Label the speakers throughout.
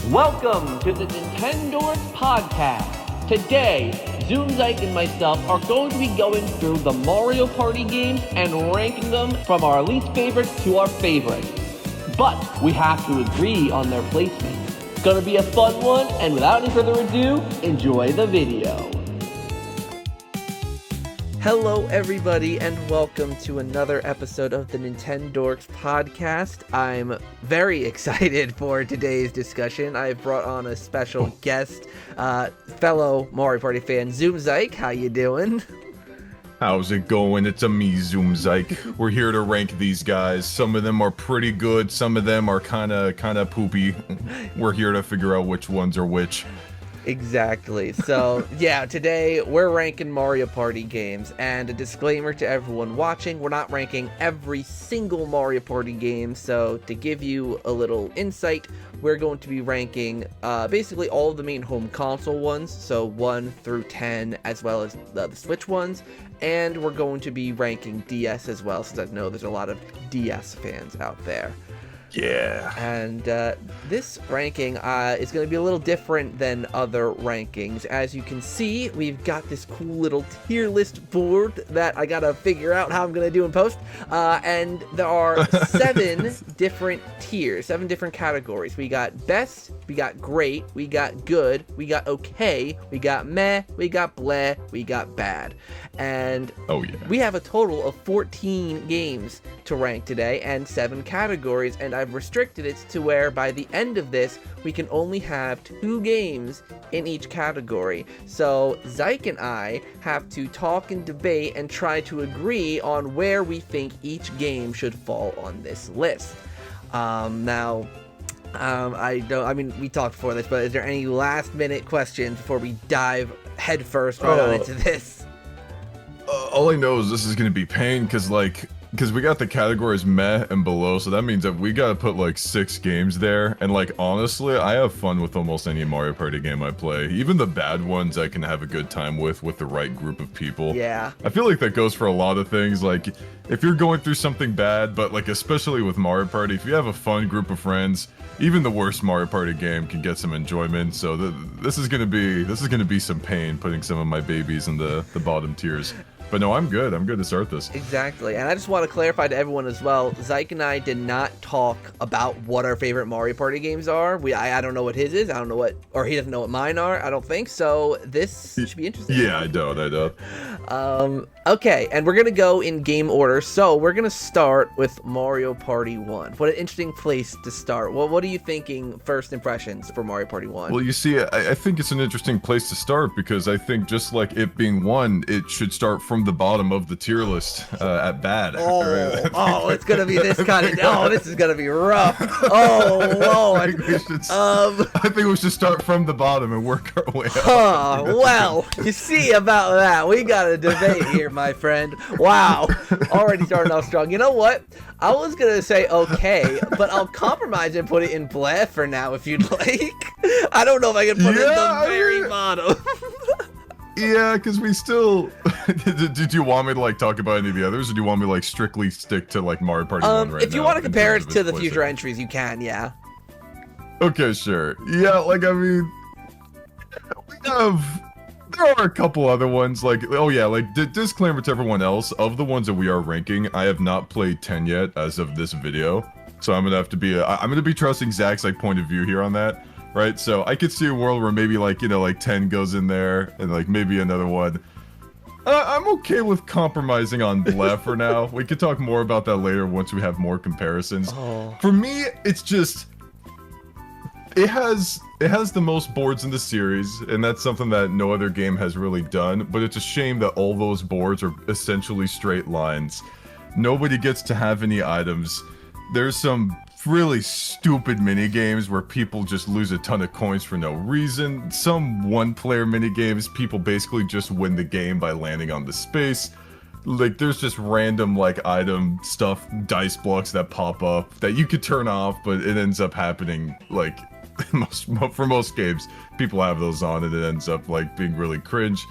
Speaker 1: Welcome to the Nintendorks Podcast. Today, ZoomZike and myself are going to be going through the Mario Party games and ranking them from our least favorites to our favorites. But we have to agree on their placement. It's going to be a fun one, and without any further ado, enjoy the video. Hello everybody and welcome to another episode of the Nintendorks Podcast. I'm very excited for today's discussion. I've brought on a special guest, fellow Mario Party fan, ZoomZike. How you doing?
Speaker 2: How's it going? It's a me, ZoomZike. We're here to rank these guys. Some of them are pretty good, some of them are kinda poopy. We're here to figure out which ones are which.
Speaker 1: Exactly. So, yeah, today we're ranking Mario Party games, and a disclaimer to everyone watching, we're not ranking every single Mario Party game, so to give you a little insight, we're going to be ranking basically all of the main home console ones, so 1 through 10, as well as the Switch ones, and we're going to be ranking DS as well, since I know there's a lot of DS fans out there.
Speaker 2: Yeah.
Speaker 1: And this ranking is going to be a little different than other rankings. As you can see, we've got this cool little tier list board that I got to figure out how I'm going to do in post. And there are 7 different tiers, 7 different categories. We got best, we got great, we got good, we got okay, we got meh, we got bleh, we got bad. And we have a total of 14 games to rank today and 7 categories, and I've restricted it to where by the end of this we can only have 2 games in each category. So Zike and I have to talk and debate and try to agree on where we think each game should fall on this list. I mean, we talked before this, but is there any last minute questions before we dive headfirst on into this?
Speaker 2: All I know is this is gonna be pain, because we got the categories meh and below, so that means that we gotta put 6 games there, and honestly, I have fun with almost any Mario Party game I play. Even the bad ones I can have a good time with the right group of people.
Speaker 1: Yeah.
Speaker 2: I feel like that goes for a lot of things, if you're going through something bad, but especially with Mario Party, if you have a fun group of friends, even the worst Mario Party game can get some enjoyment, so this is gonna be some pain putting some of my babies in the bottom tiers. But no, I'm good to start this.
Speaker 1: Exactly, and I just want to clarify to everyone as well, Zike and I did not talk about what our favorite Mario Party games are. I don't know what his is, I don't know what, or he doesn't know what mine are, I don't think, so this should be interesting.
Speaker 2: Yeah, I don't.
Speaker 1: Okay, and we're gonna go in game order, so we're gonna start with Mario Party 1. What an interesting place to start. What are you thinking first impressions for Mario Party 1?
Speaker 2: Well, you see, I think it's an interesting place to start, because I think just like it being 1, it should start from the bottom of the tier list at bad.
Speaker 1: It's gonna be this kind of. This is gonna be rough. Oh, Lord.
Speaker 2: I think we should start from the bottom and work our way up.
Speaker 1: Well, you see about that. We got a debate here, my friend. Wow, already starting off strong. You know what? I was gonna say okay, but I'll compromise and put it in bleh for now if you'd like. I don't know if I can put it in the very bottom.
Speaker 2: Yeah, because we still... Did you want me to talk about any of the others, or do you want me to strictly stick to Mario Party 1 right now?
Speaker 1: If you want to compare it to the future entries, you can, yeah.
Speaker 2: Okay, sure. Yeah, I mean... There are a couple other ones, disclaimer to everyone else, of the ones that we are ranking, I have not played 10 yet as of this video, so I'm gonna be trusting Zach's point of view here on that. Right, so I could see a world where maybe 10 goes in there, and maybe another one. I'm okay with compromising on bleh for now. We could talk more about that later once we have more comparisons. For me, it's just... It has the most boards in the series, and that's something that no other game has really done, but it's a shame that all those boards are essentially straight lines. Nobody gets to have any items. There's some really stupid mini games where people just lose a ton of coins for no reason. Some one-player mini games, people basically just win the game by landing on the space. There's just random item stuff, dice blocks that pop up that you could turn off, but it ends up happening for most games. People have those on, and it ends up being really cringe.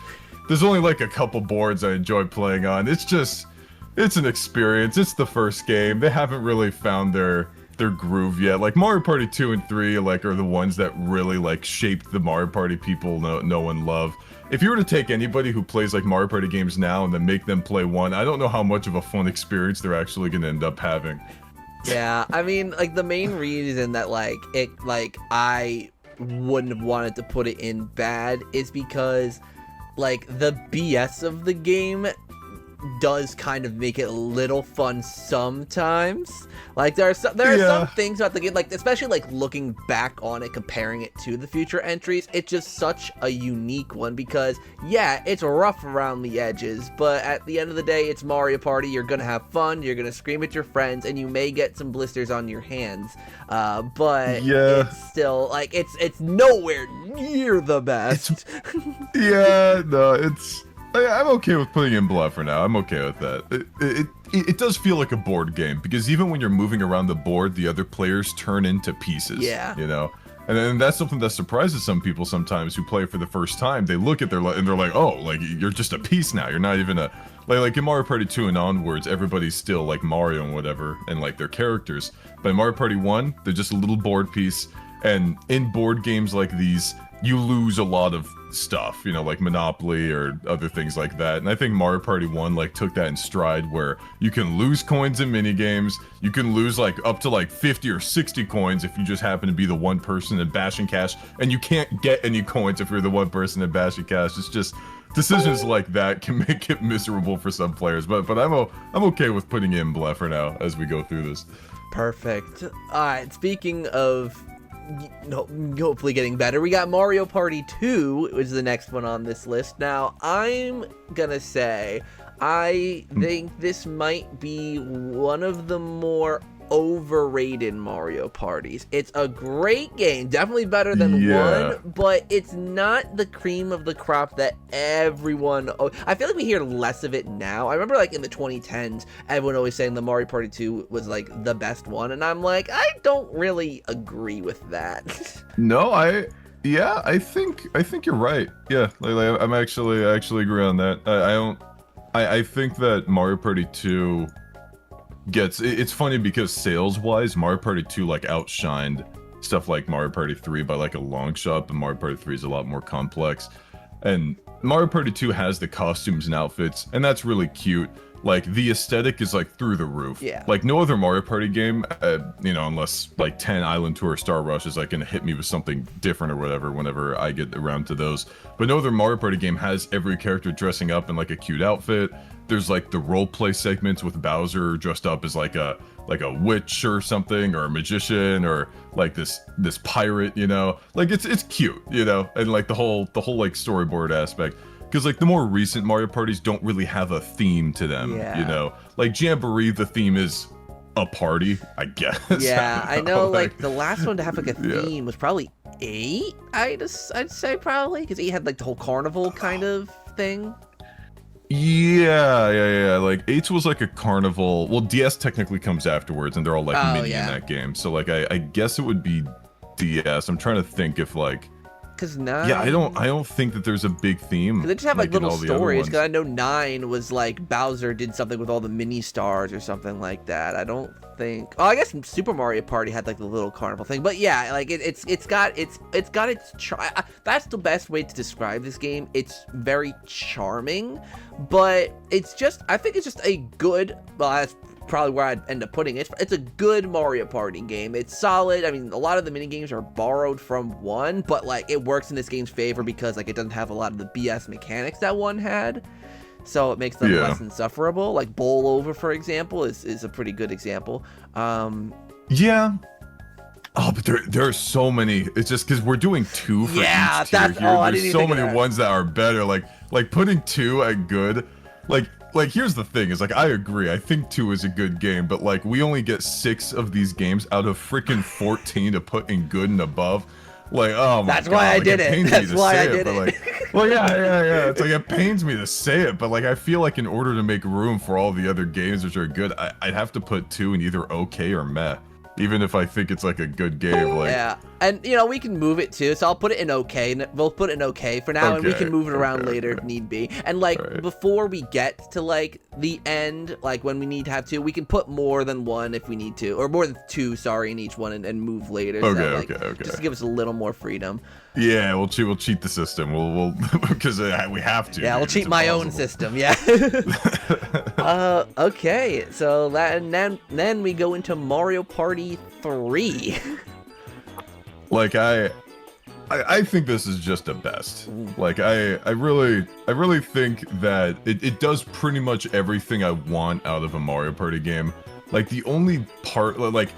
Speaker 2: There's only a couple boards I enjoy playing on. It's an experience. It's the first game. They haven't really found their their groove yet. Like Mario Party 2 and 3 like are the ones that really like shaped the Mario Party people know and love. If you were to take anybody who plays like Mario Party games now and then make them play one, I don't know how much of a fun experience they're actually going to end up having.
Speaker 1: Yeah, I mean, like the main reason that I wouldn't have wanted to put it in bad is because like the BS of the game does kind of make it a little fun sometimes. Like there are some things about the game, like especially like looking back on it, comparing it to the future entries, it's just such a unique one because yeah, it's rough around the edges, but at the end of the day, it's Mario Party. You're gonna have fun, you're gonna scream at your friends, and you may get some blisters on your hands. But
Speaker 2: yeah,
Speaker 1: it's still like it's nowhere near the best.
Speaker 2: Yeah, no, I'm okay with putting in Bluff for now. I'm okay with that. It does feel like a board game because even when you're moving around the board, the other players turn into pieces. Yeah. You know? And then that's something that surprises some people sometimes who play for the first time. They look at and they're like, oh, like you're just a piece now. You're not even like in Mario Party 2 and onwards, everybody's still like Mario and whatever and like their characters. But in Mario Party 1, they're just a little board piece. And in board games like these, you lose a lot of stuff, you know, like Monopoly or other things like that. And I think Mario Party 1 like took that in stride where you can lose coins in minigames. You can lose like up to like 50 or 60 coins if you just happen to be the one person in Bash and Cash, and you can't get any coins if you're the one person in Bash and Cash. It's just decisions like that can make it miserable for some players. But I'm okay with putting in Bluff for now as we go through this.
Speaker 1: Perfect. All right, speaking of hopefully getting better, we got Mario Party 2, which is the next one on this list. Now, I'm gonna say, I think this might be one of the more overrated Mario Parties. It's a great game, definitely better than one, but it's not the cream of the crop that everyone... I feel like we hear less of it now. I remember like in the 2010s, everyone always saying the Mario Party 2 was like the best one, and I'm like, I don't really agree with that.
Speaker 2: No, I think you're right. Yeah, like, I actually agree on that. I think that Mario Party 2 it's funny because sales-wise, Mario Party 2 like outshined stuff like Mario Party 3 by like a long shot, but Mario Party 3 is a lot more complex. And Mario Party 2 has the costumes and outfits, and that's really cute. Like, the aesthetic is like through the roof.
Speaker 1: Yeah.
Speaker 2: Like, no other Mario Party game, you know, unless like 10 Island Tour Star Rush is like gonna hit me with something different or whatever whenever I get around to those. But no other Mario Party game has every character dressing up in like a cute outfit. There's like the roleplay segments with Bowser dressed up as like a witch or something, or a magician, or like this pirate, you know? Like, it's cute, you know? And like the whole like storyboard aspect. Because, like, the more recent Mario Parties don't really have a theme to them, you know? Like, Jamboree, the theme is a party, I guess.
Speaker 1: Yeah, I know, like, the last one to have, like, a theme was probably 8, I'd say, probably. Because 8 had, like, the whole carnival kind of thing.
Speaker 2: Yeah. Like, 8 was, like, a carnival. Well, DS technically comes afterwards, and they're all, like, mini in that game. So, like, I guess it would be DS. I'm trying to think if, like...
Speaker 1: Cause 9...
Speaker 2: Yeah, I don't think that there's a big theme.
Speaker 1: They just have like little stories. Because I know 9 was like Bowser did something with all the mini stars or something like that. I don't think. Oh, I guess Super Mario Party had like the little carnival thing. But yeah, like it's got its that's the best way to describe this game. It's very charming, but I think it's just a good. Well, that's probably where I'd end up putting it. It's a good Mario Party game. It's solid. I mean, a lot of the mini games are borrowed from 1, but like it works in this game's favor because like it doesn't have a lot of the BS mechanics that 1 had, so it makes them less insufferable. Like Bowl Over, for example, is a pretty good example.
Speaker 2: Yeah. Oh, but there are so many. It's just because we're doing 2 for each tier here. There's so many ones that are better. Like putting 2 at good, like here's the thing is like I agree. I think 2 is a good game, but like we only get 6 of these games out of freaking 14 to put in good and above. Like, oh my god.
Speaker 1: That's why I did it. That's why I did it.
Speaker 2: Like, well, yeah. It's like it pains me to say it, but like I feel like in order to make room for all the other games which are good, I'd have to put 2 in either okay or meh. Even if I think it's like a good game, like
Speaker 1: And, you know, we can move it too, so I'll put it in okay. We'll put it in okay for now, and we can move it around later if need be. And, like, before we get to, like, the end, like, when we need to have two, we can put more than one if we need to. Or more than two, sorry, in each one and move later. So okay. Just to give us a little more freedom.
Speaker 2: Yeah, we'll cheat the system. We'll because we have to.
Speaker 1: Yeah, we'll cheat my own system. Yeah. Okay. So and then we go into Mario Party 3.
Speaker 2: Like I think this is just the best. Like I really think that it does pretty much everything I want out of a Mario Party game. Like the only part, like,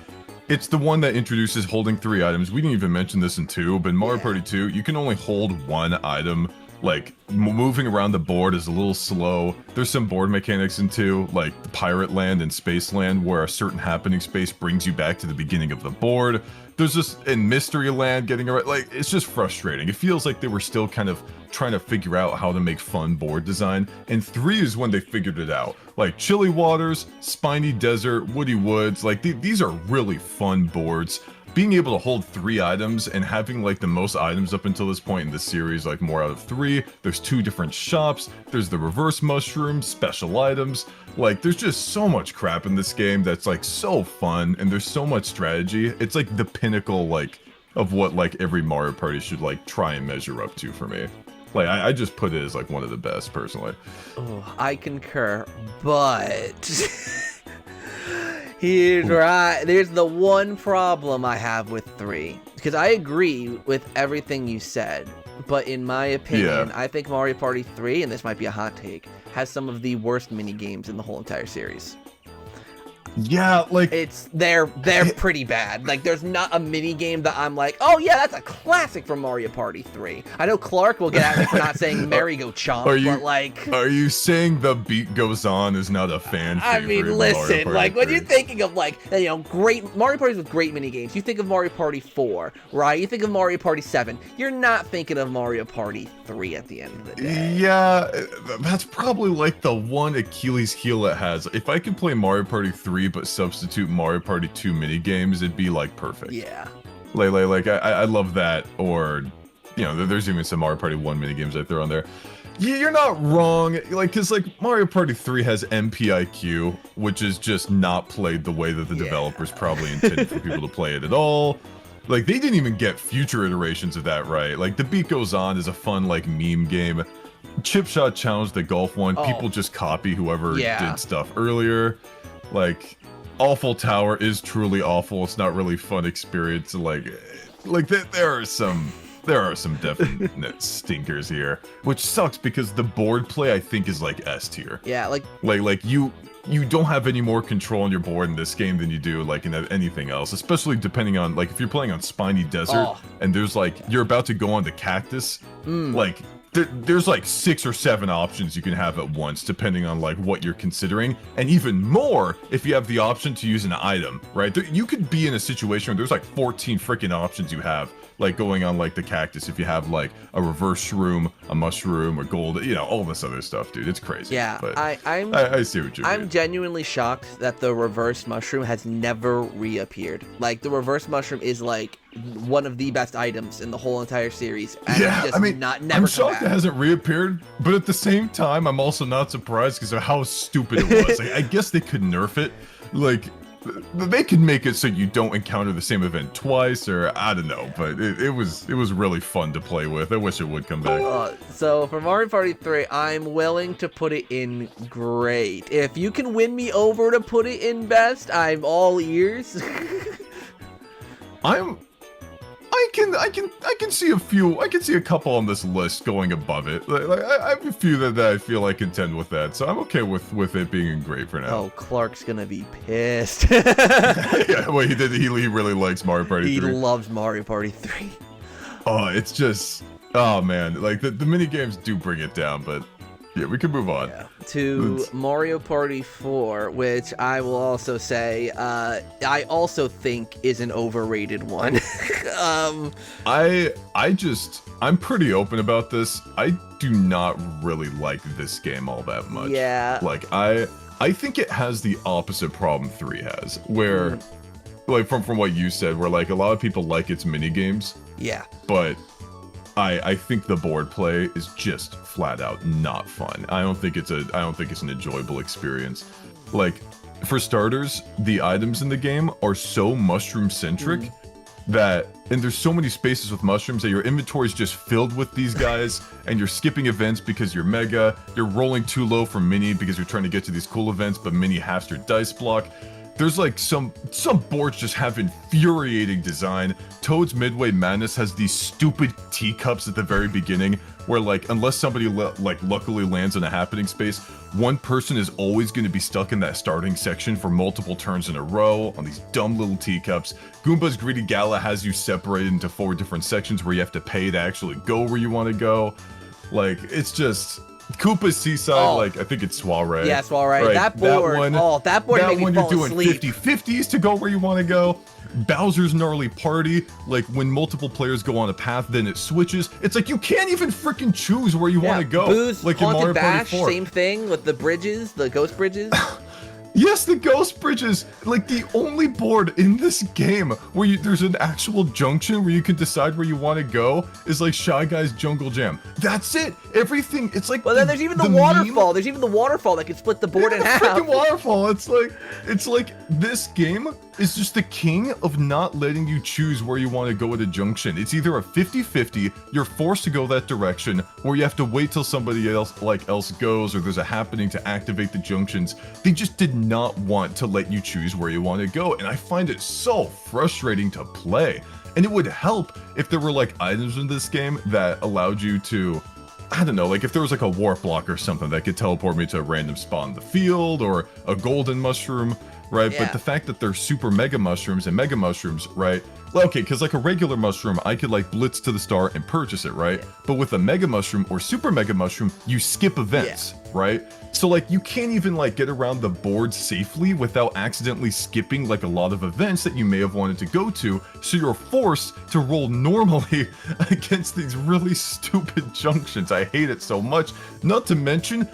Speaker 2: it's the one that introduces holding 3 items. We didn't even mention this in 2, but in Mario Party 2, you can only hold 1 item. Like, moving around the board is a little slow. There's some board mechanics in 2, like the Pirate Land and Space Land, where a certain happening space brings you back to the beginning of the board. There's just, in Mystery Land, getting around, like, it's just frustrating. It feels like they were still kind of trying to figure out how to make fun board design, and 3 is when they figured it out. Like, Chilly Waters, Spiny Desert, Woody Woods, like, these are really fun boards. Being able to hold 3 items and having, like, the most items up until this point in the series, like, more out of 3. There's 2 different shops. There's the reverse mushrooms, special items. Like, there's just so much crap in this game that's, like, so fun, and there's so much strategy. It's, like, the pinnacle, like, of what, like, every Mario Party should, like, try and measure up to for me. Like, I just put it as, like, one of the best, personally.
Speaker 1: Oh, I concur, but... There's the one problem I have with 3. Because I agree with everything you said, but in my opinion, I think Mario Party 3, and this might be a hot take, has some of the worst mini games in the whole entire series.
Speaker 2: Yeah, like...
Speaker 1: They're pretty bad. Like, there's not a mini game that I'm like, oh yeah, that's a classic from Mario Party 3. I know Clark will get at me for not saying Merry-Go-Chomp, but like...
Speaker 2: Are you saying The Beat Goes On is not a fan favorite?
Speaker 1: I mean, listen, like, when you're thinking of, like, you know, great... Mario Parties with great mini games, you think of Mario Party 4, right? You think of Mario Party 7. You're not thinking of Mario Party 3 at the end of the day.
Speaker 2: Yeah, that's probably, like, the one Achilles heel it has. If I could play Mario Party 3 but substitute Mario Party 2 mini games, it'd be like perfect.
Speaker 1: Yeah.
Speaker 2: Like I love that. Or, you know, there's even some Mario Party 1 mini games I throw on there. You're not wrong. Like, cause like Mario Party 3 has MPIQ, which is just not played the way that the developers probably intended for people to play it at all. Like, they didn't even get future iterations of that right. Like, The Beat Goes On is a fun, like, meme game. Chip Shot Challenge, the golf one, people just copy whoever did stuff earlier. Like, Awful Tower is truly awful. It's not really fun experience. Like there are some definite stinkers here, which sucks because the board play I think is like S tier.
Speaker 1: Yeah, like
Speaker 2: you don't have any more control on your board in this game than you do like in anything else, especially depending on like if you're playing on Spiny Desert and there's like you're about to go on the cactus, like there's like 6 or 7 options you can have at once depending on like what you're considering, and even more if you have the option to use an item, right? You could be in a situation where there's like 14 freaking options you have, like going on like the cactus if you have like a reverse shroom, a mushroom, or gold, you know, all this other stuff, dude. It's crazy.
Speaker 1: Yeah,
Speaker 2: but
Speaker 1: I
Speaker 2: see what you mean.
Speaker 1: I'm genuinely shocked that the reverse mushroom has never reappeared. Like, the reverse mushroom is like one of the best items in the whole entire series. And
Speaker 2: yeah,
Speaker 1: just
Speaker 2: I mean,
Speaker 1: never
Speaker 2: I'm shocked it hasn't reappeared, but at the same time, I'm also not surprised because of how stupid it was. Like, I guess they could nerf it. Like, they could make it so you don't encounter the same event twice, or I don't know, but it was really fun to play with. I wish it would come back.
Speaker 1: So for Mario Party 3, I'm willing to put it in great. If you can win me over to put it in best, I'm all ears.
Speaker 2: I can see a few. I can see a couple on this list going above it. Like I have a few that I feel I contend with that, so I'm okay with it being in great for now.
Speaker 1: Oh, Clark's gonna be pissed.
Speaker 2: Yeah, well, he did. He really likes Mario Party 3.
Speaker 1: He loves Mario Party 3.
Speaker 2: Oh, it's just, oh man, like the mini games do bring it down, but yeah, we can move on.
Speaker 1: Yeah. To Mario Party 4, which I will also say, I also think is an overrated one.
Speaker 2: I'm pretty open about this. I do not really like this game all that much.
Speaker 1: Yeah.
Speaker 2: Like, I think it has the opposite problem 3 has, where like from what you said, where like a lot of people like its mini games.
Speaker 1: Yeah.
Speaker 2: But I think the board play is just flat out not fun. I don't think it's an enjoyable experience. Like, for starters, the items in the game are so mushroom centric that, and there's so many spaces with mushrooms that your inventory is just filled with these guys, and you're skipping events because you're mega, you're rolling too low for mini because you're trying to get to these cool events, but mini halves your dice block. There's like some boards just have infuriating design. Toad's Midway Madness has these stupid teacups at the very beginning where like unless somebody like luckily lands in a happening space, one person is always going to be stuck in that starting section for multiple turns in a row on these dumb little teacups. Goomba's Greedy Gala has you separated into 4 different sections where you have to pay to actually go where you want to go. Like, it's just... Koopa's Seaside, like, I think it's Soiree.
Speaker 1: Yeah, Soiree.
Speaker 2: Right?
Speaker 1: That board, that board made me fall
Speaker 2: you're
Speaker 1: asleep.
Speaker 2: doing 50-50s to go where you want to go. Bowser's Gnarly Party, like, when multiple players go on a path, then it switches. It's like, you can't even freaking choose where you want to go.
Speaker 1: Boo's
Speaker 2: like in Mario
Speaker 1: Bash,
Speaker 2: Party 4.
Speaker 1: same thing with the bridges, the ghost bridges.
Speaker 2: Yes, the ghost bridges, like the only board in this game where there's an actual junction where you can decide where you want to go is like Shy Guy's Jungle Jam. That's it. Everything. It's like.
Speaker 1: Well, then there's even the waterfall. There's even the waterfall that can split the board in half.
Speaker 2: Freaking waterfall. It's like this game is just the king of not letting you choose where you want to go at a junction. It's either a 50-50, you're forced to go that direction, or you have to wait till somebody else goes, or there's a happening to activate the junctions. They just did not want to let you choose where you want to go, and I find it so frustrating to play. And it would help if there were like items in this game that allowed you to, I don't know, like if there was like a warp block or something that could teleport me to a random spot in the field, or a golden mushroom, right?
Speaker 1: Yeah.
Speaker 2: But the fact that they're super mega mushrooms and mega mushrooms, right? Well, okay, because like a regular mushroom, I could like blitz to the star and purchase it, right? Yeah. But with a mega mushroom or super mega mushroom, you skip events, right? So like you can't even like get around the board safely without accidentally skipping like a lot of events that you may have wanted to go to. So you're forced to roll normally against these really stupid junctions. I hate it so much. Not to mention,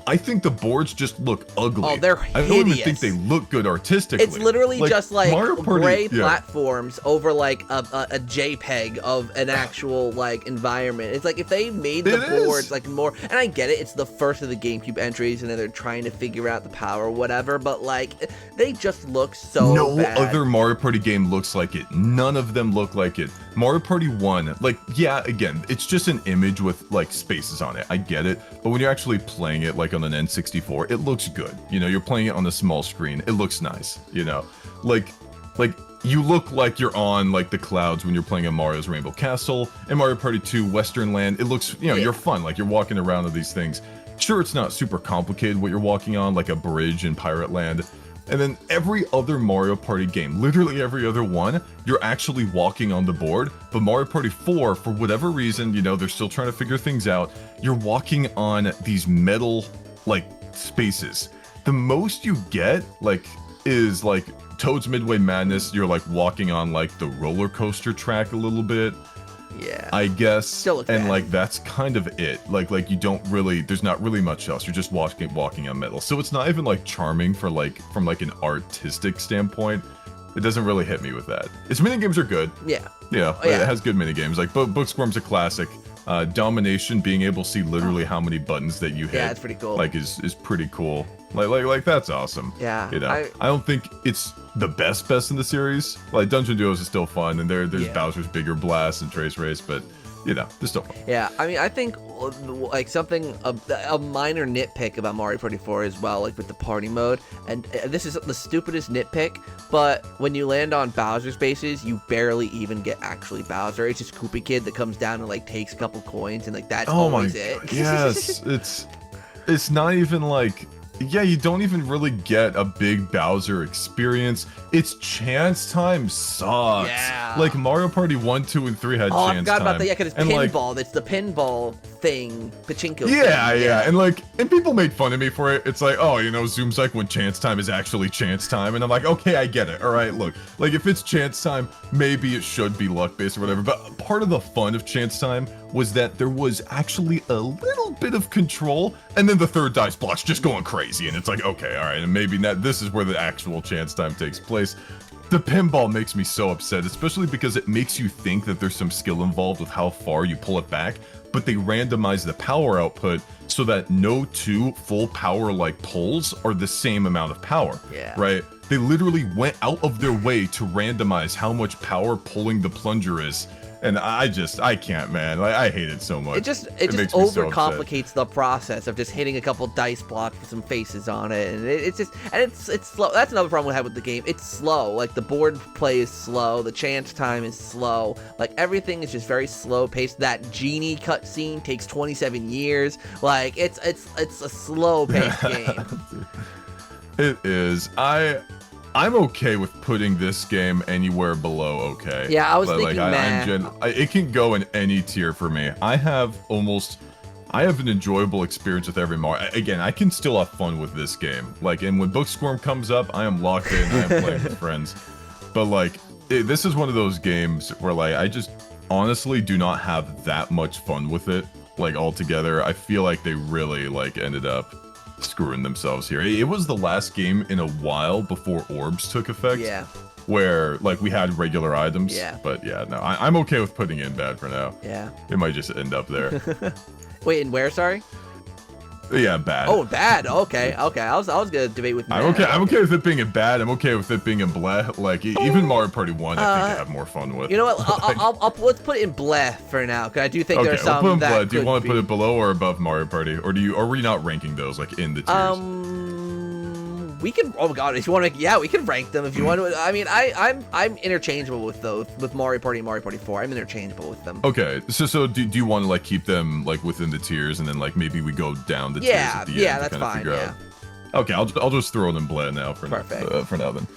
Speaker 2: I think the boards just look ugly.
Speaker 1: Oh, they're hideous.
Speaker 2: I don't even think they look good artistically.
Speaker 1: It's literally just like gray
Speaker 2: yeah.
Speaker 1: platforms over like a JPEG of an actual like environment. It's like if they made the boards like more, and I get it, it's the first of the GameCube entries and then they're trying to figure out the power or whatever, but like they just look so bad.
Speaker 2: No other Mario Party game looks like it. None of them look like it. Mario Party 1, like, yeah, again, it's just an image with like spaces on it. I get it. But when you're actually playing it like on an N64, it looks good. You know, you're playing it on a small screen. It looks nice, you know. Like you look like you're on like the clouds when you're playing in Mario's Rainbow Castle. In Mario Party 2 Western Land, it looks, you know, you're fun. Like you're walking around on these things. Sure, it's not super complicated what you're walking on, like a bridge in Pirate Land. And then every other Mario Party game, literally every other one, you're actually walking on the board. But Mario Party 4, for whatever reason, you know, they're still trying to figure things out. You're walking on these metal, like, spaces. The most you get, like, is, like, Toad's Midway Madness. You're, like, walking on, like, the roller coaster track a little bit.
Speaker 1: Yeah.
Speaker 2: I guess.
Speaker 1: Still looks
Speaker 2: and
Speaker 1: bad.
Speaker 2: like that's kind of it. Like you don't really, there's not really much else. You're just walking on metal. So it's not even like charming for like from like an artistic standpoint. It doesn't really hit me with that. Its minigames are good.
Speaker 1: Yeah.
Speaker 2: Yeah, it has good minigames. Like Bookswarm's a classic. Domination, being able to see literally how many buttons that you hit.
Speaker 1: Yeah, it's pretty cool.
Speaker 2: Like is pretty cool. Like that's awesome.
Speaker 1: Yeah.
Speaker 2: You know, I don't think it's the best in the series. Like Dungeon Duos is still fun, and there's Bowser's Bigger Blast and Trace Race, but you know, they're still fun.
Speaker 1: Yeah, I mean, I think like something a minor nitpick about Mario Party 4 as well, like with the party mode, and this is the stupidest nitpick, but when you land on Bowser's bases, you barely even get actually Bowser. It's just Koopa Kid that comes down and like takes a couple coins, and like that's always it.
Speaker 2: Yes, it's not even like. Yeah, you don't even really get a big Bowser experience. Its chance time sucks.
Speaker 1: Yeah.
Speaker 2: Like Mario Party 1, 2, and 3 had chance time.
Speaker 1: I forgot about that. Yeah, because it's pinball.
Speaker 2: Like,
Speaker 1: it's the pinball thing, pachinko thing.
Speaker 2: Yeah. And people made fun of me for it. It's like, oh, you know, ZoomZike when chance time is actually chance time. And I'm like, okay, I get it. All right, look. Like, if it's chance time, maybe it should be luck-based or whatever. But part of the fun of chance time was that there was actually a little bit of control, and then the third dice block's just going crazy, and it's like, okay, all right, and maybe this is where the actual chance time takes place. The pinball makes me so upset, especially because it makes you think that there's some skill involved with how far you pull it back, but they randomize the power output so that no two full power like pulls are the same amount of power.
Speaker 1: Yeah.
Speaker 2: Right? They literally went out of their way to randomize how much power pulling the plunger is. And I can't, man. Like, I hate it so much.
Speaker 1: It just
Speaker 2: makes me so upset.
Speaker 1: overcomplicates the process of just hitting a couple dice blocks with some faces on it, and it's slow. That's another problem we have with the game. It's slow. Like, the board play is slow, the chance time is slow. Like, everything is just very slow paced. That genie cutscene takes 27 years. Like, it's a slow paced game.
Speaker 2: It is. I'm okay with putting this game anywhere below okay.
Speaker 1: Yeah, I was
Speaker 2: thinking, it can go in any tier for me. I have an enjoyable experience with every Mario. Again, I can still have fun with this game. Like, and when Bookstorm comes up, I am locked in. I am playing with friends. But like, this is one of those games where like I just honestly do not have that much fun with it. Like altogether, I feel like they really like ended up screwing themselves here. It was the last game in a while before orbs took effect.
Speaker 1: Yeah.
Speaker 2: Where like we had regular items.
Speaker 1: Yeah.
Speaker 2: But yeah, no, I'm okay with putting it in bad for now.
Speaker 1: Yeah.
Speaker 2: It might just end up there.
Speaker 1: Wait, and where? Sorry.
Speaker 2: Yeah, bad.
Speaker 1: Oh, bad. Okay. I was gonna debate with.
Speaker 2: I'm okay with it being in bad. I'm okay with it being in bleh. Like even Mario Party 1, I think I have more fun with.
Speaker 1: You know what? let's put it in bleh for now, because I do think there's some
Speaker 2: we'll put it in
Speaker 1: that
Speaker 2: bleh. Do you want to put it below or above Mario Party, or are we not ranking those like in the tiers?
Speaker 1: We can. Oh god, if you want to, yeah, we can rank them if you want to. I mean, I'm interchangeable with those, with Mario Party and Mario Party 4. I'm interchangeable with them.
Speaker 2: Okay, so do you want to like keep them like within the tiers, and then like maybe we go down the tiers at the end?
Speaker 1: Yeah, that's fine. Yeah.
Speaker 2: Okay, I'll just throw it in bleh now for
Speaker 1: Perfect.
Speaker 2: For now then.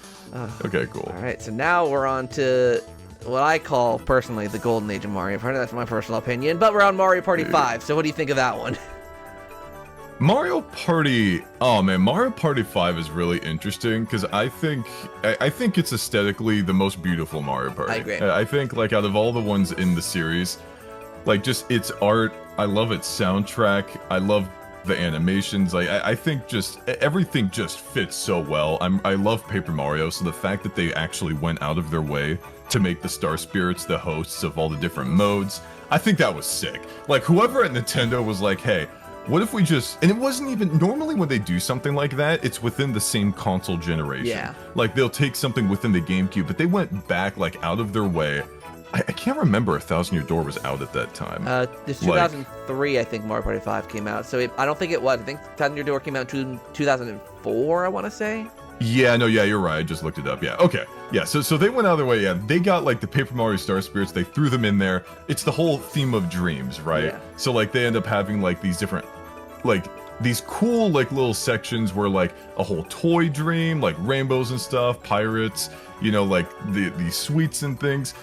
Speaker 2: Okay, cool.
Speaker 1: All right, so now we're on to what I call personally the golden age of Mario Party. That's my personal opinion, but we're on Mario Party 5. So what do you think of that one?
Speaker 2: Mario Party, oh man, Mario Party 5 is really interesting because I think it's aesthetically the most beautiful Mario Party.
Speaker 1: I agree.
Speaker 2: I think like out of all the ones in the series, like just its art, I love its soundtrack, I love the animations, like I think just everything just fits so well. I love Paper Mario, so the fact that they actually went out of their way to make the Star Spirits the hosts of all the different modes, I think that was sick. Like whoever at Nintendo was like, hey, what if we just, and it wasn't even, normally when they do something like that, it's within the same console generation.
Speaker 1: Yeah.
Speaker 2: Like they'll take something within the GameCube, but they went back like out of their way. I can't remember if 1000 Year Door was out at that time.
Speaker 1: This 2003, I think Mario Party 5 came out. So I don't think it was. I think 1000 Year Door came out in 2004, I want to say.
Speaker 2: Yeah, no, yeah, you're right. I just looked it up. Yeah, okay. Yeah, so they went out of their way. Yeah, they got like the Paper Mario Star Spirits. They threw them in there. It's the whole theme of dreams, right?
Speaker 1: Yeah.
Speaker 2: So like they end up having like these different, like these cool like little sections where like a whole toy dream, like rainbows and stuff, pirates, you know, like these sweets and things.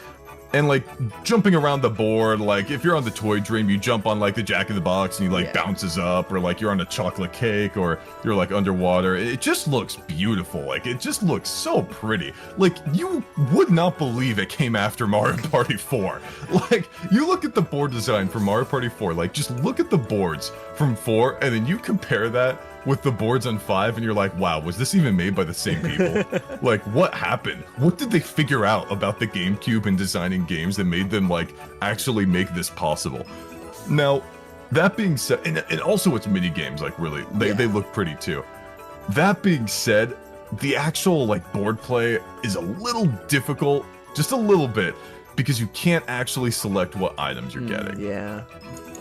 Speaker 2: And like jumping around the board, like if you're on the toy dream, you jump on like the Jack in the Box and you like bounces up, or like you're on a chocolate cake, or you're like underwater. It just looks beautiful. Like it just looks so pretty. Like you would not believe it came after Mario Party 4. Like you look at the board design for Mario Party 4, like just look at the boards from 4 and then you compare that with the boards on 5 and you're like, wow, was this even made by the same people? Like what happened? What did they figure out about the GameCube and designing games that made them like actually make this possible? Now, that being said, and also its mini games, like really, they look pretty too. That being said, the actual like board play is a little difficult, just a little bit, because you can't actually select what items you're getting.
Speaker 1: Yeah.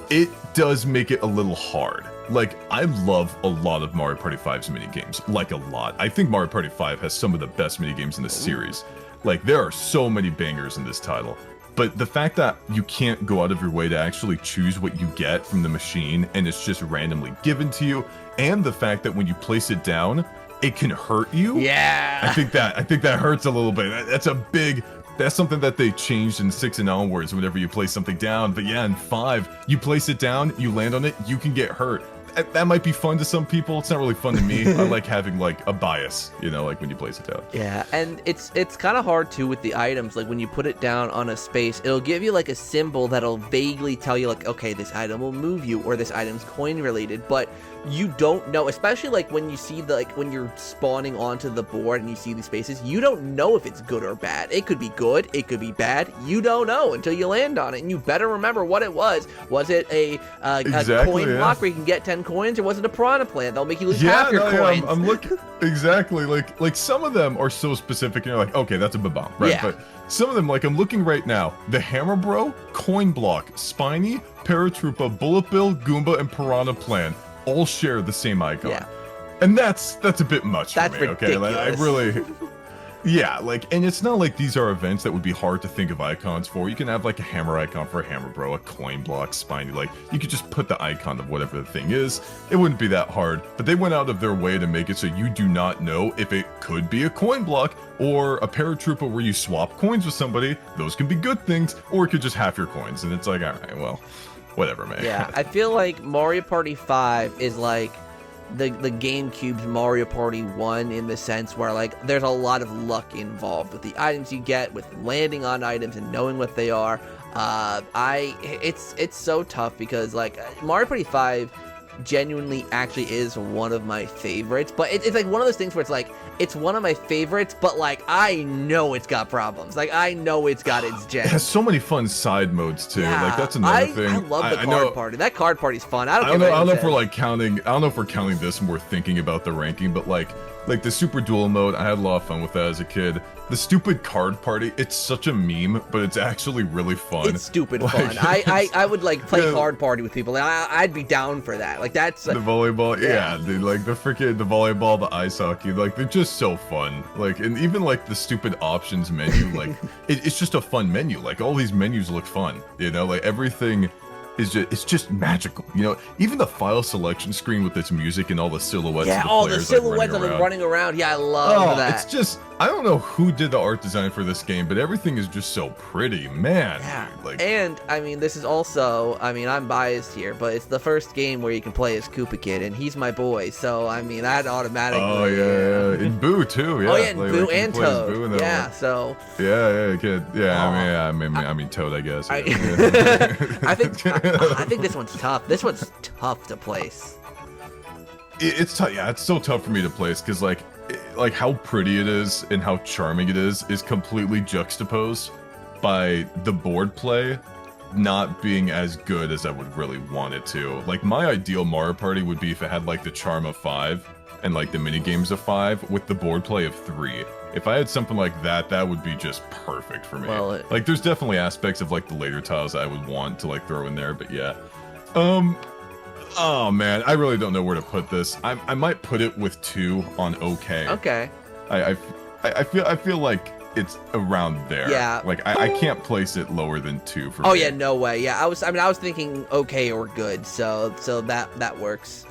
Speaker 2: It does make it a little hard. Like, I love a lot of Mario Party 5's minigames. Like, a lot. I think Mario Party 5 has some of the best minigames in the series. Like, there are so many bangers in this title. But the fact that you can't go out of your way to actually choose what you get from the machine, and it's just randomly given to you, and the fact that when you place it down, it can hurt you.
Speaker 1: Yeah.
Speaker 2: I think that hurts a little bit. That's something that they changed in 6 and onwards whenever you place something down. But yeah, in 5, you place it down, you land on it, you can get hurt. that might be fun to some people. It's not really fun to me. I like having like a bias, you know, like when you place it down.
Speaker 1: Yeah, and it's kind of hard too with the items. Like when you put it down on a space, it'll give you like a symbol that'll vaguely tell you like, okay, this item will move you, or this item's coin related, but you don't know, especially like when you see the, like when you're spawning onto the board and you see these spaces, you don't know if it's good or bad. It could be good, it could be bad. You don't know until you land on it, and you better remember what it was. Was it a coin block where you can get 10 coins, or was it a piranha plant that'll make you lose half your coins?
Speaker 2: I'm looking exactly like some of them are so specific, and you're like, okay, that's a bomb, right?
Speaker 1: Yeah.
Speaker 2: But some of them, like I'm looking right now, the Hammer Bro, Coin Block, Spiny, Paratroopa, Bullet Bill, Goomba, and Piranha Plant all share the same icon.
Speaker 1: Yeah.
Speaker 2: And that's a bit much for me, okay?
Speaker 1: Ridiculous.
Speaker 2: Like, I really, yeah, like, and it's not like these are events that would be hard to think of icons for. You can have like a hammer icon for a Hammer Bro, a Coin Block, Spiny, like, you could just put the icon of whatever the thing is. It wouldn't be that hard, but they went out of their way to make it so you do not know if it could be a Coin Block or a Paratroopa where you swap coins with somebody. Those can be good things, or it could just half your coins, and it's like, all right, well, whatever, man.
Speaker 1: Yeah, I feel like Mario Party 5 is like the GameCube's Mario Party 1 in the sense where like there's a lot of luck involved with the items you get, with landing on items and knowing what they are. It's so tough because like Mario Party 5 genuinely actually is one of my favorites, but it's like one of those things where it's like it's one of my favorites, but like I know it's got problems. Like I know it's got its gems.
Speaker 2: It has so many fun side modes too.
Speaker 1: Yeah,
Speaker 2: like that's another thing.
Speaker 1: I love the card party. That card party's fun. I don't know if we're like
Speaker 2: counting. I don't know if we're counting this and we're thinking about the ranking, but like the Super Duel mode, I had a lot of fun with that as a kid. The stupid card party, it's such a meme, but it's actually really fun.
Speaker 1: It's stupid fun. I would like play card party with people. I'd be down for that. Like that's
Speaker 2: the volleyball, yeah, dude, like the volleyball, the ice hockey, like they're just so fun. Like, and even like the stupid options menu, like it's just a fun menu. Like all these menus look fun, you know, like everything it's just magical, you know. Even the file selection screen with its music and all the silhouettes.
Speaker 1: Yeah,
Speaker 2: of the
Speaker 1: all
Speaker 2: players,
Speaker 1: the silhouettes
Speaker 2: like,
Speaker 1: of them running around. Yeah, I love that.
Speaker 2: It's just, I don't know who did the art design for this game, but everything is just so pretty, man.
Speaker 1: Yeah,
Speaker 2: dude, like,
Speaker 1: and I mean, this is also, I mean, I'm biased here, but it's the first game where you can play as Koopa Kid, and he's my boy. So I mean, that automatically.
Speaker 2: Oh yeah, in Boo too. Yeah.
Speaker 1: Oh yeah, in
Speaker 2: like,
Speaker 1: Boo
Speaker 2: like,
Speaker 1: and Toad.
Speaker 2: Boo
Speaker 1: Yeah, so.
Speaker 2: Yeah, kid. Yeah, I mean Toad, I guess. Yeah.
Speaker 1: I think this one's tough. This one's tough to place.
Speaker 2: It's tough. Yeah, it's so tough for me to place because like how pretty it is and how charming it is completely juxtaposed by the board play not being as good as I would really want it to. Like my ideal Mario Party would be if it had like the charm of 5 and like the mini games of 5 with the board play of 3. If I had something like that, that would be just perfect for me.
Speaker 1: Well,
Speaker 2: like there's definitely aspects of like the later tiles I would want to like throw in there, but yeah. Oh man, I really don't know where to put this. I might put it with 2 on okay.
Speaker 1: Okay.
Speaker 2: I feel like it's around there.
Speaker 1: Yeah.
Speaker 2: Like I can't place it lower than 2 for me.
Speaker 1: Oh yeah, no way. Yeah, I was thinking okay or good, so that works.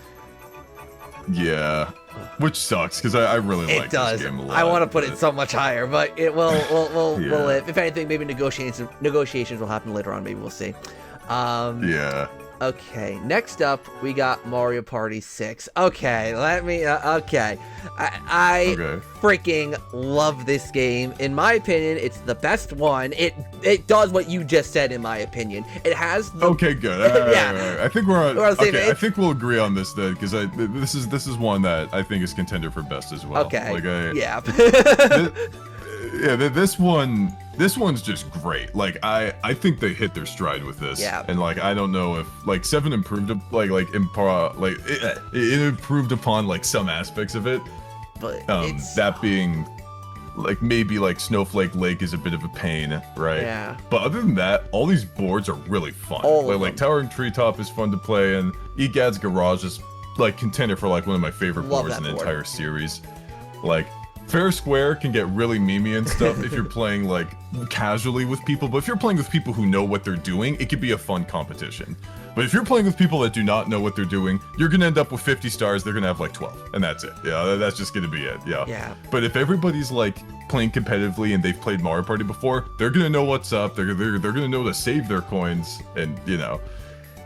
Speaker 2: Yeah. Which sucks because I really like this game a lot.
Speaker 1: I want to put it so much higher, but it will we'll if anything, maybe negotiations will happen later on. Maybe we'll see.
Speaker 2: Yeah.
Speaker 1: Okay, next up we got Mario Party 6. Okay, let me. Okay, I freaking love this game. In my opinion, it's the best one. It does what you just said. In my opinion, it has.
Speaker 2: Okay, good. All right,
Speaker 1: yeah,
Speaker 2: all right. I think we're on the same page. I think we'll agree on this then, because this is one that I think is contender for best as well.
Speaker 1: Okay.
Speaker 2: Like
Speaker 1: yeah.
Speaker 2: This one's just great. Like I think they hit their stride with this.
Speaker 1: Yeah.
Speaker 2: And like I don't know if like 7 improved it improved upon like some aspects of it.
Speaker 1: But
Speaker 2: that being like maybe like Snowflake Lake is a bit of a pain, right?
Speaker 1: Yeah.
Speaker 2: But other than that, all these boards are really fun. Like Towering Treetop is fun to play, and Egad's Garage is like contender for like one of my favorite boards in the entire series. Like Fair Square can get really memey and stuff if you're playing like casually with people, but if you're playing with people who know what they're doing, it could be a fun competition. But if you're playing with people that do not know what they're doing, you're gonna end up with 50 stars, they're gonna have like 12, and that's it. Yeah, that's just gonna be it. Yeah. But if everybody's like playing competitively and they've played Mario Party before, they're gonna know what's up, they're gonna know to save their coins, and you know.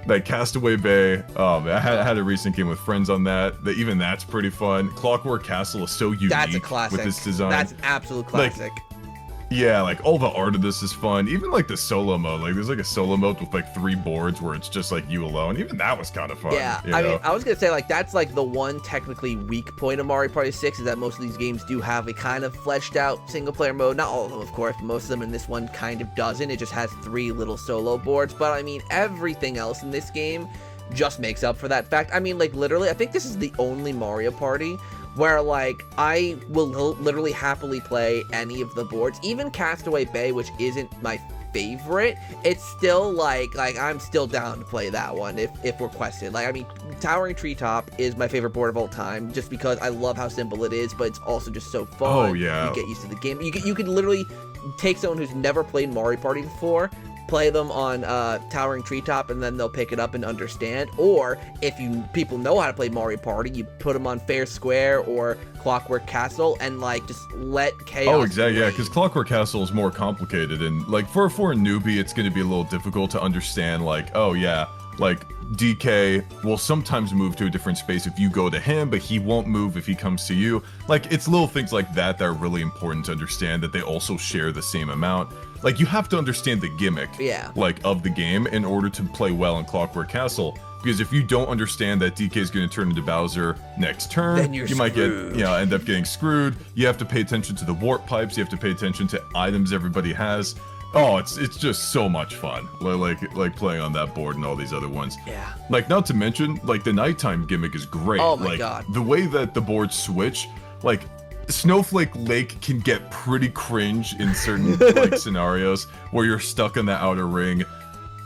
Speaker 2: Like Castaway Bay, I had a recent game with friends on that. Even that's pretty fun. Clockwork Castle is so unique.
Speaker 1: That's a classic.
Speaker 2: With its design.
Speaker 1: That's an absolute classic.
Speaker 2: Yeah, like all the art of this is fun. Even like the solo mode, like there's like a solo mode with like 3 boards where it's just like you alone. Even that was kind of fun.
Speaker 1: Yeah, I mean, I was gonna say like that's like the one technically weak point of Mario Party 6 is that most of these games do have a kind of fleshed out single player mode. Not all of them, of course, but most of them, in this one kind of doesn't. It just has 3 little solo boards. But I mean, everything else in this game just makes up for that fact. I mean, like literally, I think this is the only Mario Party where like I will literally happily play any of the boards, even Castaway Bay, which isn't my favorite. It's still like I'm still down to play that one if requested. Like, I mean, Towering Treetop is my favorite board of all time, just because I love how simple it is, but it's also just so fun.
Speaker 2: Oh yeah,
Speaker 1: you get used to the game. You could literally take someone who's never played Mario Party before, play them on Towering Treetop, and then they'll pick it up and understand. Or if people know how to play Mario Party, you put them on Fair Square or Clockwork Castle and like just let chaos.
Speaker 2: Oh, exactly. Yeah, because Clockwork Castle is more complicated, and like for a newbie, it's going to be a little difficult to understand. Like, oh yeah, like DK will sometimes move to a different space if you go to him, but he won't move if he comes to you. Like, it's little things like that that are really important to understand, that they also share the same amount. Like, you have to understand the gimmick, like, of the game in order to play well in Clockwork Castle. Because if you don't understand that DK is going to turn into Bowser next turn,
Speaker 1: then you
Speaker 2: might end up getting screwed. You have to pay attention to the warp pipes. You have to pay attention to items everybody has. Oh, it's just so much fun, like playing on that board and all these other ones.
Speaker 1: Yeah.
Speaker 2: Like, not to mention, like, the nighttime gimmick is great.
Speaker 1: Oh my
Speaker 2: like,
Speaker 1: god.
Speaker 2: The way that the boards switch, like, Snowflake Lake can get pretty cringe in certain like scenarios where you're stuck in the outer ring.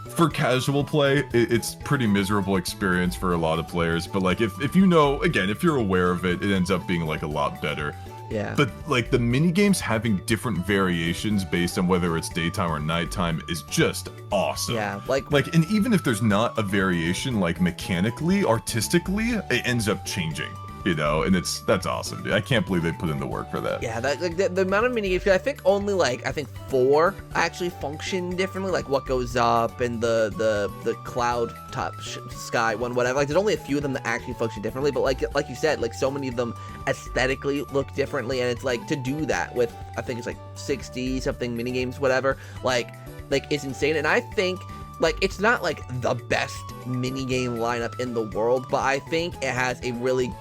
Speaker 2: For casual play, it's pretty miserable experience for a lot of players. But like, if you know, again, if you're aware of it, it ends up being like a lot better.
Speaker 1: Yeah.
Speaker 2: But like the mini games having different variations based on whether it's daytime or nighttime is just awesome.
Speaker 1: Yeah, like,
Speaker 2: and even if there's not a variation, like mechanically, artistically, it ends up changing. You know, and that's awesome, dude. I can't believe they put in the work for that.
Speaker 1: Yeah, that, like, the amount of mini games, I think only like 4 actually function differently, like what goes up and the cloud top sky one, whatever. Like, there's only a few of them that actually function differently, but like you said, like so many of them aesthetically look differently, and it's like to do that with, I think it's like 60 something mini games, whatever. Like it's insane, and I think, like, it's not like the best mini game lineup in the world, but I think it has a really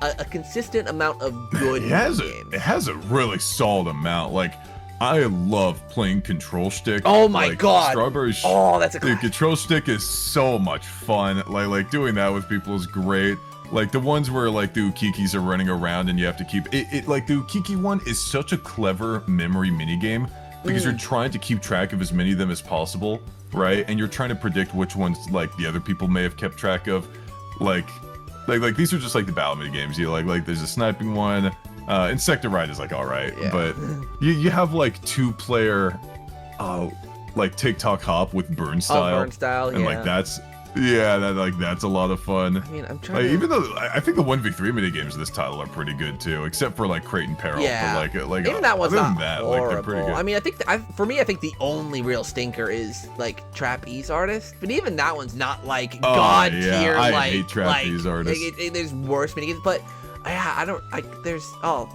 Speaker 1: a consistent amount of good games.
Speaker 2: It has a really solid amount. Like, I love playing Control Stick.
Speaker 1: Oh my god!
Speaker 2: Strawberry.
Speaker 1: Oh, that's a
Speaker 2: dude, Control Stick is so much fun. Like doing that with people is great. Like the ones where like the Ukikis are running around and you have to keep it. Like the Ukiki one is such a clever memory minigame because you're trying to keep track of as many of them as possible, right? And you're trying to predict which ones like the other people may have kept track of, like these are just like the battle mini games. You like there's a sniping one. Insectoride is like alright, but you have like 2-player, like TikTok hop with burn style.
Speaker 1: Oh, burn style,
Speaker 2: and like that's a lot of fun.
Speaker 1: I mean, I'm trying.
Speaker 2: Even though I think the 1v3 mini games of this title are pretty good too, except for like Crate and Peril.
Speaker 1: Yeah,
Speaker 2: but like
Speaker 1: even that one's not horrible.
Speaker 2: Like, they're pretty good.
Speaker 1: I mean, I think for me, I think the only real stinker is like Trapeze Artist, but even that one's not like god tier.
Speaker 2: I hate Trapeze Artist.
Speaker 1: There's worse mini games, but. Yeah,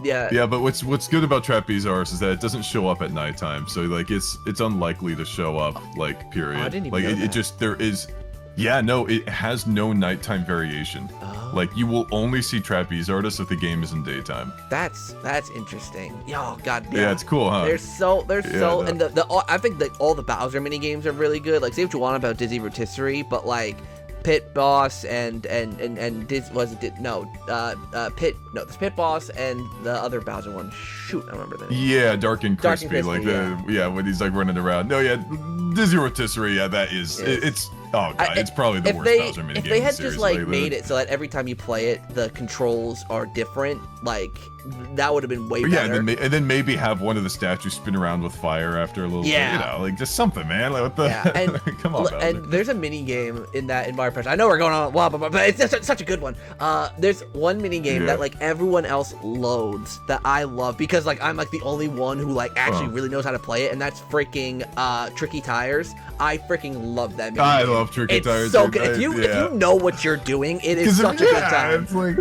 Speaker 2: Yeah, but what's good about Trapeze Artist is that it doesn't show up at nighttime, so like it's unlikely to show up, like, period.
Speaker 1: Oh, I didn't even know
Speaker 2: it
Speaker 1: that.
Speaker 2: just it has no nighttime variation.
Speaker 1: Oh.
Speaker 2: Like, you will only see Trapeze Artist if the game is in daytime.
Speaker 1: That's interesting. Oh god.
Speaker 2: Yeah, it's cool, huh?
Speaker 1: And I think that all the Bowser mini games are really good. Like, say what you want about Dizzy Rotisserie, but like Pit Boss and Pit Boss and the other Bowser one. Shoot, I remember that.
Speaker 2: Yeah, Dark and Crispy, when he's like running around. No, yeah, Dizzy Rotisserie, yeah, that is it's it's probably the worst Bowser minigame.
Speaker 1: If they had just like made it so that every time you play it, the controls are different, like that would have been way
Speaker 2: yeah,
Speaker 1: better.
Speaker 2: and then maybe have one of the statues spin around with fire after a little bit, you know, like just something, man. Like, what the?
Speaker 1: Yeah, and
Speaker 2: come on,
Speaker 1: and there's a mini game in Mario Party. I know we're going on blah blah blah, but it's just such a good one. There's one mini game that like everyone else loads that I love because like I'm like the only one who like actually really knows how to play it, and that's freaking Tricky Tires. I freaking love that mini game.
Speaker 2: I love Tricky Tires.
Speaker 1: It's so good. If you know what you're doing, it is such a good time.
Speaker 2: It's like,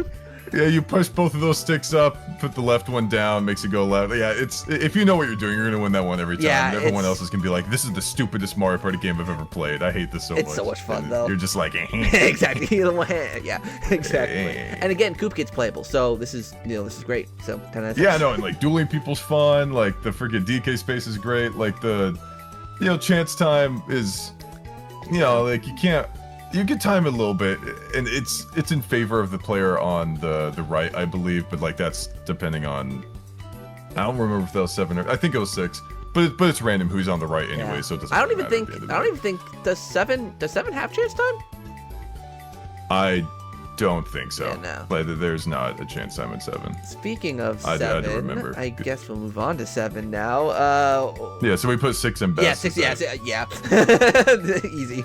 Speaker 2: yeah, you push both of those sticks up, put the left one down, makes it go left. Yeah, it's if you know what you're doing, you're gonna win that one every time.
Speaker 1: Yeah,
Speaker 2: and everyone else is gonna be like, this is the stupidest Mario Party game I've ever played. I hate this so much.
Speaker 1: It's so much fun
Speaker 2: and
Speaker 1: though.
Speaker 2: You're just like,
Speaker 1: exactly. Yeah, exactly. And again, Coop gets playable, so this is this is great. So 10 out of 10.
Speaker 2: Yeah, no, and like dueling people's fun. Like the freaking DK space is great. Like the, chance time is, like you can time it a little bit, and it's in favor of the player on the right, I believe, but like that's depending on, I don't remember if that was 7 or I think it was 6, but it's random who's on the right anyway, so it doesn't.
Speaker 1: I don't even think does 7 have chance time?
Speaker 2: I don't think so.
Speaker 1: Yeah, no.
Speaker 2: Like there's not a chance time in 7.
Speaker 1: Speaking of 7,
Speaker 2: I do remember.
Speaker 1: I guess we'll move on to 7 now.
Speaker 2: Yeah, so we put 6 in best.
Speaker 1: Yeah, 6. Yeah. Easy.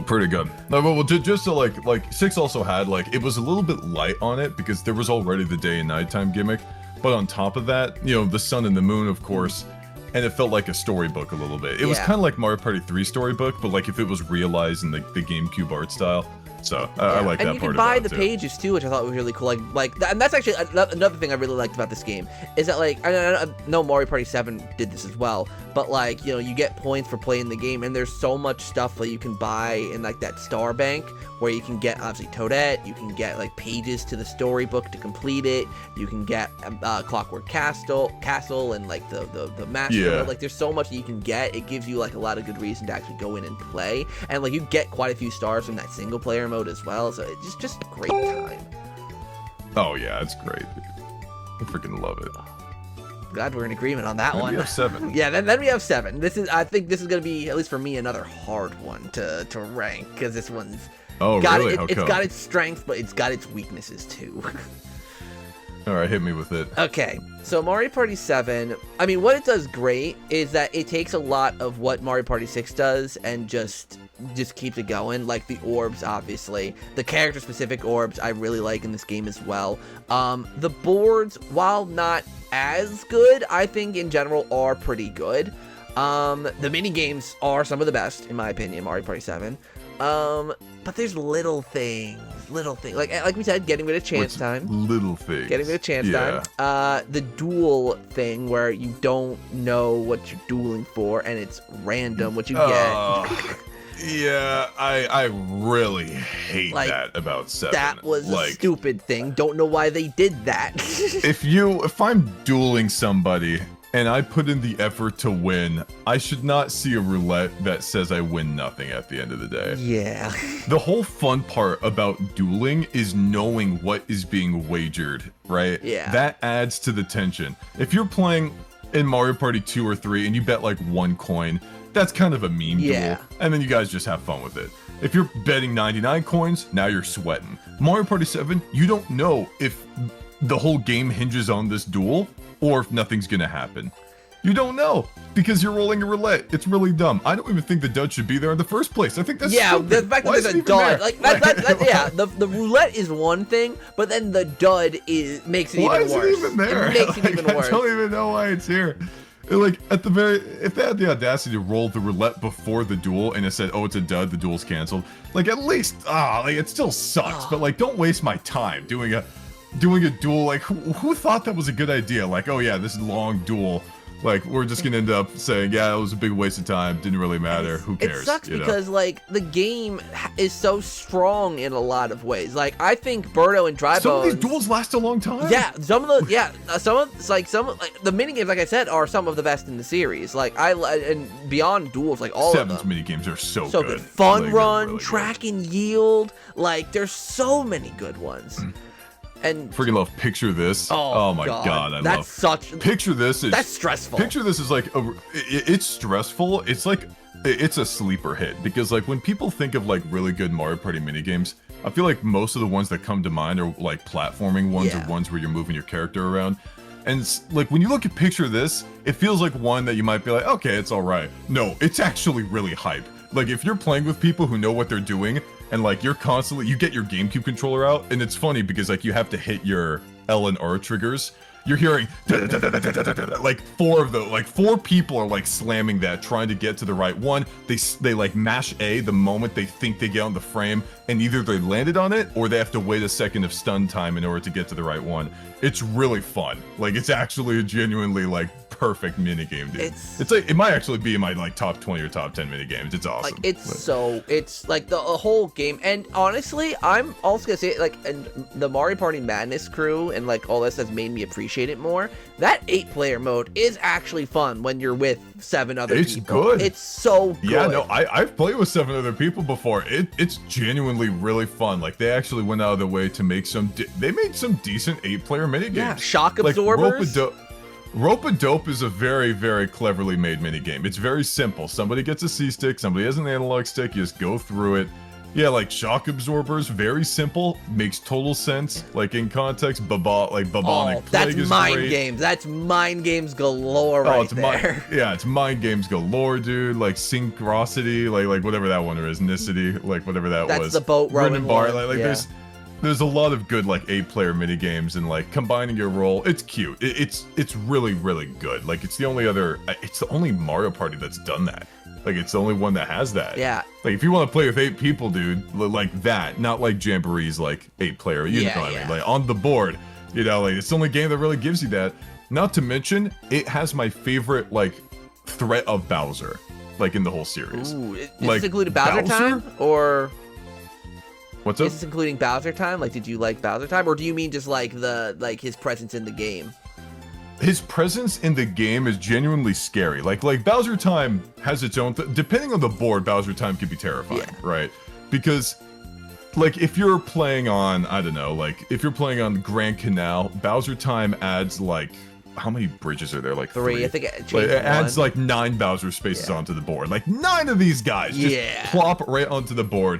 Speaker 2: Pretty good. No, well, just to like 6 also had it was a little bit light on it because there was already the day and nighttime gimmick, but on top of that, the sun and the moon, of course, and it felt like a storybook a little bit. It was kind of like Mario Party 3 storybook, but like if it was realized in the GameCube art style. So I like that part.
Speaker 1: And you can buy the pages too, which I thought was really cool. And that's actually another thing I really liked about this game is that I know Mario Party 7 did this as well, but you get points for playing the game, and there's so much stuff that you can buy in that star bank where you can get obviously Toadette, you can get pages to the storybook to complete it, you can get Clockwork Castle and the master.
Speaker 2: Yeah.
Speaker 1: There's so much that you can get. It gives you a lot of good reason to actually go in and play, and you get quite a few stars from that single player mode as well, so it's just a great time.
Speaker 2: Oh yeah, it's great. I freaking love it.
Speaker 1: Glad we're in agreement on that one.
Speaker 2: We have 7.
Speaker 1: Yeah, then we have 7. I think this is gonna be, at least for me, another hard one to rank, because this one's
Speaker 2: really?
Speaker 1: It's got its strengths, but it's got its weaknesses too.
Speaker 2: All right, hit me with it.
Speaker 1: Okay, so Mario Party 7, I mean, what it does great is that it takes a lot of what Mario Party 6 does and just keeps it going. Like the orbs, obviously. The character-specific orbs I really like in this game as well. The boards, while not as good, I think in general are pretty good. The mini-games are some of the best, in my opinion, Mario Party 7. But there's little things. Like we said, getting rid of chance time.
Speaker 2: Little things.
Speaker 1: Getting rid of chance time. The duel thing where you don't know what you're dueling for, and it's random what you get.
Speaker 2: Yeah, I really hate that about 7.
Speaker 1: That was a stupid thing. Don't know why they did that.
Speaker 2: If I'm dueling somebody and I put in the effort to win, I should not see a roulette that says I win nothing at the end of the day.
Speaker 1: Yeah.
Speaker 2: The whole fun part about dueling is knowing what is being wagered, right?
Speaker 1: Yeah.
Speaker 2: That adds to the tension. If you're playing in Mario Party 2 or 3 and you bet 1 coin, that's kind of a meme duel, and then you guys just have fun with it. If you're betting 99 coins, now you're sweating. Mario Party 7, you don't know if the whole game hinges on this duel or if nothing's gonna happen. You don't know because you're rolling a roulette. It's really dumb. I don't even think the dud should be there in the first place. I think that's stupid.
Speaker 1: The fact that there's a dud, the roulette is one thing, but then the dud makes it even worse.
Speaker 2: Why is it even there?
Speaker 1: It makes it even worse.
Speaker 2: I don't even know why it's here. If they had the audacity to roll the roulette before the duel and it said, oh, it's a dud, the duel's canceled, at least, it still sucks, but don't waste my time doing a duel. Who thought that was a good idea? Oh yeah, this long duel, we're just gonna end up saying, yeah, it was a big waste of time, didn't really matter, who cares?
Speaker 1: It sucks because the game is so strong in a lot of ways. I think Birdo and Dry Bones,
Speaker 2: some of these duels last a long time.
Speaker 1: Yeah, some of the mini games, like I said, are some of the best in the series. And beyond duels, all of them.
Speaker 2: 7's mini games are so good.
Speaker 1: Fun Run, really Track and Yield, there's so many good ones. And
Speaker 2: freaking love Picture This. Oh my god, Picture This
Speaker 1: that's stressful.
Speaker 2: Picture This is it's stressful. It's a sleeper hit because when people think of really good Mario Party minigames, I feel like most of the ones that come to mind are like platforming ones,
Speaker 1: Yeah.
Speaker 2: or ones where you're moving your character around. And like when you look at picture this, it feels like one that you might be like, okay, it's all right. No, it's actually really hype. Like if you're playing with people who know what they're doing, and like you get your GameCube controller out, and it's funny because like you have to hit your L and R triggers. You're hearing like four people are like slamming that, trying to get to the right one. They like mash A the moment they think they get on the frame, and either they landed on it or they have to wait a second of stun time in order to get to the right one. It's really fun. Like it's actually a genuinely like perfect minigame, dude. It's like it might actually be in my like top 20 or top 10 minigames. It's awesome.
Speaker 1: Like it's like the whole game. And honestly, I'm also gonna say like, and the Mario Party Madness crew and like all this has made me appreciate it more. That 8-player mode is actually fun when you're with 7 other people. It's
Speaker 2: good.
Speaker 1: It's so good.
Speaker 2: Yeah, no, I've played with 7 other people before. It's genuinely really fun. Like they actually went out of their way to make they made some decent 8-player minigames.
Speaker 1: Yeah, shock absorbers.
Speaker 2: Like Rope-a-Dope is a very, very cleverly made minigame. It's very simple. Somebody gets a C-stick, somebody has an analog stick, you just go through it. Yeah, like shock absorbers, very simple, makes total sense. Like in context, Bubonic Plague
Speaker 1: that's
Speaker 2: is
Speaker 1: mind
Speaker 2: great.
Speaker 1: games. That's mind games galore right there.
Speaker 2: It's mind games galore, dude. Like Synchronicity, like whatever that one is, Nicity, like whatever that was.
Speaker 1: That's the boat rowing one.
Speaker 2: Yeah. There's a lot of good like 8-player mini games, and like combining your role, it's cute. It's really, really good. Like it's the only Mario Party that's done that. Like it's the only one that has that.
Speaker 1: Yeah.
Speaker 2: Like if you want to play with 8 people, dude, like that, not like Jamboree's like 8-player. You know what I mean? Like on the board, you know, like it's the only game that really gives you that. Not to mention, it has my favorite like threat of Bowser, like in the whole series.
Speaker 1: Ooh, is
Speaker 2: like,
Speaker 1: this including Bowser time or?
Speaker 2: What's up?
Speaker 1: Is this including Bowser time? Like, did you like Bowser time, or do you mean just like his presence in the game?
Speaker 2: His presence in the game is genuinely scary. Like Bowser time has its own. Depending on the board, Bowser time can be terrifying, right? Because, like, if you're playing on, I don't know, like if you're playing on Grand Canal, Bowser time adds like. How many bridges are there? Like 3?
Speaker 1: I think
Speaker 2: it adds like 9 Bowser spaces onto the board. Like 9 of these guys just plop right onto the board,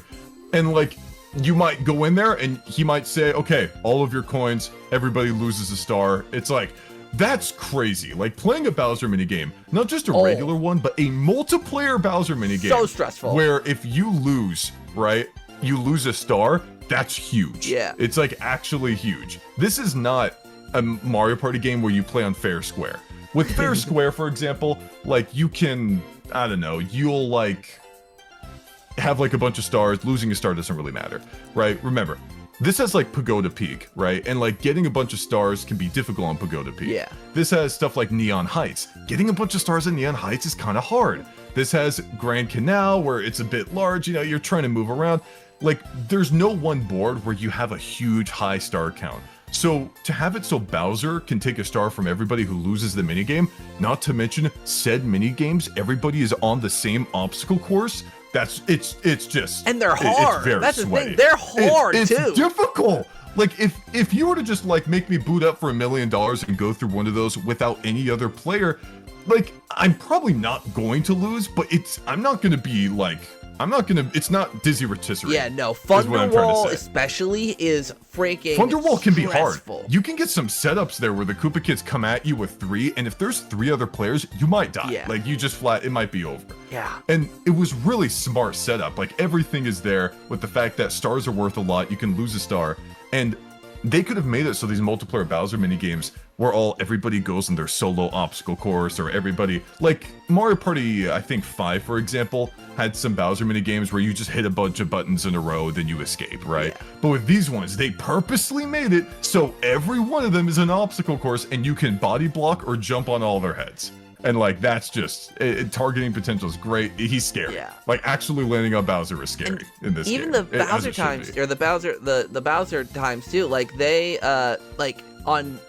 Speaker 2: and like. You might go in there and he might say, okay, all of your coins, everybody loses a star. It's like, that's crazy. Like playing a Bowser minigame, not just a regular one, but a multiplayer Bowser minigame.
Speaker 1: So stressful.
Speaker 2: Where if you lose, right, you lose a star, that's huge.
Speaker 1: Yeah.
Speaker 2: It's like actually huge. This is not a Mario Party game where you play on fair square. With fair square, for example, like you can, I don't know, you'll like... have like a bunch of stars. Losing a star doesn't really matter, right? Remember, this has like Pagoda Peak, right? And like getting a bunch of stars can be difficult on Pagoda Peak.
Speaker 1: Yeah.
Speaker 2: This has stuff like Neon Heights. Getting a bunch of stars in Neon Heights is kind of hard. This has Grand Canal where it's a bit large, you know, you're trying to move around. Like there's no one board where you have a huge high star count. So to have it so Bowser can take a star from everybody who loses the minigame, not to mention said minigames, everybody is on the same obstacle course. It's just,
Speaker 1: and they're hard.
Speaker 2: It's very
Speaker 1: That's
Speaker 2: sweaty.
Speaker 1: the thing. They're hard
Speaker 2: it's
Speaker 1: too.
Speaker 2: It's difficult. Like if you were to just like make me boot up for $1 million and go through one of those without any other player, like I'm probably not going to lose, but I'm not gonna be like. It's not Dizzy Rotisserie.
Speaker 1: Yeah, no, Thunderwall especially is freaking
Speaker 2: Thunderwall can be
Speaker 1: stressful.
Speaker 2: hard. You can get some setups there where the Koopa Kids come at you with 3, and if there's 3 other players, you might die.
Speaker 1: Yeah.
Speaker 2: Like you just it might be over.
Speaker 1: Yeah.
Speaker 2: And it was really smart setup. Like everything is there with the fact that stars are worth a lot. You can lose a star, and they could have made it so these multiplayer Bowser minigames where everybody goes in their solo obstacle course, or everybody, like Mario Party, I think 5, for example, had some Bowser minigames where you just hit a bunch of buttons in a row, then you escape, right? Yeah. But with these ones, they purposely made it so every one of them is an obstacle course, and you can body block or jump on all their heads. And like that's just targeting potential is great. He's scary. Yeah. Like actually landing on Bowser is scary in this
Speaker 1: even
Speaker 2: game.
Speaker 1: The Bowser times or the Bowser times too. Like they like on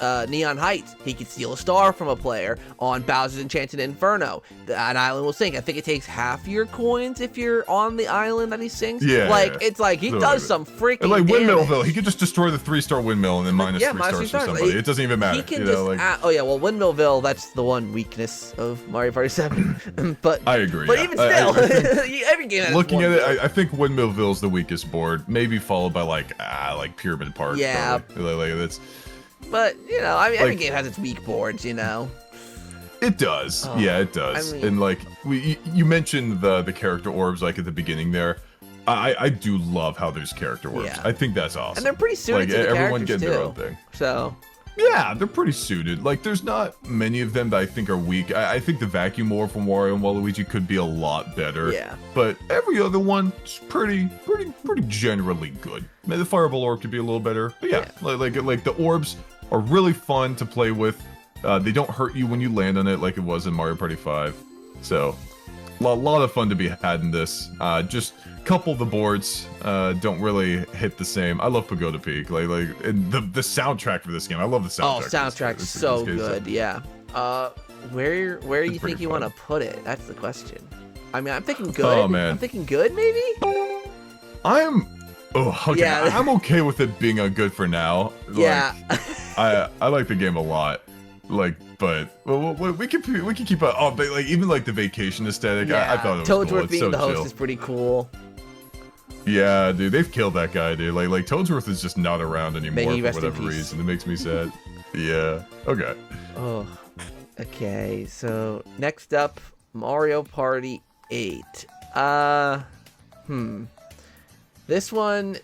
Speaker 1: Neon Heights, he can steal a star from a player. On Bowser's Enchanted Inferno, an island will sink. I think it takes half your coins if you're on the island that he sinks.
Speaker 2: Yeah.
Speaker 1: Like, it's like, he does some freaking
Speaker 2: and like
Speaker 1: damage.
Speaker 2: Windmillville, he could just destroy the 3-star windmill and then minus 3 stars from somebody. It doesn't even matter.
Speaker 1: He can oh yeah, well, Windmillville, that's the one weakness of Mario Party 7. But
Speaker 2: I agree.
Speaker 1: But even still, every game has
Speaker 2: looking at it,
Speaker 1: board.
Speaker 2: I think Windmillville's the weakest board, maybe followed by like Pyramid Park.
Speaker 1: Yeah.
Speaker 2: Like that's.
Speaker 1: But you know, I mean, every game has its weak boards, you know.
Speaker 2: It does. Yeah, it does. I mean, and like you mentioned the character orbs like at the beginning there. I do love how there's character orbs.
Speaker 1: Yeah.
Speaker 2: I think that's awesome.
Speaker 1: And they're pretty suited to the
Speaker 2: everyone
Speaker 1: characters
Speaker 2: getting
Speaker 1: too.
Speaker 2: their own thing.
Speaker 1: So.
Speaker 2: Yeah, they're pretty suited. Like, there's not many of them that I think are weak. I think the vacuum orb from Wario and Waluigi could be a lot better.
Speaker 1: Yeah.
Speaker 2: But every other one is pretty generally good. Maybe the fireball orb could be a little better. But yeah. Like the orbs are really fun to play with. They don't hurt you when you land on it like it was in Mario Party 5. So, a lot of fun to be had in this. Just couple the boards don't really hit the same. I love Pagoda Peak, like and the soundtrack for this game. I love the soundtrack.
Speaker 1: Oh, soundtrack's so good. Yeah. Where do you think you want to put it? That's the question. I mean, I'm thinking good.
Speaker 2: Oh man,
Speaker 1: I'm thinking good, maybe.
Speaker 2: Okay. Yeah. I'm okay with it being a good for now. Like,
Speaker 1: yeah.
Speaker 2: I like the game a lot. Like, but we can keep but like even like the vacation aesthetic.
Speaker 1: Yeah.
Speaker 2: I thought it was
Speaker 1: Toadsworth
Speaker 2: cool. It's
Speaker 1: being
Speaker 2: so
Speaker 1: the host
Speaker 2: chill.
Speaker 1: is pretty cool.
Speaker 2: Yeah, dude, they've killed that guy, dude. Like Toadsworth is just not around anymore for whatever reason. It makes me sad. Yeah. Okay.
Speaker 1: Oh. Okay. So next up, Mario Party 8. This one.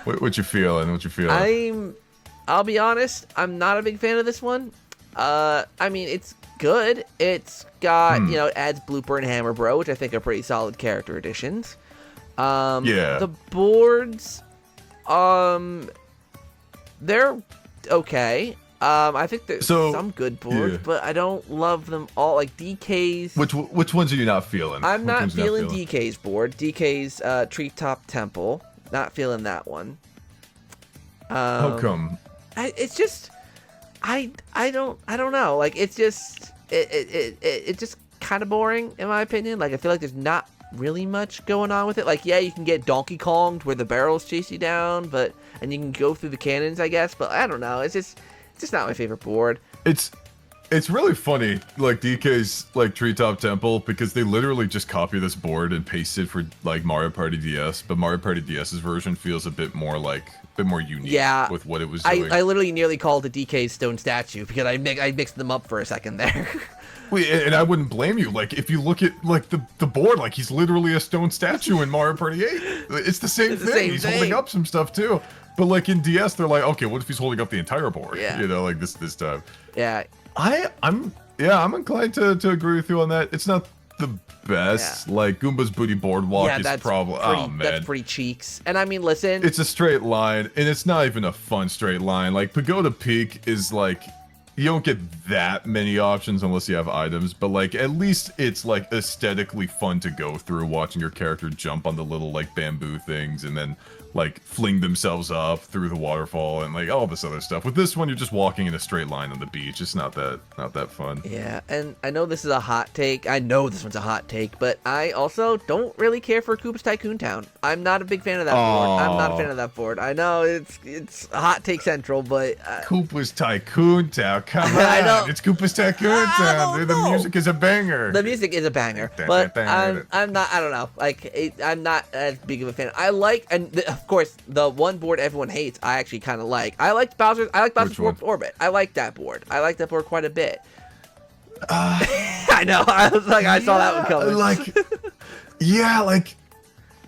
Speaker 2: What you feeling?
Speaker 1: I'll be honest. I'm not a big fan of this one. I mean, it's good. It's got, you know, it adds Blooper and Hammer Bro, which I think are pretty solid character additions.
Speaker 2: Yeah.
Speaker 1: The boards, they're okay. I think there's some good boards, but I don't love them all. Like DK's.
Speaker 2: Which ones are you not feeling?
Speaker 1: I'm not feeling DK's board. DK's Treetop Temple. Not feeling that one.
Speaker 2: How come?
Speaker 1: It's just. I don't know. Like it's just it's just kind of boring in my opinion. Like I feel like there's not really much going on with it. Like yeah, you can get Donkey Konged where the barrels chase you down, and you can go through the cannons, I guess. But I don't know. It's just not my favorite board.
Speaker 2: It's really funny, like DK's like Treetop Temple, because they literally just copy this board and paste it for like Mario Party DS, but Mario Party DS's version feels a bit more unique with what it was doing.
Speaker 1: I literally nearly called the DK's stone statue because I mixed them up for a second there.
Speaker 2: Wait, and I wouldn't blame you. Like if you look at like the board, like he's literally a stone statue in Mario Party 8. It's the same thing. He's holding up some stuff too. But like in DS, they're like, okay, what if he's holding up the entire board?
Speaker 1: Yeah.
Speaker 2: You know, like this time.
Speaker 1: Yeah.
Speaker 2: I'm inclined to agree with you on that. It's not the best. Like Goomba's Booty Boardwalk is probably
Speaker 1: that's pretty cheeks. And I mean, listen,
Speaker 2: it's a straight line, and it's not even a fun straight line. Like Pagoda Peak is like you don't get that many options unless you have items, but like at least it's like aesthetically fun to go through, watching your character jump on the little like bamboo things and then like fling themselves up through the waterfall and like all this other stuff. With this one, you're just walking in a straight line on the beach. It's not that fun.
Speaker 1: Yeah, and I know this is a hot take. I know this one's a hot take, but I also don't really care for Koopa's Tycoon Town. I'm not a big fan of that board. I'm not a fan of that board. I know it's a hot take central, but
Speaker 2: Koopa's Tycoon Town. Come on,
Speaker 1: I know.
Speaker 2: It's Koopa's Tycoon Town. The music is a banger.
Speaker 1: The music is a banger, but I'm not. I don't know. Like I'm not as big of a fan. I like of course, the one board everyone hates, I actually kind of like. I like Bowser's Warped Orbit. I like that board. I like that board quite a bit. I know. I was like, I saw that one coming.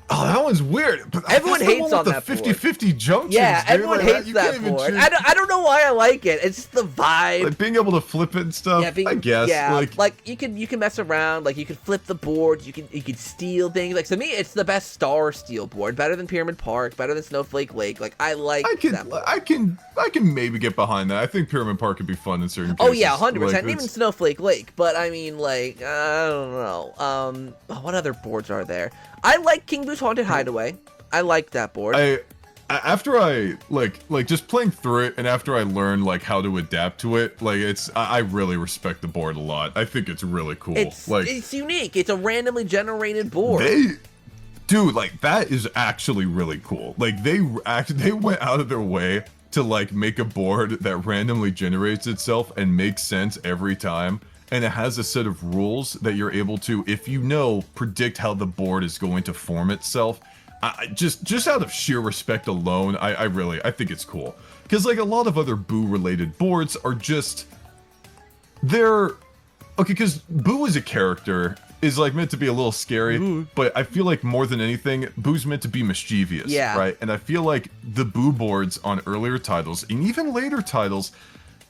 Speaker 1: Oh, that one's weird. But everyone hates on that
Speaker 2: 50-50 junctions.
Speaker 1: Yeah, everyone hates that board. I don't know why I like it. It's just the vibe.
Speaker 2: Like being able to flip it and stuff. Yeah, I guess.
Speaker 1: Yeah, like you can mess around. Like you can flip the board. You can steal things. Like to me, it's the best Star Steel board. Better than Pyramid Park. Better than Snowflake Lake. Like I like that board.
Speaker 2: I can maybe get behind that. I think Pyramid Park could be fun in certain
Speaker 1: Oh
Speaker 2: cases.
Speaker 1: yeah, 100%. Even Snowflake Lake. But I mean, like I don't know. What other boards are there? I like King Boo's Haunted Hideaway. I like that board.
Speaker 2: after I like just playing through it, and after I learned like how to adapt to it, like I really respect the board a lot. I think it's really cool.
Speaker 1: It's unique. It's a randomly generated board.
Speaker 2: Dude, like that is actually really cool. Like they went out of their way to like make a board that randomly generates itself and makes sense every time. And it has a set of rules that you're able to, if you know, predict how the board is going to form itself. Just out of sheer respect alone, I think it's cool. Because like a lot of other Boo related boards are just, okay, because Boo as a character is like meant to be a little scary, but I feel like more than anything, Boo's meant to be mischievous, right? And I feel like the Boo boards on earlier titles, and even later titles,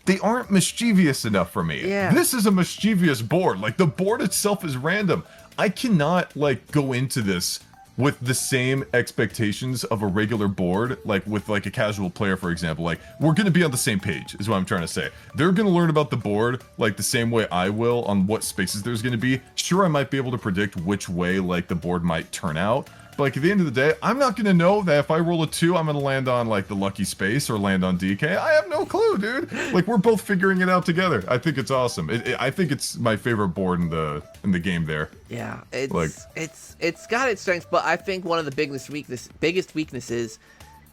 Speaker 2: they aren't mischievous enough for me.
Speaker 1: Yeah.
Speaker 2: This is a mischievous board. Like the board itself is random. I cannot like go into this with the same expectations of a regular board, like with like a casual player, for example. Like we're gonna be on the same page is what I'm trying to say. They're gonna learn about the board like the same way I will on what spaces there's gonna be. Sure, I might be able to predict which way like the board might turn out, but like at the end of the day, I'm not gonna know that if I roll a 2, I'm gonna land on like the lucky space or land on DK. I have no clue, dude. Like we're both figuring it out together. I think it's awesome. I think it's my favorite board in the game there.
Speaker 1: Yeah, it's got its strengths, but I think one of the biggest weaknesses,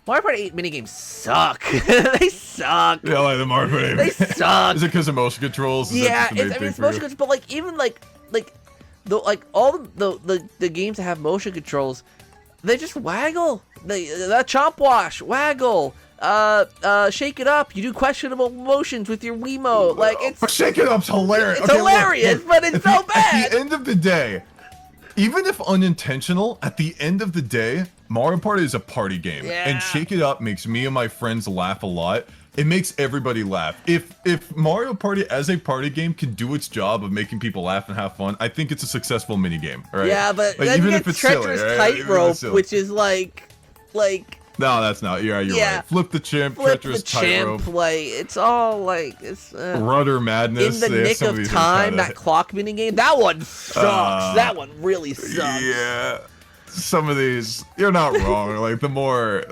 Speaker 1: Mario Party 8 minigames suck. They suck.
Speaker 2: Yeah, like the Mario Party 8.
Speaker 1: They suck.
Speaker 2: Is it because of motion controls?
Speaker 1: It's motion controls, but like even all the games that have motion controls, they just waggle. The chomp wash, waggle. Shake it up. You do questionable motions with your Wiimote. Like
Speaker 2: Shake it up's hilarious.
Speaker 1: It's hilarious, but it's so bad.
Speaker 2: At the end of the day, even if unintentional, at the end of the day, Mario Party is a party game, and Shake It Up makes me and my friends laugh a lot. It makes everybody laugh. If Mario Party as a party game can do its job of making people laugh and have fun, I think it's a successful minigame. Right?
Speaker 1: Yeah, but
Speaker 2: like,
Speaker 1: then
Speaker 2: even
Speaker 1: you
Speaker 2: if
Speaker 1: get
Speaker 2: it's
Speaker 1: treacherous tightrope, which is like.
Speaker 2: No, that's not. You're right. Flip the chimp, treacherous tightrope.
Speaker 1: Like it's all like it's
Speaker 2: rudder madness.
Speaker 1: In the nick of time, that clock minigame. That one sucks. That one really sucks.
Speaker 2: Yeah, some of these, you're not wrong. Like the more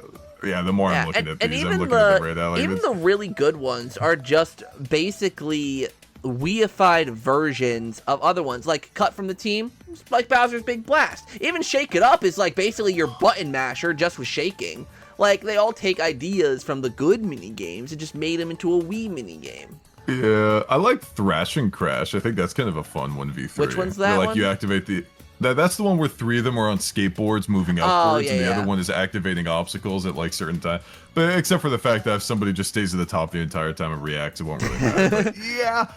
Speaker 2: I'm looking at these, I'm looking at them right now. Like,
Speaker 1: even the really good ones are just basically Wii-ified versions of other ones, like Cut from the Team, like Bowser's Big Blast. Even Shake It Up is like basically your button masher just with shaking. Like they all take ideas from the good mini games and just made them into a Wii mini game.
Speaker 2: Yeah, I like Thrash and Crash. I think that's kind of a fun 1v3.
Speaker 1: Which one's that?
Speaker 2: Where, like you activate that's the one where 3 of them are on skateboards moving upwards, and the other one is activating obstacles at like certain times. But except for the fact that if somebody just stays at the top the entire time and reacts, it won't really matter. But yeah.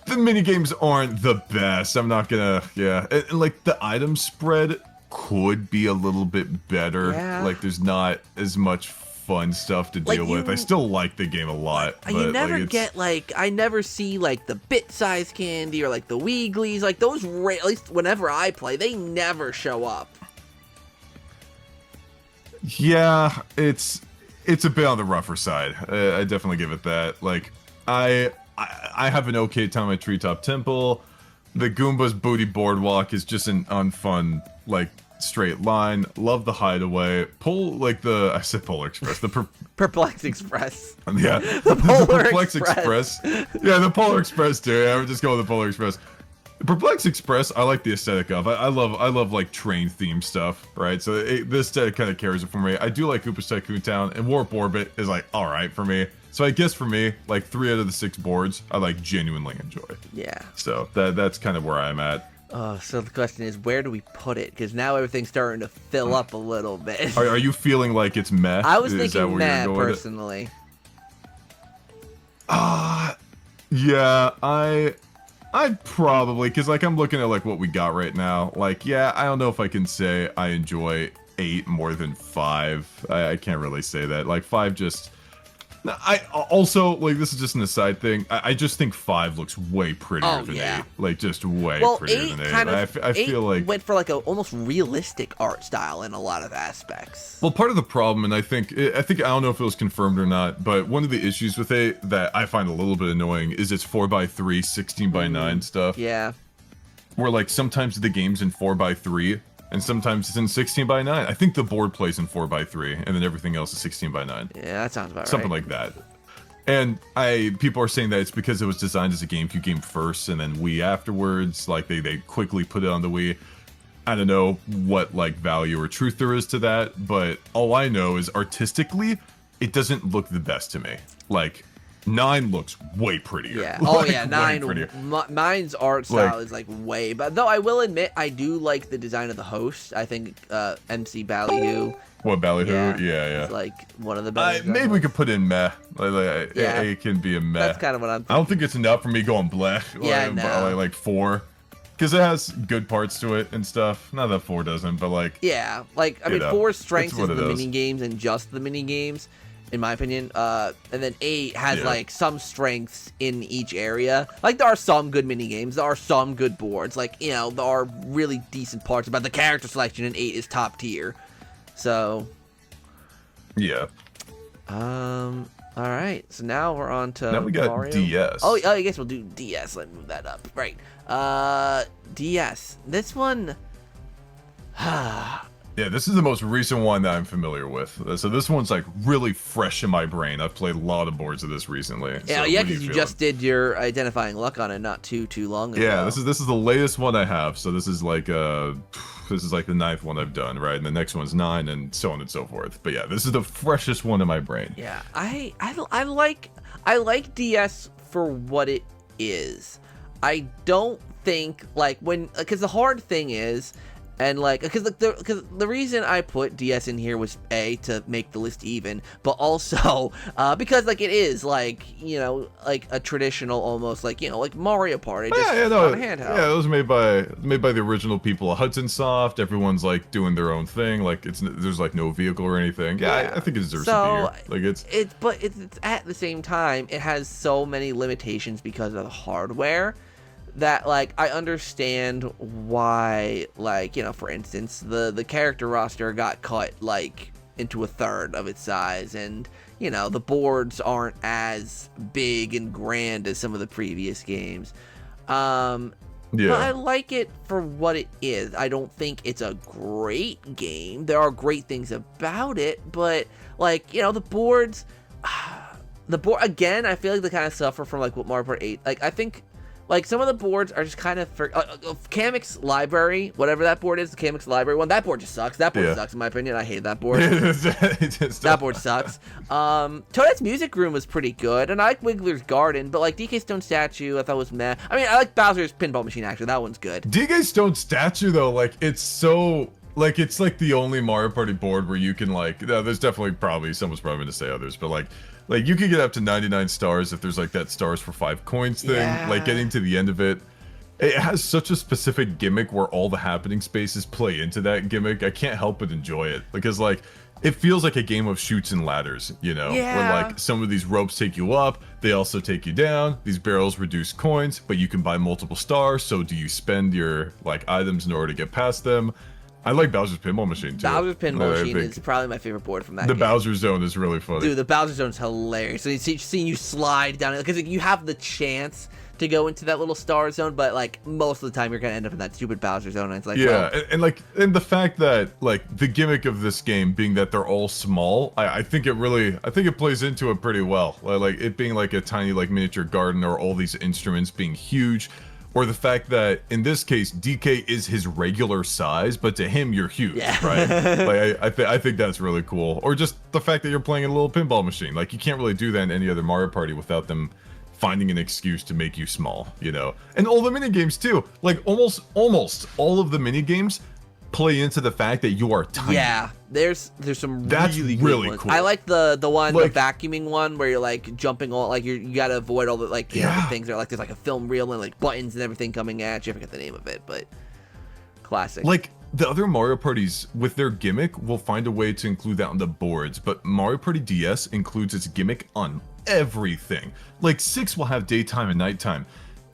Speaker 2: The minigames aren't the best. I'm not gonna, and like the item spread could be a little bit better.
Speaker 1: Yeah.
Speaker 2: Like there's not as much fun stuff to deal with. I still like the game a lot.
Speaker 1: You never get like, I never see like the bit size candy or like the Weeglies. Like those, at least whenever I play, they never show up.
Speaker 2: Yeah, it's a bit on the rougher side. I definitely give it that. Like I have an okay time at Treetop Temple. The Goomba's Booty Boardwalk is just an unfun, like, straight line. Love the Hideaway. I said Polar Express. The
Speaker 1: Perplex Express.
Speaker 2: Yeah.
Speaker 1: The
Speaker 2: Perplex Express. Yeah, the Polar Express, too. Yeah, we're just going with the Polar Express. Perplex Express, I like the aesthetic of. I love like train theme stuff, right? So the aesthetic kind of carries it for me. I do like Koopa's Tycoon Town, and Warp Orbit is like all right for me. So I guess for me, like 3 out of the 6 boards, I like genuinely enjoy.
Speaker 1: Yeah.
Speaker 2: So that's kind of where I'm at.
Speaker 1: So the question is, where do we put it? Because now everything's starting to fill up a little bit.
Speaker 2: Are you feeling like it's meh?
Speaker 1: I was thinking meh personally.
Speaker 2: Yeah, I'd probably, because like I'm looking at like what we got right now. Like, yeah, I don't know if I can say I enjoy 8 more than 5. I can't really say that. Like 5 just. I also, like, this is just an aside thing. I just think 5 looks way prettier than 8. Like, just way prettier than 8. I feel like
Speaker 1: went for like a almost realistic art style in a lot of aspects.
Speaker 2: Well, part of the problem, and I don't know if it was confirmed or not, but one of the issues with 8 that I find a little bit annoying is it's 4x3, 16x9 stuff.
Speaker 1: Yeah.
Speaker 2: Where like sometimes the games in 4x3 and sometimes it's in 16:9. I think the board plays in 4:3, and then everything else is 16:9.
Speaker 1: Yeah, that sounds about
Speaker 2: Something
Speaker 1: right.
Speaker 2: like that. And people are saying that it's because it was designed as a GameCube game first, and then Wii afterwards. Like they quickly put it on the Wii. I don't know what like value or truth there is to that, but all I know is artistically, it doesn't look the best to me. Like 9 looks way prettier.
Speaker 1: Yeah.
Speaker 2: Like,
Speaker 1: Oh yeah,
Speaker 2: way
Speaker 1: 9.
Speaker 2: prettier.
Speaker 1: 9's art style is like way. But though I will admit, I do like the design of the host. I think MC Ballyhoo.
Speaker 2: What Ballyhoo? Yeah.
Speaker 1: It's like one of the best.
Speaker 2: Maybe we could put in meh.
Speaker 1: Yeah.
Speaker 2: It can be a meh.
Speaker 1: That's kind of what I'm thinking.
Speaker 2: I don't think it's enough for me going bleh.
Speaker 1: Yeah, no.
Speaker 2: Like 4. Because it has good parts to it and stuff. Not that 4 doesn't, but like...
Speaker 1: Yeah, like, I mean, 4's strengths is the
Speaker 2: is.
Speaker 1: mini games and just the mini games, in my opinion. And then 8 has, like, some strengths in each area. Like, there are some good mini games. There are some good boards. Like, you know, there are really decent parts about the character selection, and 8 is top tier. So...
Speaker 2: Yeah.
Speaker 1: Alright, so now we're on to
Speaker 2: Now we got
Speaker 1: Mario.
Speaker 2: DS.
Speaker 1: Oh, I guess we'll do DS. Let me move that up. Right. DS. This one...
Speaker 2: Yeah, this is the most recent one that I'm familiar with. So this one's like really fresh in my brain. I've played a lot of boards of this recently.
Speaker 1: Yeah,
Speaker 2: so
Speaker 1: yeah,
Speaker 2: what are
Speaker 1: because you
Speaker 2: feeling?
Speaker 1: just did your identifying luck on it not too long ago.
Speaker 2: Yeah, this is the latest one I have. So this is like the 9th one I've done, right? And the next one's 9, and so on and so forth. But yeah, this is the freshest one in my brain.
Speaker 1: Yeah, I like DS for what it is. I don't think like because the hard thing is. And like, because the reason I put DS in here was to make the list even, but also because like it is like, you know, like a traditional almost like, you know, like Mario Party. Just on a handheld.
Speaker 2: Yeah, it was made by the original people of Hudson Soft. Everyone's like doing their own thing. Like there's like no vehicle or anything. Yeah, I think it deserves to be here. Like
Speaker 1: but it's at the same time it has so many limitations because of the hardware. That, like, I understand why, like, you know, for instance, the character roster got cut, like, into a third of its size, and, you know, the boards aren't as big and grand as some of the previous games. But I like it for what it is. I don't think it's a great game. There are great things about it, but, like, you know, the boards... again, I feel like they kind of suffer from, like, what Mario Party 8... Like, I think... Like, some of the boards are just kind of... Kamek's Library, whatever that board is, the Kamek's Library one, that board just sucks. That board sucks, in my opinion. I hate that board. That board sucks. Toadette's Music Room was pretty good, and I like Wiggler's Garden, but, like, DK Stone Statue, I thought was meh. I mean, I like Bowser's Pinball Machine, actually. That one's good.
Speaker 2: DK Stone Statue, though, like, it's so... Like, it's, like, the only Mario Party board where you can, like... there's definitely someone's probably going to say others, but, like, you can get up to 99 stars if there's, like, that stars for 5 coins thing.
Speaker 1: Yeah.
Speaker 2: Like, getting to the end of it. It has such a specific gimmick where all the happening spaces play into that gimmick. I can't help but enjoy it. Because, like, it feels like a game of chutes and ladders, you know?
Speaker 1: Yeah.
Speaker 2: Where, like, some of these ropes take you up, they also take you down. These barrels reduce coins, but you can buy multiple stars, so do you spend your, like, items in order to get past them? I like Bowser's Pinball Machine, too.
Speaker 1: Bowser's Pinball Machine is probably my favorite board from that game.
Speaker 2: The Bowser Zone is really funny.
Speaker 1: Dude, the Bowser Zone's hilarious. So seeing you slide down it, because you have the chance to go into that little star zone, but, like, most of the time you're going to end up in that stupid Bowser Zone, and it's like,
Speaker 2: yeah, and the fact that, like, the gimmick of this game being that they're all small, I think it plays into it pretty well. Like, it being, like, a tiny, like, miniature garden, or all these instruments being huge. Or the fact that, in this case, DK is his regular size, but to him, you're huge, right? Like, I think that's really cool. Or just the fact that you're playing a little pinball machine. Like, you can't really do that in any other Mario Party without them finding an excuse to make you small, you know? And all the minigames, too. Like, almost all of the minigames play into the fact that you are tiny.
Speaker 1: Yeah, there's some really
Speaker 2: really
Speaker 1: ones.
Speaker 2: cool.
Speaker 1: I like the one,
Speaker 2: like,
Speaker 1: the vacuuming one, where you're like jumping all, like you gotta avoid all the, like, you know, the things that are like, there's like a film reel and like buttons and everything coming at you. I forget the name of it, but classic.
Speaker 2: Like, the other Mario Parties with their gimmick will find a way to include that on the boards, but Mario Party DS includes its gimmick on everything. Like, 6 will have daytime and nighttime.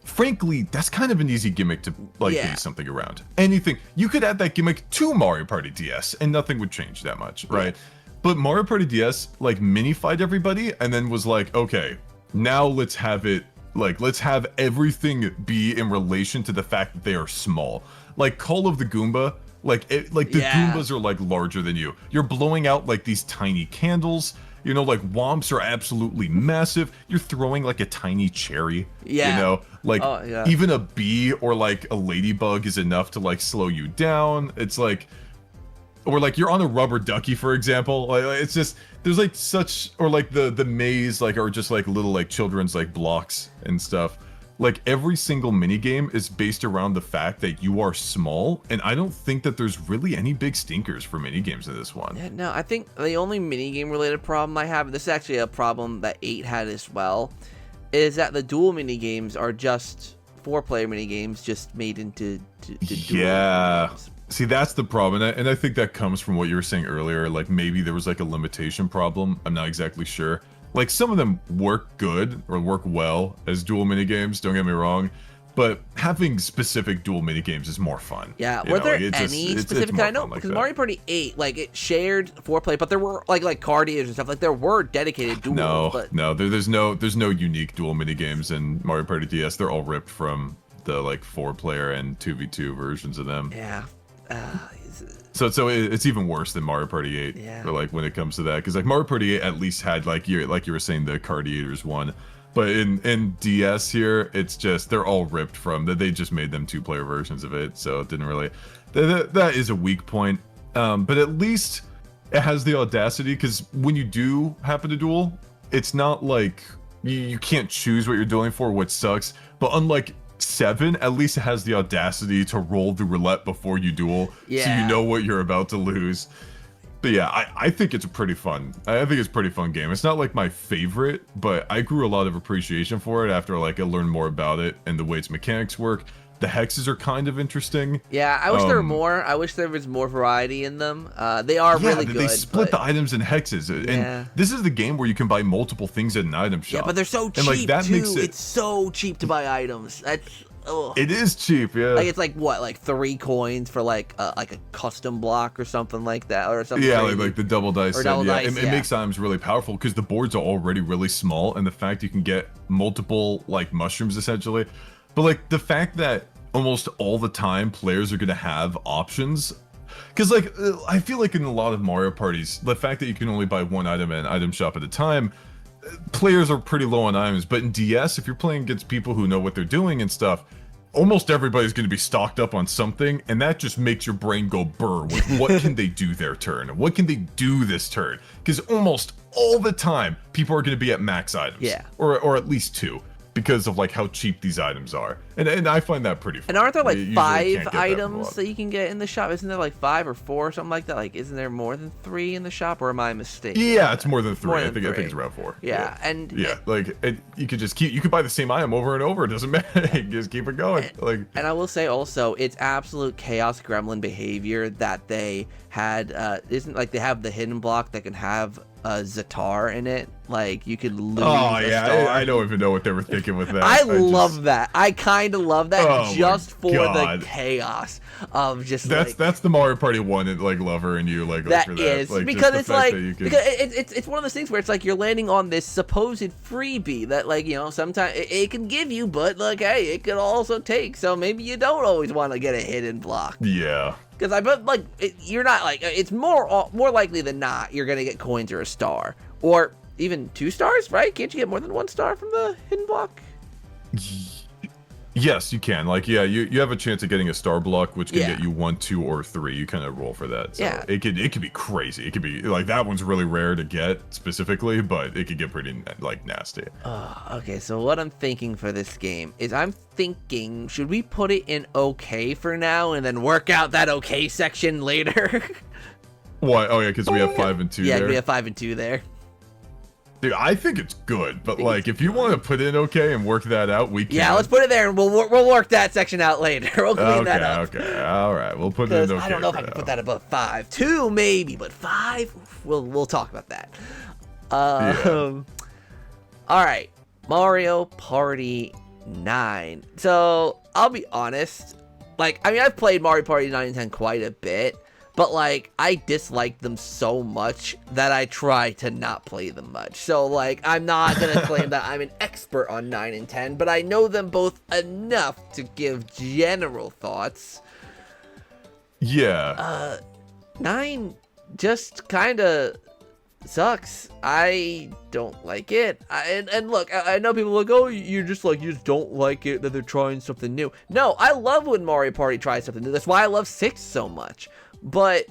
Speaker 2: Frankly, that's kind of an easy gimmick to, like, base something around. Anything. You could add that gimmick to Mario Party DS, and nothing would change that much, right? But Mario Party DS, like, mini-fied everybody, and then was like, okay, now let's have it, like, let's have everything be in relation to the fact that they are small. Like, Call of the Goomba Like the Goombas are like larger than you. You're blowing out like these tiny candles. You know, like womps are absolutely massive. You're throwing like a tiny cherry.
Speaker 1: Yeah.
Speaker 2: You know, like even a bee or like a ladybug is enough to like slow you down. It's like, or like you're on a rubber ducky, for example. Like it's just there's like such, or like the maze like are just like little like children's like blocks and stuff. Like every single minigame is based around the fact that you are small, and I don't think that there's really any big stinkers for minigames in this one.
Speaker 1: Yeah, no, I think the only minigame related problem I have, and this is actually a problem that 8 had as well, is that the dual minigames are just 4-player minigames just made into dual minigames.
Speaker 2: See, that's the problem, and I think that comes from what you were saying earlier, like maybe there was like a limitation problem. I'm not exactly sure. Like, some of them work good, or work well, as dual minigames, don't get me wrong, but having specific dual minigames is more fun.
Speaker 1: Yeah, were there any specific, I know, because Mario Party 8, like, it shared 4-play, but there were, like card eaters and stuff, like, there were dedicated duels.
Speaker 2: No, there's no unique dual minigames in Mario Party DS. They're all ripped from the, like, 4-player and 2v2 versions of them.
Speaker 1: Yeah.
Speaker 2: So it's even worse than Mario Party 8.
Speaker 1: Yeah.
Speaker 2: For like when it comes to that, because like Mario Party 8 at least had like you were saying the card eaters one, but in DS here it's just they're all ripped from that. They just made them 2-player versions of it, so it didn't really. That is a weak point. But at least it has the audacity, because when you do happen to duel, it's not like you can't choose what you're dueling for, which sucks. But unlike 7, at least it has the audacity to roll the roulette before you duel, so you know what you're about to lose. But yeah, I think it's a pretty fun. I think it's a pretty fun game. It's not like my favorite, but I grew a lot of appreciation for it after like I learned more about it and the way its mechanics work. The hexes are kind of interesting.
Speaker 1: Yeah, I wish there were more. I wish there was more variety in them. They are really good.
Speaker 2: They split the items in hexes, and this is the game where you can buy multiple things at an item shop.
Speaker 1: Yeah, but they're so cheap, and like that makes it's so cheap to buy items. That's
Speaker 2: It is cheap, yeah.
Speaker 1: Like it's like what, like 3 coins for like a custom block or something like that, or something.
Speaker 2: Yeah, like the double dice. It makes items really powerful because the boards are already really small, and the fact you can get multiple like mushrooms essentially. But like the fact that almost all the time players are gonna have options, because like I feel like in a lot of Mario parties, the fact that you can only buy one item at an item shop at a time, players are pretty low on items. But in DS, if you're playing against people who know what they're doing and stuff, almost everybody's going to be stocked up on something, and that just makes your brain go burr with what can they do their turn, what can they do this turn, because almost all the time people are going to be at max items, or at least 2, because of like how cheap these items are, and I find that pretty fun.
Speaker 1: And aren't there like 5 items that you can get in the shop? Isn't there like 5 or 4 or something like that? Like, isn't there more than 3 in the shop, or am I mistaken?
Speaker 2: Yeah, it's more than 3. I think it's around 4.
Speaker 1: Yeah, and
Speaker 2: like you could just you could buy the same item over and over. It doesn't matter. Just keep it going.
Speaker 1: And I will say also, it's absolute chaos gremlin behavior that they had. Isn't like they have the hidden block that can have a Zatar in it. Like you could lose.
Speaker 2: Oh yeah, I don't even know what they were thinking with that.
Speaker 1: I love that. I kind of love that, just for the chaos of just.
Speaker 2: That's the Mario Party 1 like lover and you like.
Speaker 1: That
Speaker 2: for
Speaker 1: is
Speaker 2: like,
Speaker 1: because it's like because it's one of those things where it's like you're landing on this supposed freebie that like sometimes it can give you, but like hey, it could also take. So maybe you don't always want to get a hidden block.
Speaker 2: Yeah.
Speaker 1: Because I bet like you're not like it's more likely than not you're gonna get coins or a star or even 2 stars, right? Can't you get more than 1 star from the hidden block?
Speaker 2: Yes, you can. Like, yeah, you have a chance of getting a star block, which can get you 1, 2, or 3. You kind of roll for that. So it could be crazy. It could be like that one's really rare to get specifically, but it could get pretty like nasty.
Speaker 1: Okay, so what I'm thinking for this game is I'm thinking, should we put it in okay for now and then work out that okay section later?
Speaker 2: What? Oh yeah, because we have 5 and 2 there.
Speaker 1: Yeah, we have 5 and 2 there.
Speaker 2: Dude, I think it's good, but like if you want to put in okay and work that out, we can.
Speaker 1: Yeah, let's put it there and we'll work that section out later. We'll clean that up.
Speaker 2: Okay, all right, we'll put it in okay.
Speaker 1: I don't know if I can put that above 5. 2 maybe, but 5, we'll talk about that. All right, Mario Party 9. So I'll be honest, like I've played Mario Party 9 and 10 quite a bit. But, like, I dislike them so much that I try to not play them much. So, like, I'm not going to claim that I'm an expert on 9 and 10, but I know them both enough to give general thoughts.
Speaker 2: Yeah.
Speaker 1: 9 just kind of sucks. I don't like it. And look, I know people are like, oh, you just don't like it that they're trying something new. No, I love when Mario Party tries something new. That's why I love 6 so much. But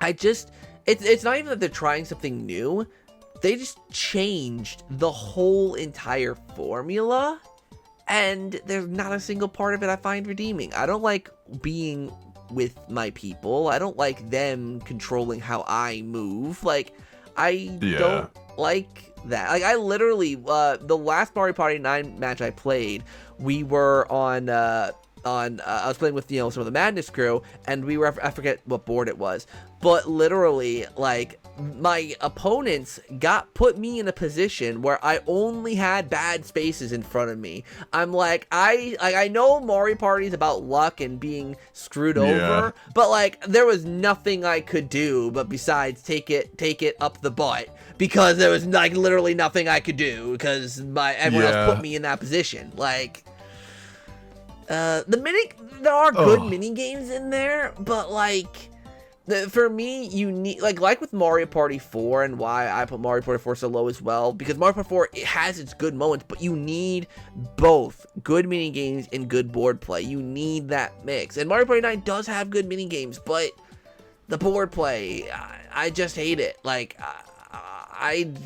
Speaker 1: it's not even that they're trying something new. They just changed the whole entire formula, and there's not a single part of it I find redeeming. I don't like being with my people. I don't like them controlling how I move. Like, I don't like that. Like, I literally, the last Mario Party 9 match I played, we were on I was playing with, some of the Madness crew, and we were, I forget what board it was, but literally, like, my opponents put me in a position where I only had bad spaces in front of me. I'm like, I know Mario Party is about luck and being screwed over, but like, there was nothing I could do but besides take it up the butt, because there was like literally nothing I could do because everyone else put me in that position. Like, there are good mini games in there, but like, for me, you need, like with Mario Party 4, and why I put Mario Party 4 so low as well, because Mario Party 4, it has its good moments, but you need both good mini games and good board play. You need that mix. And Mario Party 9 does have good mini games, but the board play, I just hate it. Like, I'd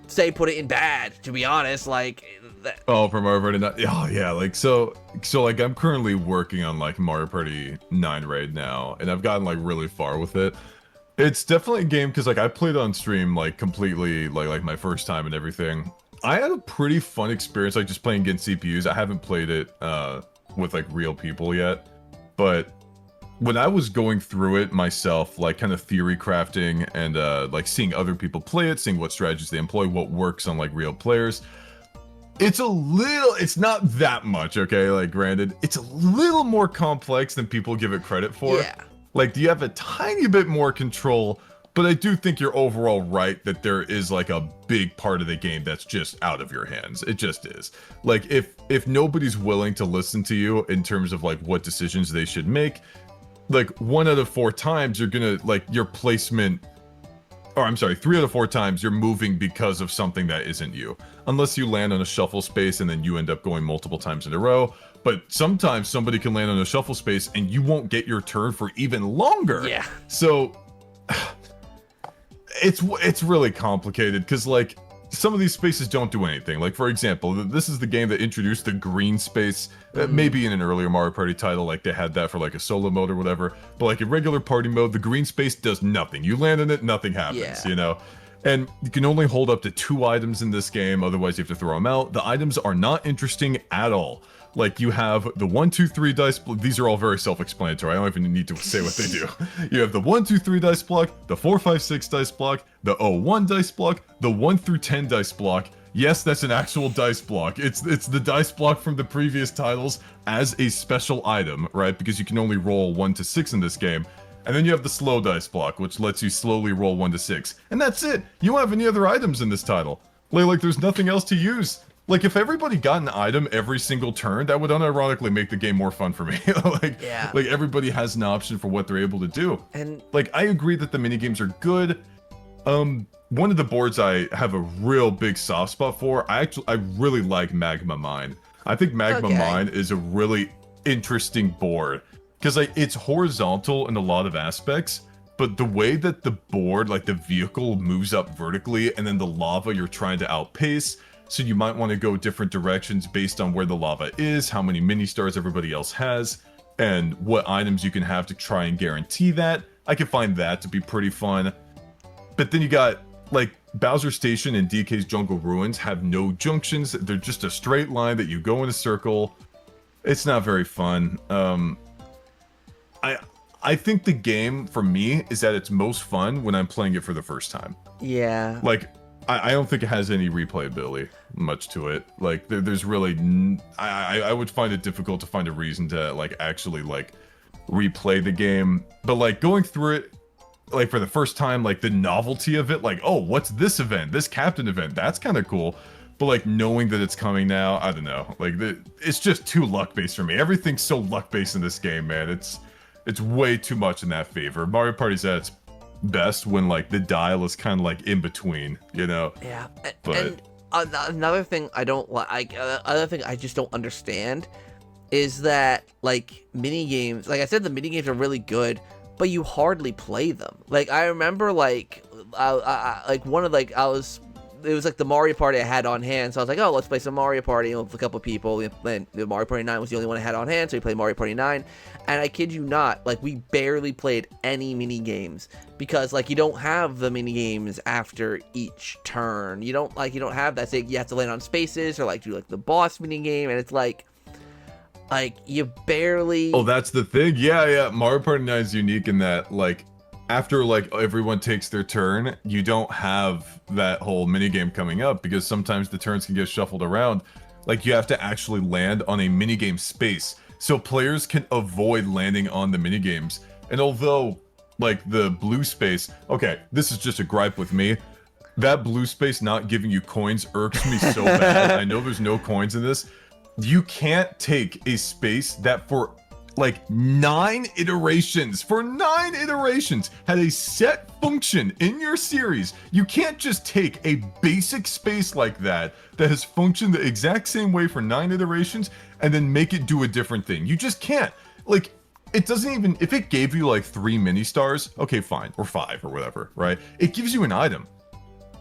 Speaker 1: say put it in bad, to be honest. Like,
Speaker 2: for Mario Party 9. Oh yeah, like so like I'm currently working on like Mario Party 9 right now, and I've gotten like really far with it. It's definitely a game because like I played on stream like completely like my first time and everything. I had a pretty fun experience like just playing against CPUs. I haven't played it with like real people yet, but when I was going through it myself, like kind of theory crafting and like seeing other people play it, seeing what strategies they employ, what works on like real players, it's not that much, okay? Like, granted, it's a little more complex than people give it credit for.
Speaker 1: Yeah.
Speaker 2: Like, you have a tiny bit more control, but I do think you're overall right that there is like a big part of the game that's just out of your hands. It just is. Like, if nobody's willing to listen to you in terms of like what decisions they should make, like 1 out of 4 times you're gonna, like, your placement, or I'm sorry, 3 out of 4 times you're moving because of something that isn't you. Unless you land on a shuffle space and then you end up going multiple times in a row. But sometimes somebody can land on a shuffle space and you won't get your turn for even longer.
Speaker 1: Yeah.
Speaker 2: So it's really complicated because like some of these spaces don't do anything. Like, for example, this is the game that introduced the green space. Maybe in an earlier Mario Party title, like they had that for like a solo mode or whatever. But like in regular party mode, the green space does nothing. You land in it, nothing happens, you know? And you can only hold up to 2 items in this game, otherwise you have to throw them out. The items are not interesting at all. Like, you have the 1, 2, 3 dice block. These are all very self-explanatory. I don't even need to say what they do. You have the 1, 2, 3 dice block, the 4, 5, 6 dice block, the 1 dice block, the 1 through 10 dice block. Yes, that's an actual dice block. It's the dice block from the previous titles as a special item, right? Because you can only roll 1 to 6 in this game. And then you have the slow dice block, which lets you slowly roll 1 to 6. And that's it. You don't have any other items in this title. Like there's nothing else to use. Like, if everybody got an item every single turn, that would unironically make the game more fun for me. Like everybody has an option for what they're able to do. And like, I agree that the minigames are good. One of the boards I have a real big soft spot for, I really like Magma Mine. I think Magma Mine is a really interesting board. Because like, it's horizontal in a lot of aspects, but the way that the board, like the vehicle, moves up vertically, and then the lava you're trying to outpace, so you might want to go different directions based on where the lava is, how many mini stars everybody else has, and what items you can have to try and guarantee that. I can find that to be pretty fun. But then you got, like, Bowser Station and DK's Jungle Ruins have no junctions. They're just a straight line that you go in a circle. It's not very fun. I think the game, for me, is at its most fun when I'm playing it for the first time. Yeah. Like, I don't think it has any replayability much to it. Like, there's really... I would find it difficult to find a reason to, like, actually, like, replay the game. But, like, going through it, like, for the first time, like, the novelty of it, like, oh, what's this event? This captain event? That's kind of cool. But, like, knowing that it's coming now, I don't know. Like, it's just too luck-based for me. Everything's so luck-based in this game, man. It's way too much in that favor. Mario Party's at its best when like the dial is kind of like in between, you know.
Speaker 1: Yeah.
Speaker 2: But
Speaker 1: and another thing I don't like, other thing I just don't understand is that like mini games, like I said, the mini games are really good, but you hardly play them. Like I remember like like one of like it was like the Mario Party I had on hand, so I was like, oh, let's play some Mario Party with a couple people. And the Mario Party 9 was the only one I had on hand, so we played Mario Party 9. And I kid you not, like, we barely played any mini games because, like, you don't have the mini games after each turn. You don't have that. Say you have to land on spaces or like do like the boss mini game, and it's like you barely.
Speaker 2: Oh, that's the thing. Yeah. Mario Party 9 is unique in that, like, after like everyone takes their turn, you don't have that whole minigame coming up because sometimes the turns can get shuffled around. Like you have to actually land on a minigame space. So players can avoid landing on the minigames. And although like the blue space, okay, this is just a gripe with me. That blue space not giving you coins irks me so bad. I know there's no coins in this. You can't take a space that for like 9 iterations had a set function in your series. You can't just take a basic space like that has functioned the exact same way for 9 iterations and then make it do a different thing. You just can't. Like, it doesn't even, if it gave you like 3 mini stars, okay, fine, or 5 or whatever, right? It gives you an item.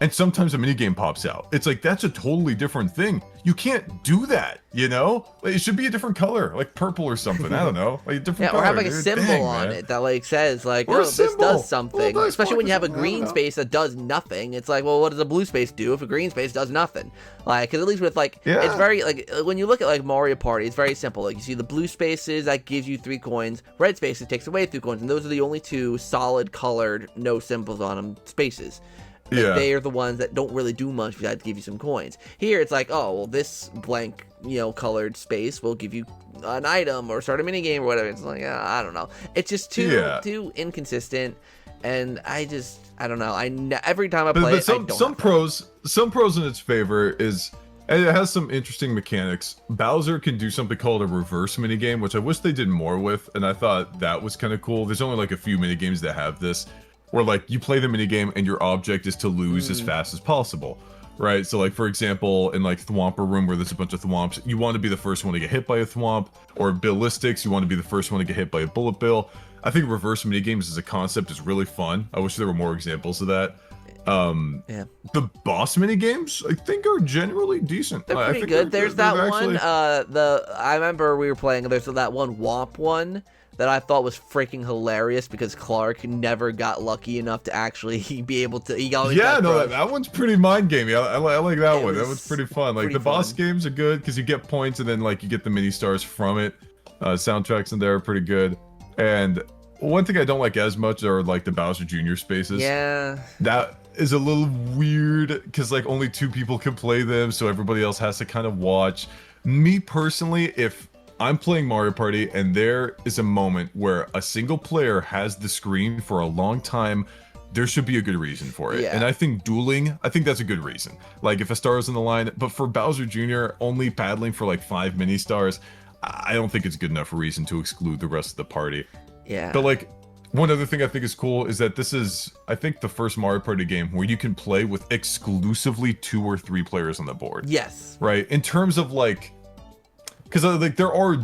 Speaker 2: And sometimes a minigame pops out. It's like, that's a totally different thing. You can't do that, you know? Like, it should be a different color, like purple or something. I don't know. Like a different color.
Speaker 1: Or have like a symbol on it that like says like,
Speaker 2: or
Speaker 1: oh, this does something.
Speaker 2: Well,
Speaker 1: especially when you have a green space that does nothing. It's like, well, what does a blue space do if a green space does nothing? Like, because at least with like, it's very, like, when you look at like Mario Party, it's very simple. Like, you see the blue spaces, that gives you 3 coins. Red spaces takes away 3 coins. And those are the only 2 solid colored, no symbols on them spaces. Like, they are the ones that don't really do much besides give you some coins. Here, it's like, oh, well, this blank, colored space will give you an item or start a mini game or whatever. It's like, I don't know. It's just too inconsistent, and I don't know. Every time I play it,
Speaker 2: some pros in its favor is, and it has some interesting mechanics. Bowser can do something called a reverse minigame, which I wish they did more with, and I thought that was kind of cool. There's only like a few minigames that have this, where like you play the minigame and your object is to lose as fast as possible, right? So like, for example, in like Thwomper Room where there's a bunch of Thwomps, you want to be the first one to get hit by a Thwomp, or Ballistics, you want to be the first one to get hit by a Bullet Bill. I think reverse minigames as a concept is really fun. I wish there were more examples of that. The boss minigames, I think, are generally decent.
Speaker 1: They're pretty good. There's that one, I remember we were playing, there's that one Womp one that I thought was freaking hilarious because Clark never got lucky enough to actually be able to.
Speaker 2: That one's pretty mind gamey. I like that one. That was pretty fun. Like the boss games are good because you get points and then like you get the mini stars from it. Soundtracks in there are pretty good. And one thing I don't like as much are like the Bowser Jr. spaces.
Speaker 1: Yeah.
Speaker 2: That is a little weird because like only 2 people can play them, so everybody else has to kind of watch. Me personally, if I'm playing Mario Party and there is a moment where a single player has the screen for a long time, there should be a good reason for it. And I think dueling, I think that's a good reason. Like if a star is on the line, but for Bowser Jr. only paddling for like 5 mini stars, I don't think it's a good enough reason to exclude the rest of the party.
Speaker 1: Yeah.
Speaker 2: But like, one other thing I think is cool is that this is, I think, the first Mario Party game where you can play with exclusively 2 or 3 players on the board.
Speaker 1: Yes.
Speaker 2: Right? In terms of like, because like there are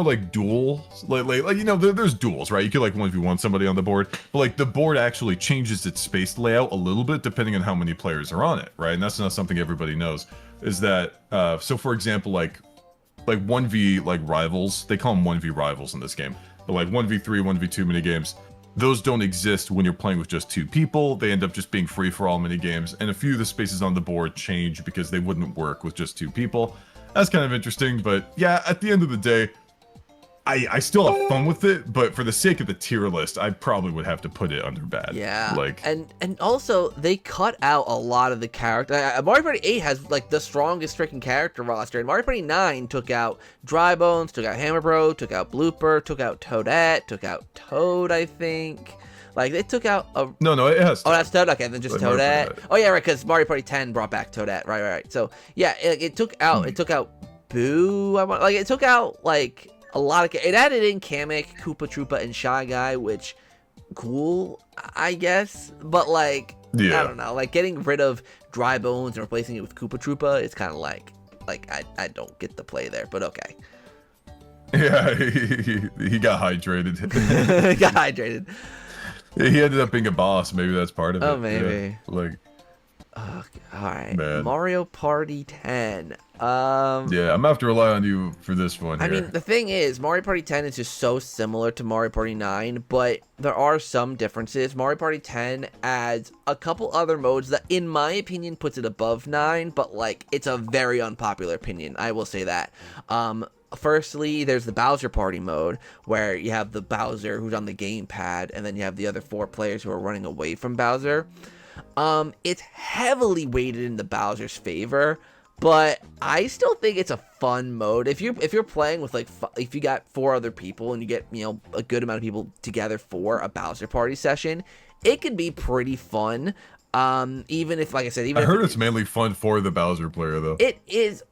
Speaker 2: like duels, like there's duels, right? You could like 1v1 somebody on the board, but like the board actually changes its space layout a little bit depending on how many players are on it, right? And that's not something everybody knows. Is that so? For example, like 1v like rivals, they call them 1v rivals in this game, but like 1v3, 1v2 mini games, those don't exist when you're playing with just 2 people. They end up just being free for all mini games, and a few of the spaces on the board change because they wouldn't work with just 2 people. That's kind of interesting, but yeah, at the end of the day, I still have fun with it, but for the sake of the tier list, I probably would have to put it under bad.
Speaker 1: Yeah,
Speaker 2: like,
Speaker 1: and also they cut out a lot of the character. Mario Party 8 has like the strongest freaking character roster, and Mario Party 9 took out Dry Bones, took out Hammer Bro, took out Blooper, took out Toadette, took out Toad, I think. Like, they took out a...
Speaker 2: No, it has...
Speaker 1: Oh, that's Toad? Okay, then just like Toadette. Oh, yeah, right, because Mario Party 10 brought back Toadette. Right. So, yeah, it took out... It took out Boo. It took out, like, a lot of it added in Kamek, Koopa Troopa, and Shy Guy, which cool, I guess. But like,
Speaker 2: Yeah.
Speaker 1: I don't know, like getting rid of Dry Bones and replacing it with Koopa Troopa is kind of like I don't get the play there, but okay.
Speaker 2: Yeah, he got hydrated.
Speaker 1: Got hydrated.
Speaker 2: He ended up being a boss. Maybe that's part of it.
Speaker 1: Oh, maybe.
Speaker 2: Yeah, like.
Speaker 1: All right.
Speaker 2: Man.
Speaker 1: Mario Party 10.
Speaker 2: Yeah, I'm gonna have to rely on you for this one here.
Speaker 1: I mean, the thing is, Mario Party 10 is just so similar to Mario Party 9, but there are some differences. Mario Party 10 adds a couple other modes that, in my opinion, puts it above 9, but, like, it's a very unpopular opinion. I will say that. Firstly, there's the Bowser Party mode, where you have the Bowser who's on the gamepad, and then you have the other 4 players who are running away from Bowser. It's heavily weighted in the Bowser's favor, but I still think it's a fun mode. If you're playing with like if you got 4 other people and you get, you know, a good amount of people together for a Bowser Party session, it can be pretty fun. Even if, like I said,
Speaker 2: I heard it's mainly fun for the Bowser player, though.
Speaker 1: It is.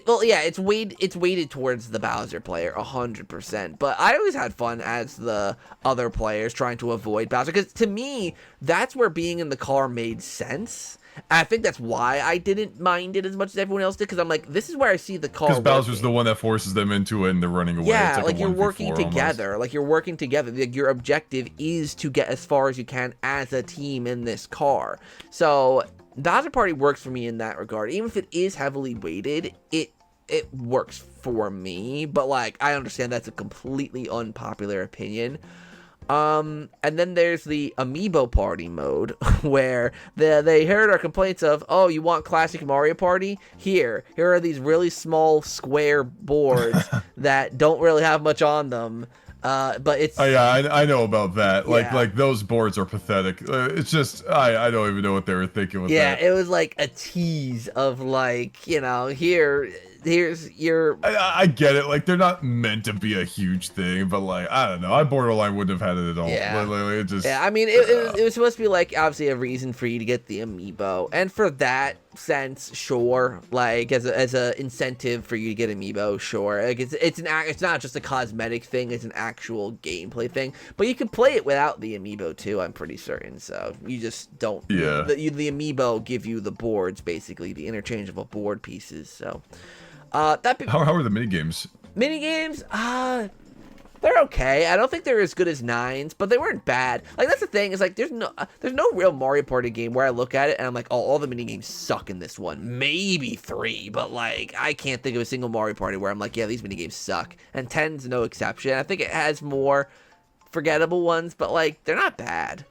Speaker 1: Well, yeah, it's weighted towards the Bowser player 100%. But I always had fun as the other players trying to avoid Bowser, because to me, that's where being in the car made sense. And I think that's why I didn't mind it as much as everyone else did, because I'm like, this is where I see the car.
Speaker 2: Because Bowser's the one that forces them into it, and they're running away.
Speaker 1: Yeah,
Speaker 2: it's
Speaker 1: like you're
Speaker 2: 1v4
Speaker 1: working together.
Speaker 2: almost.
Speaker 1: Like you're working together. Like your objective is to get as far as you can as a team in this car. So Bowser Party works for me in that regard. Even if it is heavily weighted, it works for me. But like, I understand that's a completely unpopular opinion. And then there's the Amiibo Party mode, where they heard our complaints of, oh, you want classic Mario Party? Here are these really small square boards that don't really have much on them. But it's...
Speaker 2: Oh, yeah, I know about that. Like,
Speaker 1: Yeah.
Speaker 2: like those boards are pathetic. It's just, I don't even know what they were thinking with
Speaker 1: Yeah,
Speaker 2: that.
Speaker 1: it was like a tease of like, you know, here's your...
Speaker 2: I get it. Like, they're not meant to be a huge thing, but like, I don't know. I borderline wouldn't have had it at all.
Speaker 1: Yeah.
Speaker 2: Like, it just...
Speaker 1: Yeah, I mean, it was supposed to be like obviously a reason for you to get the amiibo, and for that sense, sure, like as a incentive for you to get amiibo, sure. Like it's not just a cosmetic thing; it's an actual gameplay thing. But you can play it without the amiibo too. I'm pretty certain. So you just don't.
Speaker 2: Yeah.
Speaker 1: The amiibo give you the boards, basically the interchangeable board pieces. So
Speaker 2: How are the minigames?
Speaker 1: Minigames, they're okay. I don't think they're as good as 9s, but they weren't bad. Like, that's the thing, is like, there's no real Mario Party game where I look at it and I'm like, oh, all the minigames suck in this one. Maybe 3, but like, I can't think of a single Mario Party where I'm like, yeah, these minigames suck. And 10's no exception. I think it has more forgettable ones, but like, they're not bad.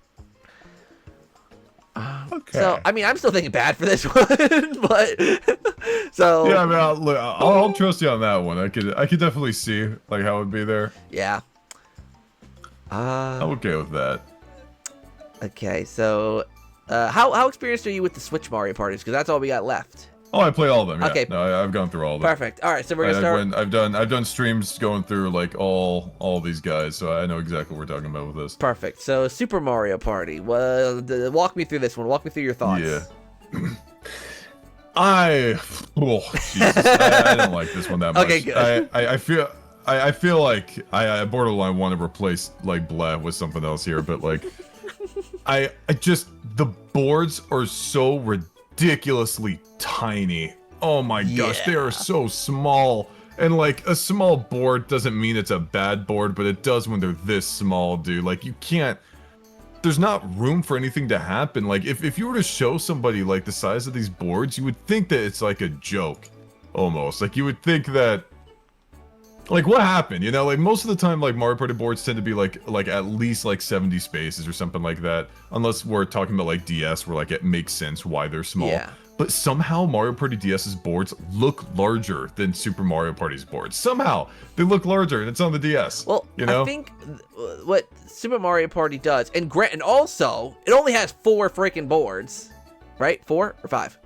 Speaker 2: Okay.
Speaker 1: So, I mean, I'm still thinking bad for this one, but so
Speaker 2: Yeah, I mean, I'll trust you on that one. I could definitely see like how it would be there.
Speaker 1: yeah.
Speaker 2: I'm okay with that.
Speaker 1: Okay, so how experienced are you with the Switch Mario parties? Because that's all we got left.
Speaker 2: Oh, I play all of them. Yeah.
Speaker 1: Okay.
Speaker 2: No, I've gone through all of them.
Speaker 1: Perfect. All right, so we're gonna start.
Speaker 2: I've done streams going through like all these guys, so I know exactly what we're talking about with this.
Speaker 1: Perfect. So Super Mario Party. Well, walk me through this one. Walk me through your thoughts.
Speaker 2: Yeah. Jesus, I don't like this one that much.
Speaker 1: Okay, good.
Speaker 2: I feel like I borderline want to replace like blah with something else here, but like I just the boards are so ridiculously tiny. Oh my gosh, they are so small. And like a small board doesn't mean it's a bad board, but it does when they're this small, dude. Like you can't, there's not room for anything to happen. Like if you were to show somebody like the size of these boards, you would think that it's like a joke almost. Like you would think that, like what happened, you know? Like most of the time, like Mario Party boards tend to be like at least like 70 spaces or something like that. Unless we're talking about like DS where like it makes sense why they're small.
Speaker 1: Yeah.
Speaker 2: But somehow Mario Party DS's boards look larger than Super Mario Party's boards. Somehow they look larger, and it's on the DS.
Speaker 1: Well,
Speaker 2: you know?
Speaker 1: I think what Super Mario Party does, and also it only has 4 freaking boards, right? 4 or 5?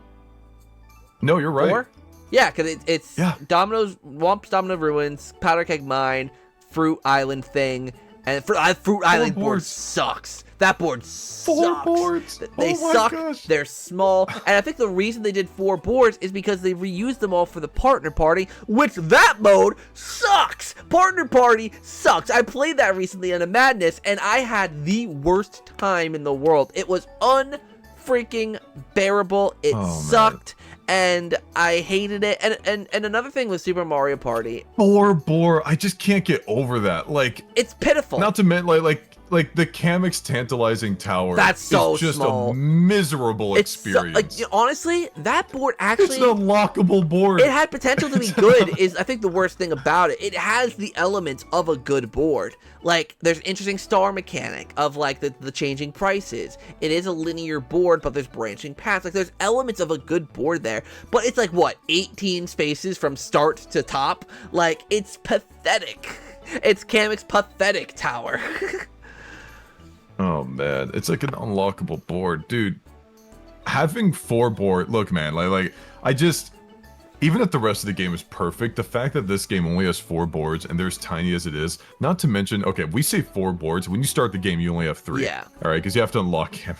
Speaker 2: No, you're right.
Speaker 1: 4? Yeah, because it's Domino's Ruins, Powder Keg Mine, Fruit Island thing, And Fruit Island board
Speaker 2: boards.
Speaker 1: sucks. That board sucks.
Speaker 2: 4 boards.
Speaker 1: They
Speaker 2: Oh my
Speaker 1: suck.
Speaker 2: gosh.
Speaker 1: They're small. And I think the reason they did 4 boards is because they reused them all for the partner party, which that mode sucks. Partner party sucks. I played that recently in a Madness, and I had the worst time in the world. It was unfreaking bearable. It sucked. And I hated it. And another thing with Super Mario Party,
Speaker 2: 4 board. I just can't get over that. Like,
Speaker 1: it's pitiful.
Speaker 2: not to mention like the Kamek's tantalizing tower.
Speaker 1: That's so
Speaker 2: is just
Speaker 1: small.
Speaker 2: a miserable experience.
Speaker 1: Honestly, that board actually,
Speaker 2: It's an unlockable board.
Speaker 1: it had potential to be good. Is I think the worst thing about it. It has the elements of a good board. Like, there's an interesting star mechanic of like the changing prices. It is a linear board, but there's branching paths. Like, there's elements of a good board there. But it's like, what, 18 spaces from start to top? Like, it's pathetic. It's Kamek's pathetic tower.
Speaker 2: Oh man, it's like an unlockable board, dude. Having 4 board, look, man, like I just, even if the rest of the game is perfect, the fact that this game only has 4 boards and they're as tiny as it is, not to mention, okay, we say 4 boards. When you start the game, you only have 3.
Speaker 1: Yeah.
Speaker 2: All right, because you have to unlock him.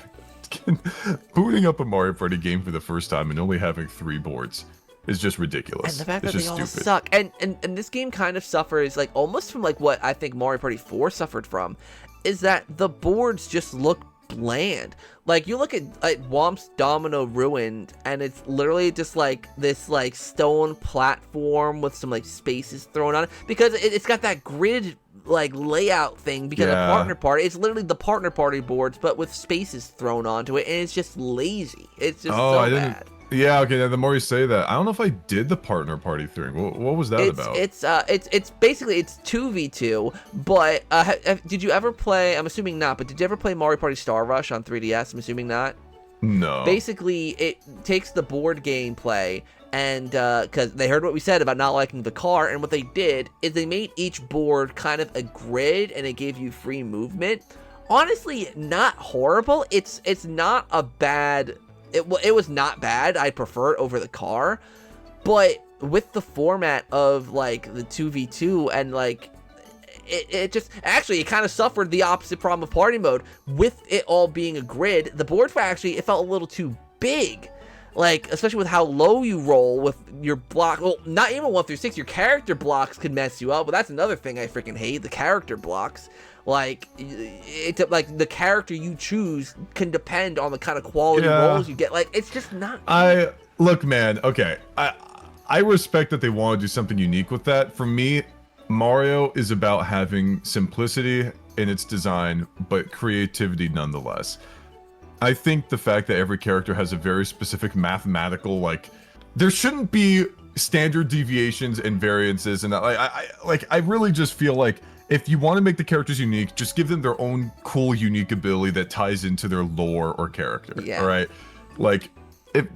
Speaker 2: Booting up a Mario Party game for the first time and only having 3 boards is just ridiculous.
Speaker 1: And the fact
Speaker 2: it's
Speaker 1: that
Speaker 2: just
Speaker 1: they all
Speaker 2: stupid.
Speaker 1: suck. And this game kind of suffers, like, almost from, like, what I think Mario Party 4 suffered from, is that the boards just look bland. Like, you look at Womp's Domino Ruined, and it's literally just, like, this, like, stone platform with some, like, spaces thrown on it. Because it's got that grid, like, layout thing because of Partner Party. It's literally the Partner Party boards, but with spaces thrown onto it, and it's just lazy. It's just so bad.
Speaker 2: Yeah, okay, the more you say that, I don't know if I did the Partner Party thing. What was that about?
Speaker 1: It's basically, it's 2v2, but did you ever play, I'm assuming not, but did you ever play Mario Party Star Rush on 3DS? I'm assuming not.
Speaker 2: No.
Speaker 1: Basically, it takes the board gameplay, and because they heard what we said about not liking the car, and what they did is they made each board kind of a grid, and it gave you free movement. Honestly, not horrible. It's not a bad... It was not bad. I prefer it over the car, but with the format of like the 2v2 and like it just actually it kind of suffered the opposite problem of party mode. With it all being a grid, the board it felt a little too big. Like, especially with how low you roll with your block. Well, not even 1 through 6. Your character blocks could mess you up, but that's another thing I freaking hate, the character blocks. Like, like the character you choose can depend on the kind of quality rolls you get. Like, it's just not good.
Speaker 2: Look, man, okay. I respect that they want to do something unique with that. For me, Mario is about having simplicity in its design, but creativity nonetheless. I think the fact that every character has a very specific mathematical, like, there shouldn't be standard deviations and variances, and I really just feel like if you want to make the characters unique, just give them their own cool, unique ability that ties into their lore or character. Yeah. All right, like,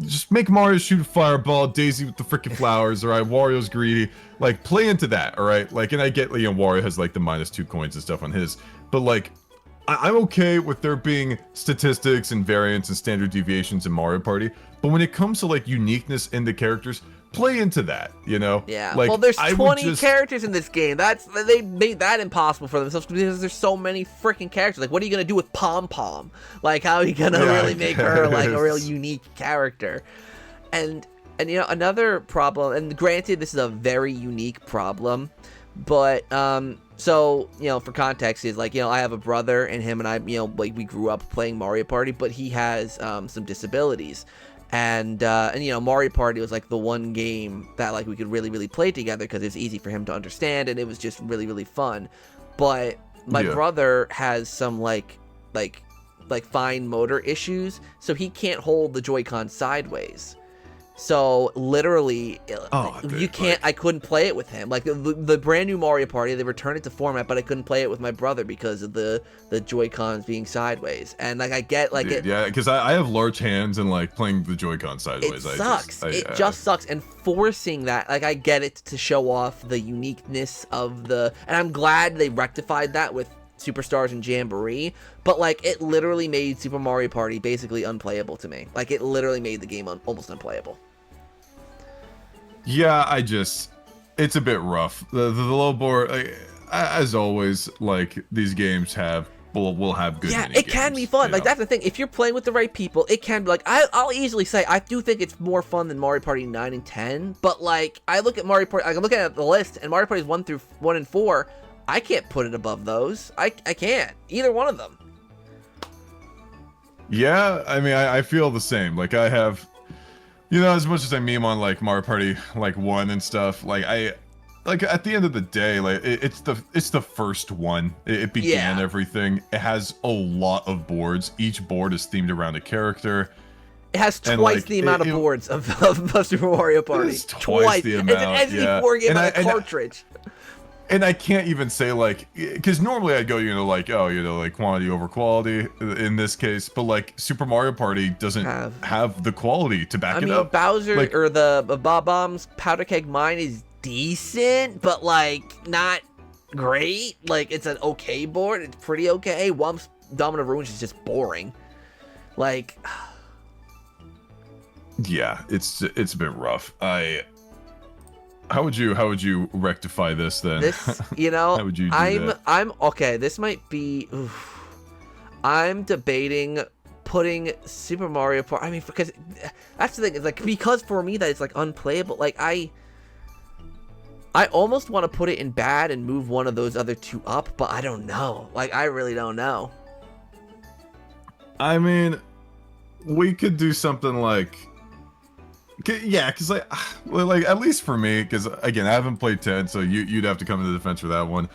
Speaker 2: just make Mario shoot a fireball, Daisy with the freaking flowers. All right, Wario's greedy. Like, play into that. All right, like, and I get, you know, Wario has like the -2 coins and stuff on his, but like, I'm okay with there being statistics and variants and standard deviations in Mario Party, but when it comes to like uniqueness in the characters, play into that, you know?
Speaker 1: Yeah.
Speaker 2: Like,
Speaker 1: well, there's 20 characters in this game. They made that impossible for themselves because there's so many freaking characters. Like, what are you gonna do with Pom Pom? Like, how are you gonna really make her like a real unique character? And you know, another problem, and granted this is a very unique problem, but so, you know, for context is like, you know, I have a brother, and him and I, you know, like, we grew up playing Mario Party, but he has some disabilities. And you know, Mario Party was like the one game that like we could really play together because it's easy for him to understand, and it was just really fun. But my brother has some like fine motor issues, so he can't hold the Joy-Con sideways. So literally, you can't. I couldn't play it with him. Like the brand new Mario Party, they returned it to format, but I couldn't play it with my brother because of the Joy-Cons being sideways. And like I get like it.
Speaker 2: Yeah, because I have large hands, and like playing the Joy-Con sideways,
Speaker 1: it sucks. It just sucks. And forcing that, like, I get it to show off the uniqueness of the. And I'm glad they rectified that with Superstars and Jamboree, but like it literally made Super Mario Party basically unplayable to me. Like it literally made the game almost unplayable.
Speaker 2: Yeah, it's a bit rough. The low board, as always, like these games will have good.
Speaker 1: Yeah, it can be fun. Like that's the thing. If you're playing with the right people, it can be like I'll easily say I do think it's more fun than Mario Party 9 and 10. But like I look at Mario Party, I'm looking at the list, and Mario Party's 1 and 4. I can't put it above those. I can't either one of them.
Speaker 2: Yeah, I mean I feel the same. Like I have, as much as I meme on like Mario Party like 1 and stuff, like at the end of the day, like it's the first one. It began everything. It has a lot of boards. Each board is themed around a character.
Speaker 1: It has twice the amount of boards of Super Mario Party.
Speaker 2: Twice the amount.
Speaker 1: It's an N64 game on a cartridge.
Speaker 2: And I can't even say like, because normally I'd go, like, like quantity over quality in this case, but like Super Mario Party doesn't have the quality to back it up.
Speaker 1: Bowser or the Bob-Bomb's Powder Keg Mine is decent, but like not great. Like it's an okay board. It's pretty okay. Wump's Domino Ruins is just boring. Like,
Speaker 2: yeah, it's a bit rough. How would you rectify this then?
Speaker 1: This,
Speaker 2: how would you do that?
Speaker 1: I'm okay. This might be. I'm debating putting Super Mario Party. I mean, because that's the thing. Is like because for me that it's like unplayable. Like I almost want to put it in bad and move one of those other two up, but I don't know. Like I really don't know.
Speaker 2: I mean, we could do something like. Yeah, because like at least for me, because again I haven't played 10, so you'd have to come to the defense for that one.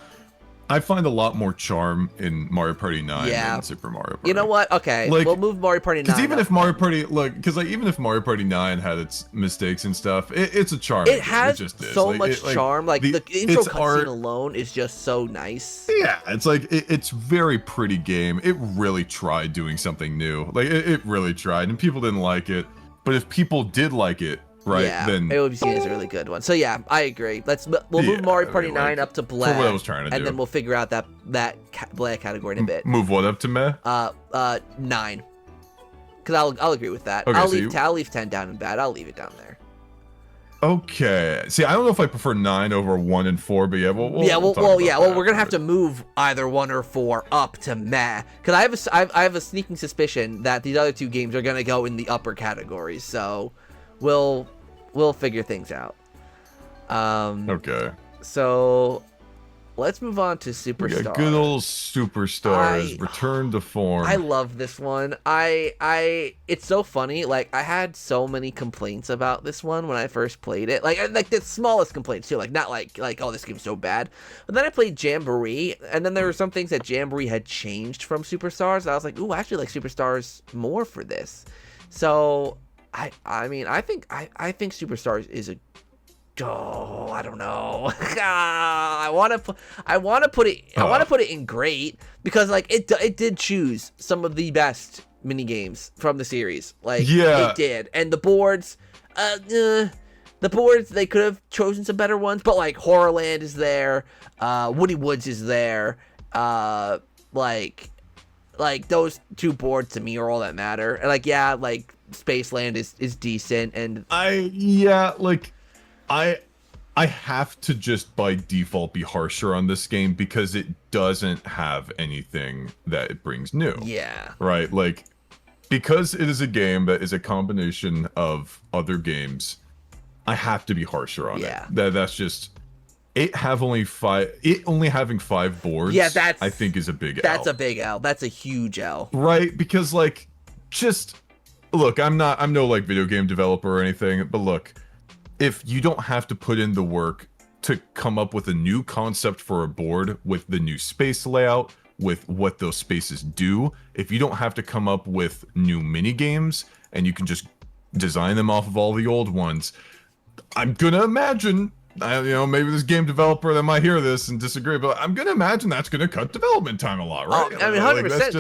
Speaker 2: I find a lot more charm in Mario Party 9 than Super Mario Party.
Speaker 1: You know what? Okay, like, we'll move Mario Party 9.
Speaker 2: Because even if Mario Party, even if Mario Party 9 had its mistakes and stuff, it's a charm.
Speaker 1: It has so much charm. Like the intro cutscene alone is just so nice.
Speaker 2: Yeah, it's like it's very pretty game. It really tried doing something new. Like it really tried, and people didn't like it. But if people did like it, then
Speaker 1: it would be seen as a really good one. So yeah, I agree. We'll move Mario Party 9 up to Bleh.
Speaker 2: For what I was trying to do.
Speaker 1: And then we'll figure out that Bleh category in a bit.
Speaker 2: Move what up to Meh?
Speaker 1: 9. Because I'll agree with that. Okay, I'll leave 10 down in bad. I'll leave it down there.
Speaker 2: Okay. See, I don't know if I prefer 9 over 1 and 4, but yeah, we're
Speaker 1: gonna have to move either 1 or 4 up to Meh. Because I have a sneaking suspicion that these other two games are gonna go in the upper categories. So we'll figure things out.
Speaker 2: Okay.
Speaker 1: So let's move on to Superstars.
Speaker 2: Good old Superstars return to form.
Speaker 1: I love this one. It's so funny. Like I had so many complaints about this one when I first played it. Like the smallest complaints too. Like not like oh, this game's so bad. But then I played Jamboree, and then there were some things that Jamboree had changed from Superstars. And I was like, ooh, I actually like Superstars more for this. So I mean I think Superstars is a. Oh, I don't know. I want to put it in great because like it did choose some of the best mini games from the series. Like it did, and the boards, they could have chosen some better ones, but like Horrorland is there, Woody Woods is there, like those two boards to me are all that matter. And like like Spaceland is decent, and
Speaker 2: I have to just by default be harsher on this game because it doesn't have anything that it brings new.
Speaker 1: Yeah.
Speaker 2: Right? Like, because it is a game that is a combination of other games, I have to be harsher on it. That's just... It only having 5 boards, I think is a big L.
Speaker 1: That's a big L. That's a huge L.
Speaker 2: Right? Because, like, just... Look, I'm no, like, video game developer or anything, but look... If you don't have to put in the work to come up with a new concept for a board with the new space layout, with what those spaces do, if you don't have to come up with new mini games and you can just design them off of all the old ones, I'm gonna imagine, maybe this game developer that might hear this and disagree, but I'm gonna imagine that's gonna cut development time a lot, right?
Speaker 1: Oh, I mean, 100%,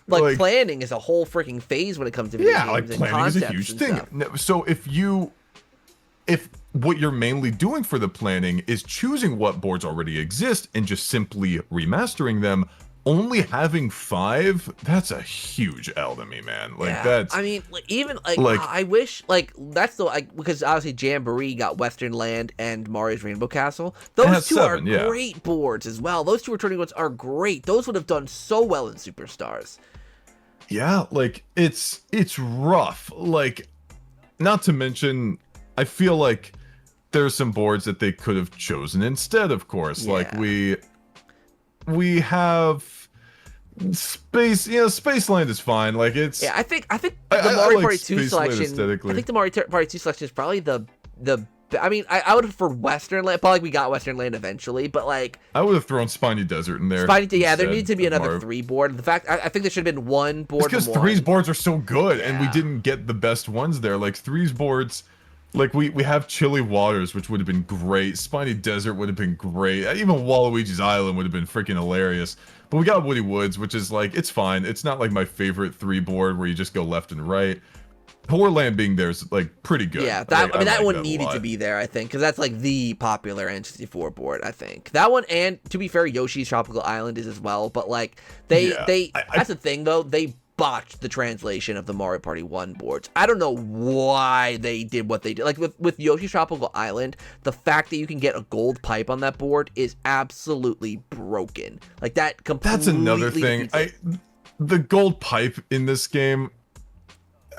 Speaker 1: because planning is a whole freaking phase when it comes to video games.
Speaker 2: Like planning is a huge thing. So if what you're mainly doing for the planning is choosing what boards already exist and just simply remastering them, only having 5, that's a huge L to me, man. Like
Speaker 1: yeah.
Speaker 2: that's
Speaker 1: I mean, like I wish that's the because obviously Jamboree got Western Land and Mario's Rainbow Castle. Those two
Speaker 2: 7,
Speaker 1: are great boards as well. Those two returning ones are great. Those would have done so well in Superstars.
Speaker 2: Yeah, like it's rough. Like, not to mention, I feel like there's some boards that they could have chosen instead, of course.
Speaker 1: Yeah.
Speaker 2: Like we have Space, Spaceland is fine. Like it's
Speaker 1: I think the Mario Party 2 selection.
Speaker 2: Aesthetically.
Speaker 1: I think the Mario Party 2 selection is probably the. I mean, I would have for Western Land. Probably we got Western Land eventually, but like
Speaker 2: I would have thrown Spiny Desert in there.
Speaker 1: There needs to be another 3 board. The fact I think there should have been 1 board.
Speaker 2: Because 3's boards are so good, and we didn't get the best ones there. Like 3's boards. Like, we have Chilly Waters, which would have been great. Spiny Desert would have been great. Even Waluigi's Island would have been freaking hilarious. But we got Woody Woods, which is, like, it's fine. It's not, like, my favorite 3 board where you just go left and right. Horrorland being there is, like, pretty good.
Speaker 1: Yeah, that one needed to be there, I think, because that's, like, the popular N64 board, I think. That one, and, to be fair, Yoshi's Tropical Island is as well. But, like, that's the thing, though. They botched the translation of the Mario Party 1 boards. I don't know why they did what they did. Like with Yoshi's Tropical Island, the fact that you can get a gold pipe on that board is absolutely broken. Like that completely.
Speaker 2: That's another thing. The gold pipe in this game.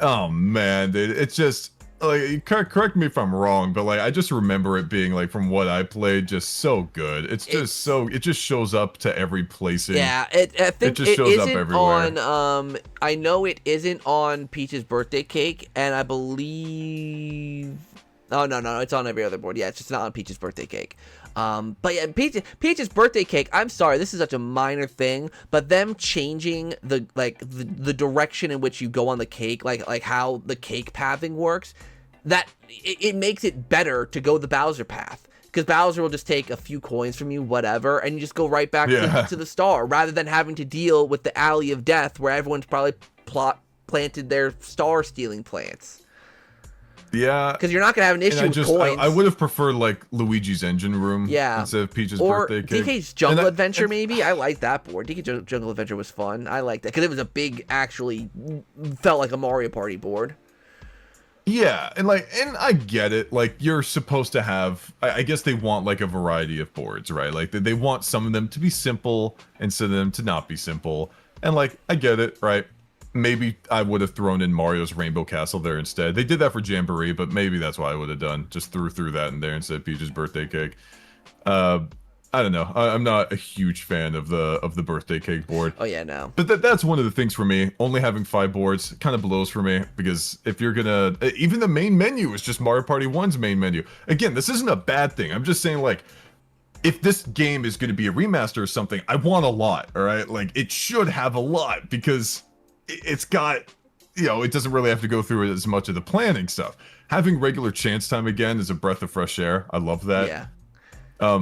Speaker 2: Oh man, dude, it's just like, correct me if I'm wrong, but like I just remember it being like, from what I played, just so good. It just shows up to every placing.
Speaker 1: Yeah, I think
Speaker 2: it just shows up everywhere.
Speaker 1: On I know it isn't on Peach's birthday cake, and I believe no, it's on every other board. Yeah, it's just not on Peach's birthday cake. But yeah, Peach's birthday cake, I'm sorry, this is such a minor thing, but them changing the direction in which you go on the cake, like how the cake pathing works, that it makes it better to go the Bowser path. Because Bowser will just take a few coins from you, whatever, and you just go right back to the star, rather than having to deal with the Alley of Death, where everyone's probably planted their star-stealing plants.
Speaker 2: Yeah,
Speaker 1: because you're not gonna have an issue with coins.
Speaker 2: I would have preferred like Luigi's Engine Room, instead of Peach's birthday cake.
Speaker 1: Or DK's Jungle Adventure, maybe. I like that board. DK's Jungle Adventure was fun. I liked that because it was a big, actually felt like a Mario Party board.
Speaker 2: Yeah, and I get it. Like, you're supposed to have, I guess they want like a variety of boards, right? Like they want some of them to be simple and some of them to not be simple. And like, I get it, right? Maybe I would have thrown in Mario's Rainbow Castle there instead. They did that for Jamboree, but maybe that's what I would have done. Just threw that in there instead of Peach's birthday cake. I don't know. I'm not a huge fan of the birthday cake board.
Speaker 1: Oh yeah, no.
Speaker 2: But that's one of the things for me. Only having 5 boards kind of blows for me, because if you're gonna, even the main menu is just Mario Party 1's main menu. Again, this isn't a bad thing. I'm just saying, like, if this game is gonna be a remaster or something, I want a lot. All right, like it should have a lot, because it's got, it doesn't really have to go through as much of the planning stuff. Having regular chance time again is a breath of fresh air. I love that.
Speaker 1: Yeah.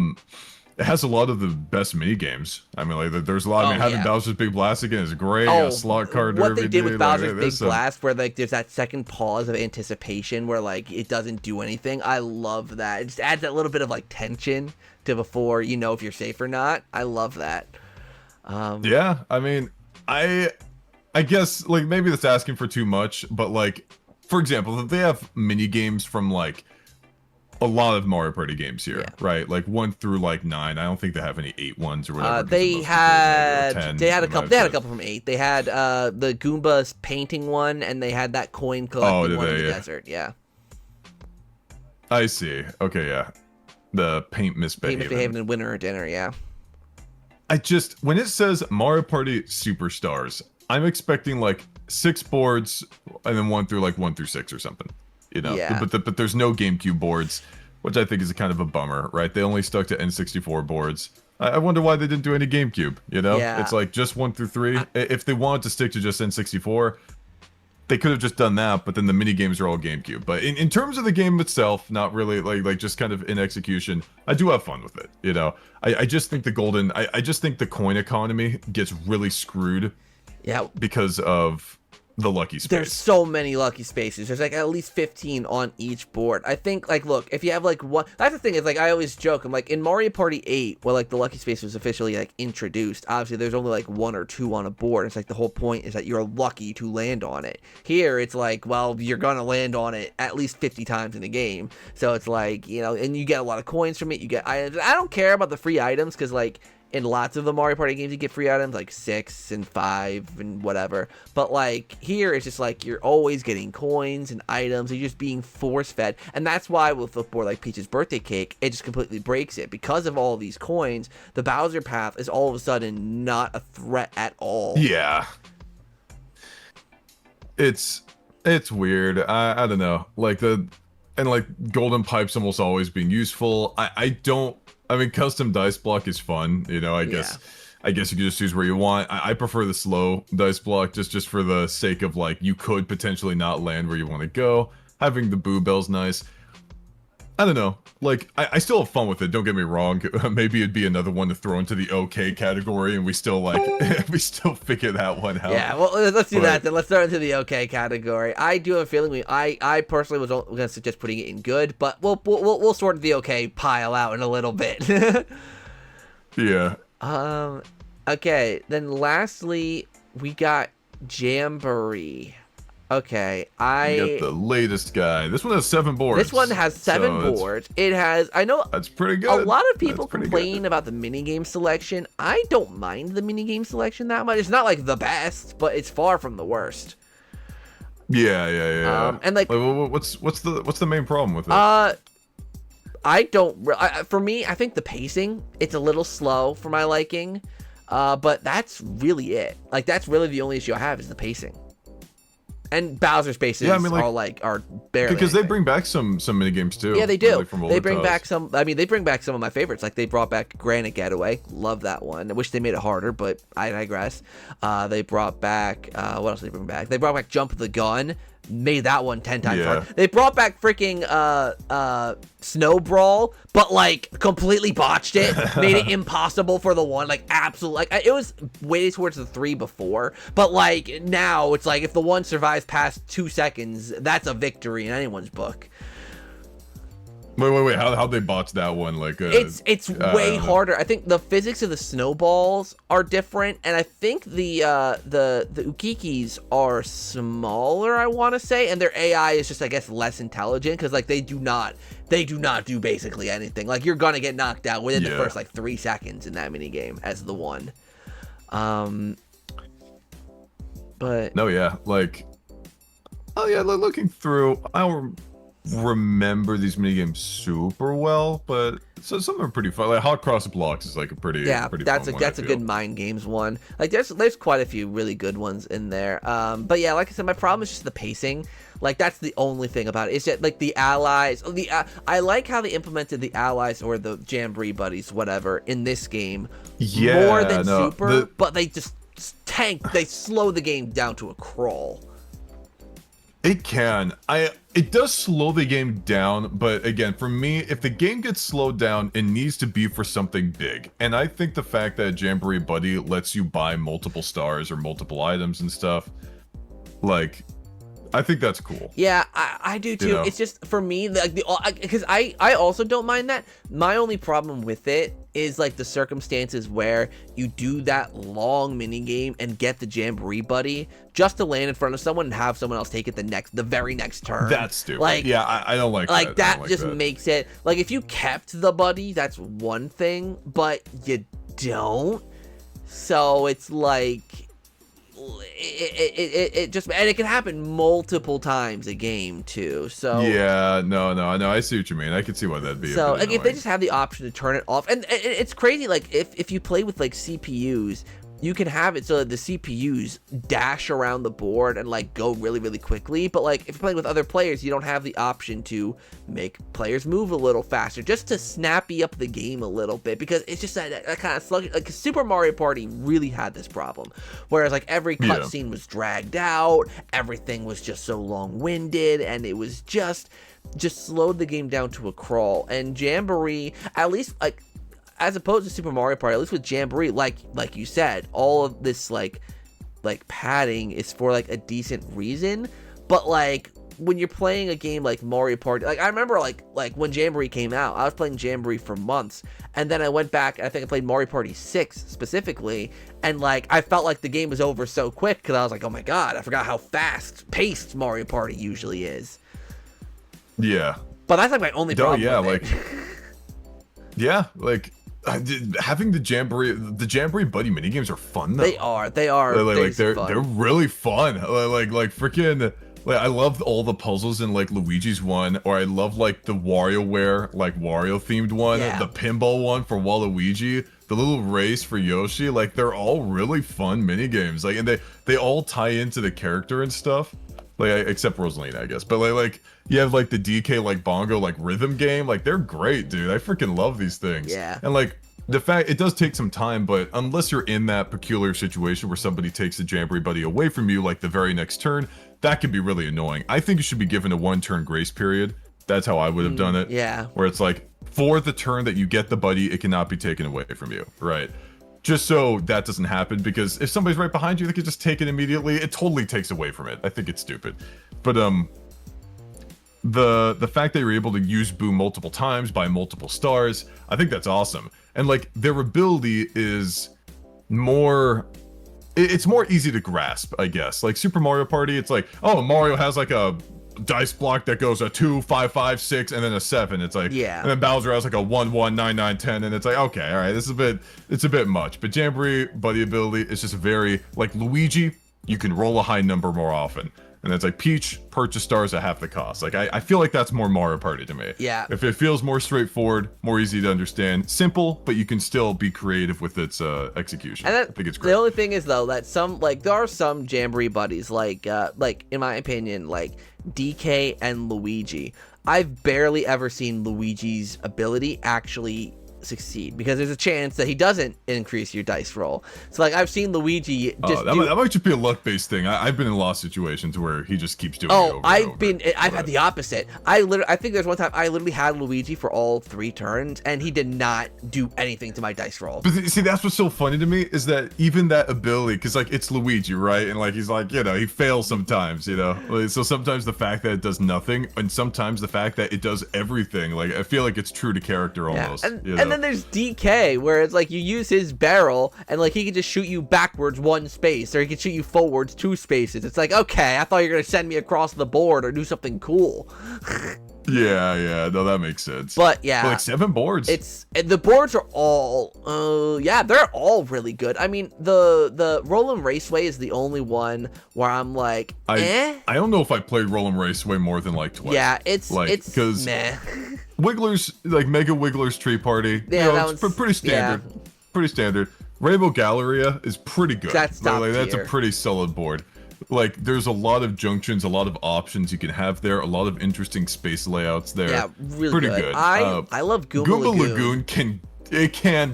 Speaker 2: It has a lot of the best mini games. I mean, like, there's a lot. I mean, having Bowser's Big Blast again is great. Slot card.
Speaker 1: What they did with Bowser's Big Blast, where like there's that second pause of anticipation, where like it doesn't do anything. I love that. It just adds that little bit of like tension to before you know if you're safe or not. I love that.
Speaker 2: Yeah, I mean, I guess like maybe that's asking for too much, but like, for example, if they have mini games from like a lot of Mario Party games here, right? Like 1 through like 9. I don't think they have any 8 ones or whatever.
Speaker 1: They had a couple. They had a couple from 8. They had the Goomba's painting one, and they had that coin collecting one in the desert. Yeah.
Speaker 2: I see. Okay, yeah. The Paint Misbehaving
Speaker 1: and Winner or Dinner. Yeah.
Speaker 2: When it says Mario Party Superstars, I'm expecting like 6 boards and then 1 through 6 or something.
Speaker 1: Yeah.
Speaker 2: But there's no GameCube boards, which I think is a kind of a bummer, right? They only stuck to N64 boards. I wonder why they didn't do any GameCube,
Speaker 1: Yeah.
Speaker 2: It's like just 1 through 3. If they wanted to stick to just N64, they could have just done that, but then the mini games are all GameCube. But in terms of the game itself, not really, like just kind of in execution, I do have fun with it, I just think I just think the coin economy gets really screwed.
Speaker 1: Yeah.
Speaker 2: Because of the lucky space.
Speaker 1: There's so many lucky spaces. There's like at least 15 on each board. I think, like, look, if you have like one, that's the thing is, like, I always joke, I'm like, in Mario Party 8, where like the lucky space was officially like introduced, obviously there's only like 1 or 2 on a board. It's like the whole point is that you're lucky to land on it. Here it's like, well, you're gonna land on it at least 50 times in the game. So it's like, you know, and you get a lot of coins from it. You get items. I don't care about the free items, because like in lots of the Mario Party games, you get free items like 6 and 5 and whatever. But like here, it's just like you're always getting coins and items. You're just being force fed, and that's why with a board like Peach's Birthday Cake, it just completely breaks it because of all of these coins. The Bowser path is all of a sudden not a threat at all.
Speaker 2: Yeah, it's weird. I don't know. Like like golden pipes almost always being useful. I mean, custom dice block is fun, you know. I guess you can just choose where you want. I prefer the slow dice block just for the sake of, like, you could potentially not land where you want to go. Having the boo bell's nice. I don't know. Like, I still have fun with it, don't get me wrong. Maybe it'd be another one to throw into the okay category, and we still, like, we still figure that one out.
Speaker 1: Yeah, well, let's do that then. Let's throw it into the okay category. I do have a feeling I personally was going to suggest putting it in good, but we'll sort the okay pile out in a little bit.
Speaker 2: Yeah.
Speaker 1: Okay, then lastly, we got Jamboree. Okay,
Speaker 2: You got the latest guy. This one has 7 boards.
Speaker 1: This one has 7 boards. It has, I know,
Speaker 2: that's pretty good.
Speaker 1: A lot of people complain about the minigame selection. I don't mind the minigame selection that much. It's not like the best, but it's far from the worst.
Speaker 2: Yeah.
Speaker 1: And like,
Speaker 2: what's the main problem with it?
Speaker 1: For me, I think the pacing, it's a little slow for my liking. But that's really it. Like, that's really the only issue I have is the pacing. And Bowser spaces are barely
Speaker 2: because they bring back some mini games too.
Speaker 1: Yeah, they do.
Speaker 2: Like
Speaker 1: They bring back some. I mean, they bring back some of my favorites. Like they brought back Granite Getaway. Love that one. I wish they made it harder, but I digress. They brought back what else did they bring back? They brought back Jump the Gun. Made that one 10 times harder. They brought back freaking Snow Brawl, but like completely botched it. Made it impossible for the 1. Like absolutely, like it was way towards the 3 before, but like now it's like if the 1 survives past 2 seconds, that's a victory in anyone's book.
Speaker 2: Wait. How'd they botch that one? Like,
Speaker 1: it's way harder. I think the physics of the snowballs are different, and I think the Ukikis are smaller, I want to say, and their AI is just, I guess, less intelligent because like they do not do basically anything. Like you're gonna get knocked out within the first like 3 seconds in that mini game as the 1. But
Speaker 2: no, yeah, like, oh yeah, looking through, I don't remember these minigames super well, but so some are pretty fun. Like Hot Cross Blocks is like a pretty
Speaker 1: that's a good mind games one. Like there's quite a few really good ones in there. But yeah, like I said, my problem is just the pacing. Like that's the only thing about it. It's just like the allies. I like how they implemented the allies or the Jamboree buddies, whatever, in this game more than Super. But they just they slow the game down to a crawl.
Speaker 2: It can. It does slow the game down, but again, for me, if the game gets slowed down, it needs to be for something big. And I think the fact that Jamboree Buddy lets you buy multiple stars or multiple items and stuff, like, I think that's cool.
Speaker 1: Yeah, I do too. You know? It's just for me, like because I also don't mind that. My only problem with it is like the circumstances where you do that long mini game and get the Jamboree Buddy just to land in front of someone and have someone else take it the very next turn.
Speaker 2: That's stupid.
Speaker 1: Like,
Speaker 2: yeah, I don't like that.
Speaker 1: Like that just makes it like if you kept the buddy, that's one thing, but you don't. So it's like. It just, and it can happen multiple times a game too. So
Speaker 2: yeah, no, I see what you mean. I can see why that'd be.
Speaker 1: So like, if they just have the option to turn it off, and it's crazy. Like if you play with like CPUs, you can have it so that the CPUs dash around the board and like go really, really quickly. But like if you're playing with other players, you don't have the option to make players move a little faster, just to snappy up the game a little bit, because it's just that kind of sluggish. Like Super Mario Party really had this problem, whereas like every cutscene was dragged out, everything was just so long-winded, and it was just slowed the game down to a crawl. And Jamboree, at least like, as opposed to Super Mario Party, at least with Jamboree, like you said, all of this like like padding is for like a decent reason, but like when you're playing a game like Mario Party, like I remember like when Jamboree came out, I was playing Jamboree for months, and then I went back and I think I played Mario Party 6 specifically, and like I felt like the game was over so quick because I was like, oh my god, I forgot how fast paced Mario Party usually is.
Speaker 2: Yeah,
Speaker 1: but that's like my only problem with it.
Speaker 2: Yeah, like having the Jamboree buddy minigames are fun though.
Speaker 1: They are
Speaker 2: they're really fun. Like freaking. Like, I love all the puzzles in, like, Luigi's one, or I love, like, the WarioWare, like, Wario-themed one, the pinball one for Waluigi, the little race for Yoshi, like, they're all really fun minigames, like, and they all tie into the character and stuff, like, except Rosalina, I guess, but, like, you have, like, the DK, like, Bongo, like, rhythm game, like, they're great, dude, I freaking love these things, and, like, the fact, it does take some time, but unless you're in that peculiar situation where somebody takes the Jamboree buddy away from you, like, the very next turn, that can be really annoying. I think you should be given a 1-turn grace period. That's how I would have done it.
Speaker 1: Yeah.
Speaker 2: Where it's like, for the turn that you get the buddy, it cannot be taken away from you, right? Just so that doesn't happen, because if somebody's right behind you, they can just take it immediately. It totally takes away from it. I think it's stupid. But, the fact that you're able to use Boo multiple times, buy multiple stars, I think that's awesome. And, like, their ability is more... It's more easy to grasp, I guess. Like Super Mario Party, it's like, oh, Mario has like a dice block that goes a 2, 5, 5, 6, and then a 7. It's like,
Speaker 1: yeah.
Speaker 2: And then Bowser has like a 1, 1, 9, 9, 10, and it's like, okay, all right, it's a bit much. But Jamboree buddy ability is just very, like Luigi, you can roll a high number more often. And it's like Peach, purchase stars at half the cost. Like, I feel like that's more Mario Party to me.
Speaker 1: Yeah.
Speaker 2: If it feels more straightforward, more easy to understand, simple, but you can still be creative with its execution.
Speaker 1: And
Speaker 2: I think it's great.
Speaker 1: The only thing is, though, that there are some Jamboree buddies, like, in my opinion, like DK and Luigi. I've barely ever seen Luigi's ability actually succeed, because there's a chance that he doesn't increase your dice roll. So like I've seen Luigi just
Speaker 2: that might just be a luck-based thing. I've been in a lot of situations where he just keeps doing it over and over.
Speaker 1: I've had the opposite. I think there's one time I literally had Luigi for all 3 turns and he did not do anything to my dice roll.
Speaker 2: But see, that's what's so funny to me, is that even that ability, because like it's Luigi, right? And like he's like, you know, he fails sometimes, you know? Like, so sometimes the fact that it does nothing, and sometimes the fact that it does everything, like I feel like it's true to character almost.
Speaker 1: And then there's DK, where it's like you use his barrel and like he can just shoot you backwards 1 space, or he can shoot you forwards 2 spaces. It's like, okay, I thought you were gonna send me across the board or do something cool.
Speaker 2: Yeah, no, that makes sense.
Speaker 1: But yeah,
Speaker 2: like 7 boards.
Speaker 1: The boards are all they're all really good. I mean, the Roll'em Raceway is the only one where I'm like,
Speaker 2: I don't know if I played Roll'em Raceway more than like twice.
Speaker 1: Yeah, it's
Speaker 2: because
Speaker 1: meh.
Speaker 2: Wigglers, like Mega Wigglers Tree Party,
Speaker 1: yeah,
Speaker 2: it's pretty standard.
Speaker 1: Yeah.
Speaker 2: Pretty standard. Rainbow Galleria is pretty good.
Speaker 1: That's top tier.
Speaker 2: That's a pretty solid board. Like, there's a lot of junctions, a lot of options you can have there, a lot of interesting space layouts there.
Speaker 1: Yeah, really
Speaker 2: pretty good.
Speaker 1: I love Goomba
Speaker 2: Lagoon can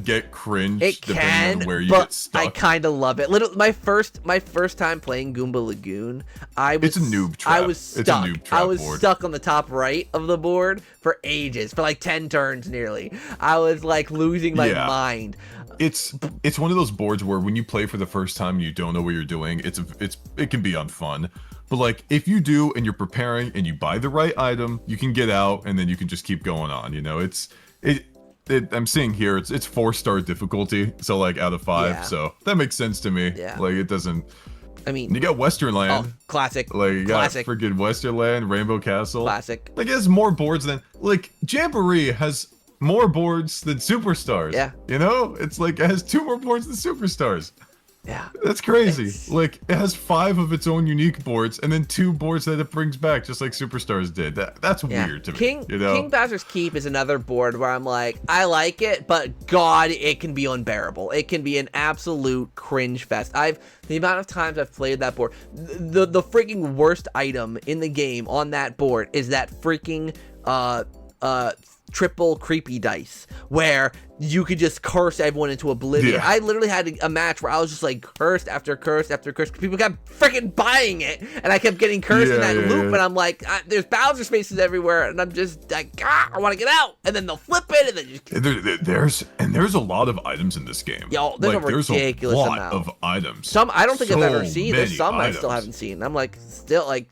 Speaker 2: get cringe depending on where you get stuck.
Speaker 1: I kind of love it. My first time playing Goomba Lagoon,
Speaker 2: it's a noob trap.
Speaker 1: I was stuck on the top right of the board for ages, for like 10 turns nearly. I was like losing my mind.
Speaker 2: It's one of those boards where when you play for the first time and you don't know what you're doing, it can be unfun. But like if you do and you're preparing and you buy the right item, you can get out and then you can just keep going on. You know, I'm seeing here it's 4-star difficulty, so like out of 5, so that makes sense to me.
Speaker 1: Yeah.
Speaker 2: Like it doesn't.
Speaker 1: I mean,
Speaker 2: you got Western Land.
Speaker 1: Oh, classic.
Speaker 2: Like you got
Speaker 1: classic.
Speaker 2: freaking Western Land, Rainbow Castle.
Speaker 1: Classic.
Speaker 2: Like it has more boards than like Jamboree has more boards than Superstars.
Speaker 1: Yeah.
Speaker 2: You know, it's like it has 2 more boards than Superstars.
Speaker 1: Yeah.
Speaker 2: That's crazy. Like it has 5 of its own unique boards and then 2 boards that it brings back, just like Superstars did. That's weird to me. You know?
Speaker 1: King Bowser's Keep is another board where I'm like, I like it, but God, it can be unbearable. It can be an absolute cringe fest. The amount of times I've played that board, the freaking worst item in the game on that board is that freaking triple creepy dice, where you could just curse everyone into oblivion.
Speaker 2: Yeah.
Speaker 1: I literally had a match where I was just like curse after curse after curse. People kept freaking buying it, and I kept getting cursed in that loop. And I'm like, there's Bowser spaces everywhere, and I'm just like, I want to get out. And then they'll flip it, and then just
Speaker 2: there's a lot of items in this game.
Speaker 1: Yo, there's
Speaker 2: like,
Speaker 1: a ridiculous
Speaker 2: there's a lot
Speaker 1: amount
Speaker 2: of items.
Speaker 1: Some I don't think I've ever seen. There's some
Speaker 2: items.
Speaker 1: I still haven't seen. I'm like still like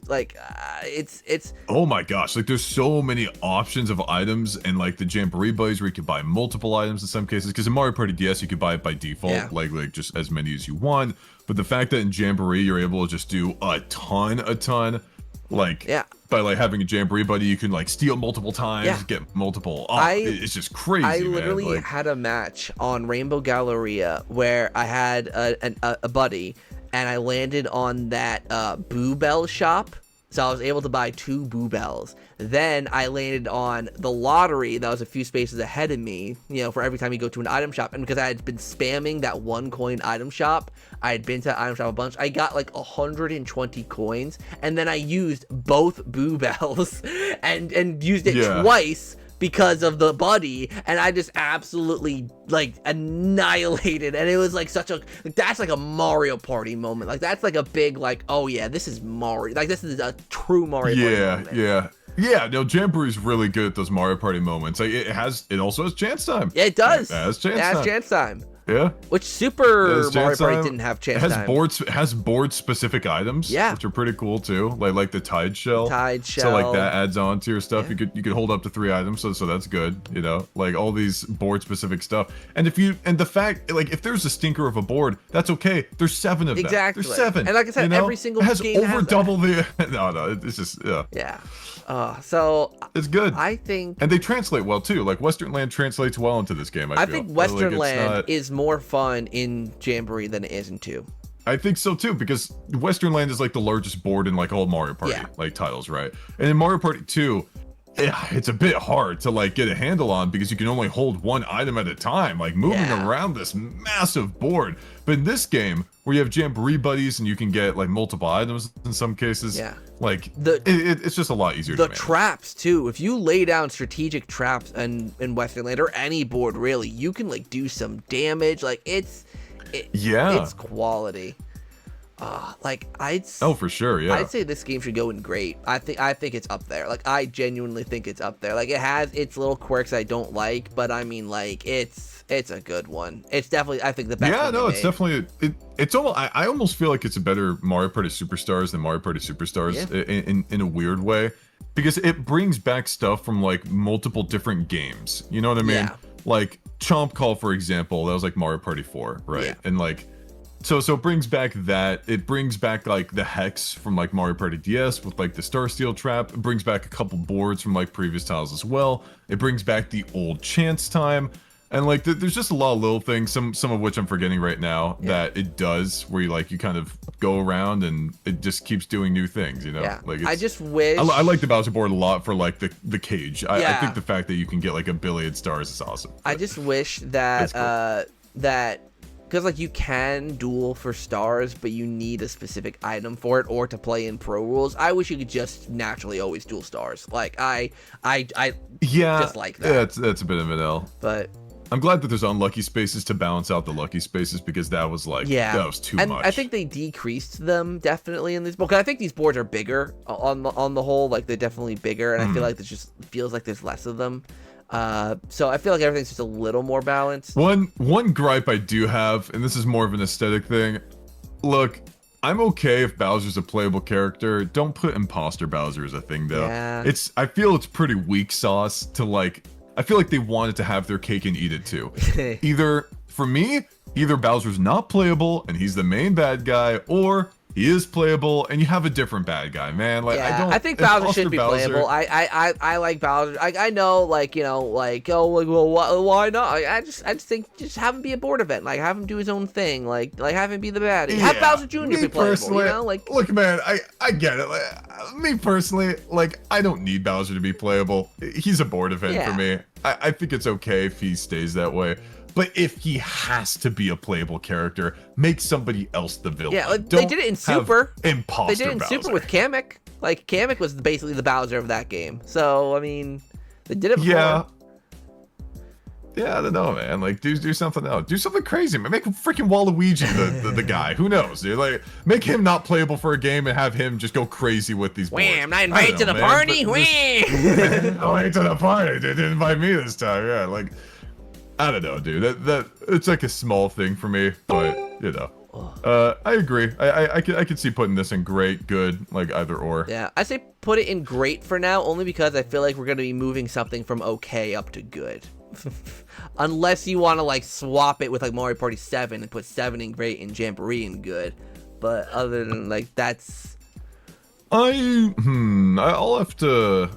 Speaker 1: it's.
Speaker 2: Oh my gosh! Like there's so many options of items, and like the Jamboree buddies where you can buy multiple items in some cases. Because in Mario Party DS you could buy it by default, like just as many as you want. But the fact that in Jamboree you're able to just do a ton, like by like having a Jamboree buddy, you can like steal multiple times, get multiple. It's just crazy.
Speaker 1: I literally had a match on Rainbow Galleria where I had a buddy, and I landed on that Boo Bell shop. So I was able to buy 2 Boo Bells. Then I landed on the lottery that was a few spaces ahead of me, for every time you go to an item shop. And because I had been spamming that 1 coin item shop, I had been to that item shop a bunch. I got like 120 coins. And then I used both Boo Bells and used it twice because of the buddy, and I just absolutely like annihilated. And it was like that's like a Mario Party moment. Like that's like a big like, oh yeah, this is Mario. Like this is a true Mario Party moment.
Speaker 2: Yeah, no, Jamboree's really good at those Mario Party moments. Like it also has chance time.
Speaker 1: Yeah, it does.
Speaker 2: It has chance time.
Speaker 1: Yeah. Which Super Mario Party didn't have chance time.
Speaker 2: It has board specific items. Yeah. Which are pretty cool too. Like the Tide Shell. So like that adds on to your stuff. Yeah. You could hold up to 3 items, so that's good. Like all these board specific stuff. And the fact like if there's a stinker of a board, that's okay. There's 7 of them.
Speaker 1: Exactly.
Speaker 2: There's 7.
Speaker 1: And like I said, every single game
Speaker 2: has double the. No, it's just
Speaker 1: Yeah. So
Speaker 2: it's good.
Speaker 1: I think,
Speaker 2: and they translate well too. Like Western Land translates well into this game. I
Speaker 1: think Western Land is more fun in Jamboree than it is in 2.
Speaker 2: I think so too, because Western Land is like the largest board in like all Mario Party like titles, right? And in Mario Party 2, it's a bit hard to like get a handle on because you can only hold 1 item at a time, like moving around this massive board. But in this game, where you have Jamboree buddies and you can get like multiple items in some cases, like it's just a lot easier to manage.
Speaker 1: The traps too. If you lay down strategic traps in Western Land or any board really, you can like do some damage. Like it's quality.
Speaker 2: For sure, yeah.
Speaker 1: I'd say this game should go in great. I think it's up there. Like I genuinely think it's up there. Like it has its little quirks I don't like, but I mean like it's a good one. It's definitely, I think, the best.
Speaker 2: Yeah, no, it's definitely it's almost. I almost feel like it's a better Mario Party Superstars than Mario Party Superstars in a weird way, because it brings back stuff from like multiple different games. You know what I mean? Yeah. Like Chomp Call, for example, that was like Mario Party 4, right? Yeah. And like. So it brings back that. It brings back like the Hex from like Mario Party DS with like the Star Steel Trap. It brings back a couple boards from like previous titles as well. It brings back the old Chance Time. And like there's just a lot of little things, some of which I'm forgetting right now, that it does, where you kind of go around and it just keeps doing new things,
Speaker 1: Yeah.
Speaker 2: Like
Speaker 1: I just wish
Speaker 2: I like the Bowser board a lot for like the cage. I think the fact that you can get like a billion stars is awesome.
Speaker 1: I just wish that because like you can duel for stars, but you need a specific item for it or to play in Pro Rules. I wish you could just naturally always duel stars. Like I just like that.
Speaker 2: Yeah, that's a bit of an L.
Speaker 1: But
Speaker 2: I'm glad that there's unlucky spaces to balance out the lucky spaces, because that was like that was too much.
Speaker 1: I think they decreased them definitely in this book. I think these boards are bigger on the whole. Like they're definitely bigger, and I feel like it just feels like there's less of them. So I feel like everything's just a little more balanced.
Speaker 2: One gripe I do have, and this is more of an aesthetic thing. Look, I'm okay if Bowser's a playable character. Don't put imposter Bowser as a thing though.
Speaker 1: Yeah.
Speaker 2: I feel it's pretty weak sauce to like. I feel like they wanted to have their cake and eat it too. Either Bowser's not playable and he's the main bad guy, or he is playable and you have a different bad guy, man. Like
Speaker 1: I think Bowser should be playable. I like Bowser. I know, like, well, why not? I just think just have him be a board event. Like have him do his own thing. Like have him be the baddie. Have Bowser Jr. be playable. Like
Speaker 2: look, man, I get it. Like, me personally, like I don't need Bowser to be playable. He's a board event for me. I think it's okay if he stays that way. But if he has to be a playable character, make somebody else the villain.
Speaker 1: Yeah, they did it in Super.
Speaker 2: Imposter
Speaker 1: They did it in
Speaker 2: Bowser.
Speaker 1: Super with Kamek. Like, Kamek was basically the Bowser of that game. So, I mean, they did it before.
Speaker 2: Yeah. Yeah, I don't know, man. Like, do something else. Do something crazy, man. Make freaking Waluigi the guy. Who knows, dude? Like, make him not playable for a game and have him just go crazy with these boards.
Speaker 1: I'm not invited to the party.
Speaker 2: Oh, I ain't to the party. They didn't invite me this time. Yeah, like, I don't know, dude. That it's like a small thing for me, but you know. I agree. I could see putting this in great, good, like either or.
Speaker 1: Yeah, I say put it in great for now, only because I feel like we're gonna be moving something from okay up to good. Unless you want to like swap it with like Mario Party 7 and put 7 in great and Jamboree in good. But other than like that's
Speaker 2: I'll have to.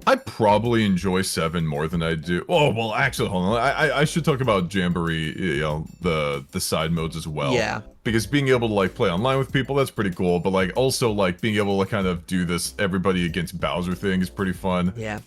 Speaker 2: I probably enjoy 7 more than I do. Oh well, actually, hold on. I should talk about Jamboree, you know, the side modes as well.
Speaker 1: Yeah.
Speaker 2: Because being able to like play online with people, that's pretty cool. But like also like being able to kind of do this everybody against Bowser thing is pretty fun.
Speaker 1: yeah.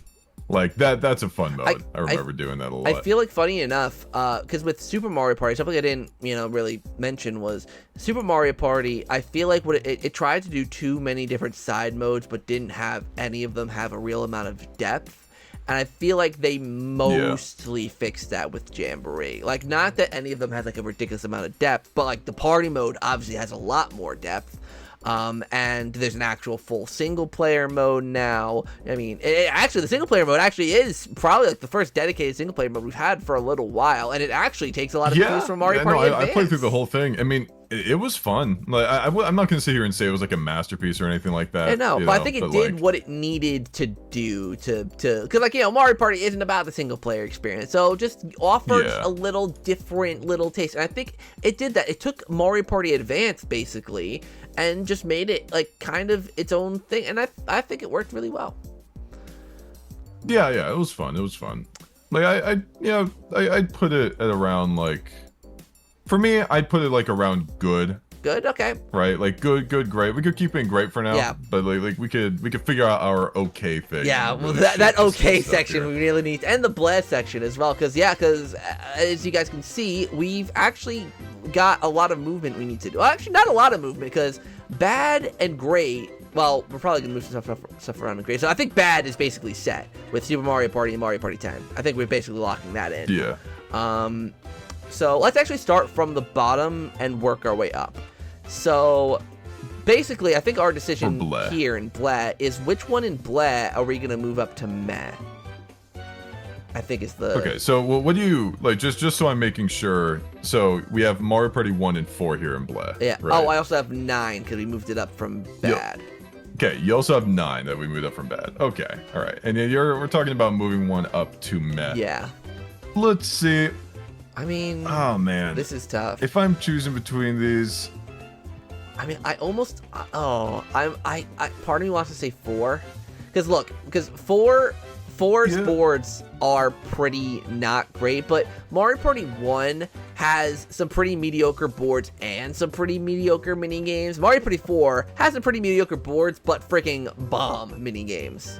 Speaker 2: Like that's a fun mode. I remember doing that a lot.
Speaker 1: I feel like funny enough, because with Super Mario Party, something I didn't, really mention was Super Mario Party. I feel like what it tried to do too many different side modes, but didn't have any of them have a real amount of depth. And I feel like they mostly fixed that with Jamboree. Like, not that any of them has like a ridiculous amount of depth, but like the party mode obviously has a lot more depth. And there's an actual full single player mode now. I mean, actually the single player mode actually is probably like the first dedicated single player mode we've had for a little while, and it actually takes a lot of cues from Mario Party Advance.
Speaker 2: I played through the whole thing. I mean, it was fun. Like I'm not gonna sit here and say it was like a masterpiece or anything like that.
Speaker 1: But I think it did what it needed to do because like Mario Party isn't about the single player experience, so just offered a little different little taste. And I think it did that. It took Mario Party Advance basically and just made it like kind of its own thing, and I think it worked really well.
Speaker 2: Yeah, it was fun. It was fun. Like I'd put it at around like. For me, I'd put it like around good.
Speaker 1: Good, okay.
Speaker 2: Right, like good, great. We could keep it in great for now. Yeah. But like we could figure out our okay thing.
Speaker 1: Yeah, well that okay section we really need, and the blast section as well, because as you guys can see, we've actually got a lot of movement we need to do. Well, actually, not a lot of movement, because bad and great. Well, we're probably gonna move some stuff around in great. So I think bad is basically set with Super Mario Party and Mario Party 10. I think we're basically locking that in.
Speaker 2: Yeah.
Speaker 1: So let's actually start from the bottom and work our way up. So basically, I think our decision here in Blah is which one in Blah are we going to move up to Meh? I think is the...
Speaker 2: Okay, so what do you... Like, just so I'm making sure... So we have Mario Party 1 and 4 here in Blah.
Speaker 1: Yeah.
Speaker 2: Right?
Speaker 1: Oh, I also have 9 because we moved it up from bad.
Speaker 2: Okay, you also have 9 that we moved up from bad. Okay, all right. And we're talking about moving 1 up to Meh.
Speaker 1: Yeah.
Speaker 2: Let's see...
Speaker 1: I mean,
Speaker 2: oh man,
Speaker 1: this is tough.
Speaker 2: If I'm choosing between these,
Speaker 1: I mean, I almost, I part of me wants to say 4, because four's boards are pretty not great, but Mario Party 1 has some pretty mediocre boards and some pretty mediocre mini games. Mario Party 4 has some pretty mediocre boards, but freaking bomb mini games,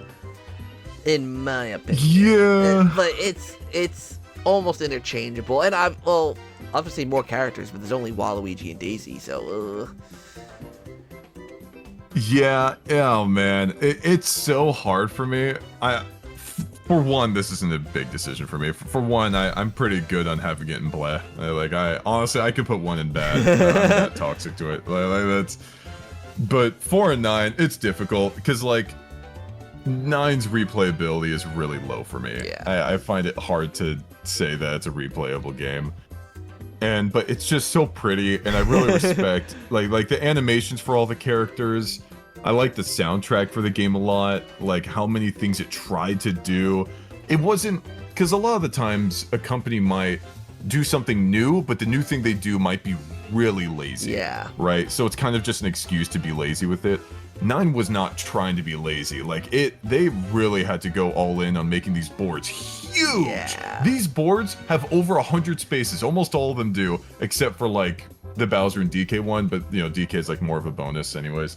Speaker 1: in my opinion.
Speaker 2: Yeah,
Speaker 1: but it's almost interchangeable, and I'll have to say more characters, but there's only Waluigi and Daisy, so
Speaker 2: yeah, oh man, it's so hard for me. For one, this isn't a big decision for me. For one, I'm pretty good on having it in Blah. Like honestly, I could put 1 in bad. I'm not toxic to it. Like that's, but 4 and 9, it's difficult because like 9's replayability is really low for me. Yeah. I find it hard to say that it's a replayable game. But it's just so pretty, and I really respect like the animations for all the characters. I like the soundtrack for the game a lot, like how many things it tried to do. It wasn't, because a lot of the times a company might do something new, but the new thing they do might be really lazy. Yeah. Right? So it's kind of just an excuse to be lazy with it. 9 was not trying to be lazy. Like they really had to go all in on making these boards huge. Yeah. These boards have over 100 spaces. Almost all of them do, except for like the Bowser and DK one, but DK is like more of a bonus anyways.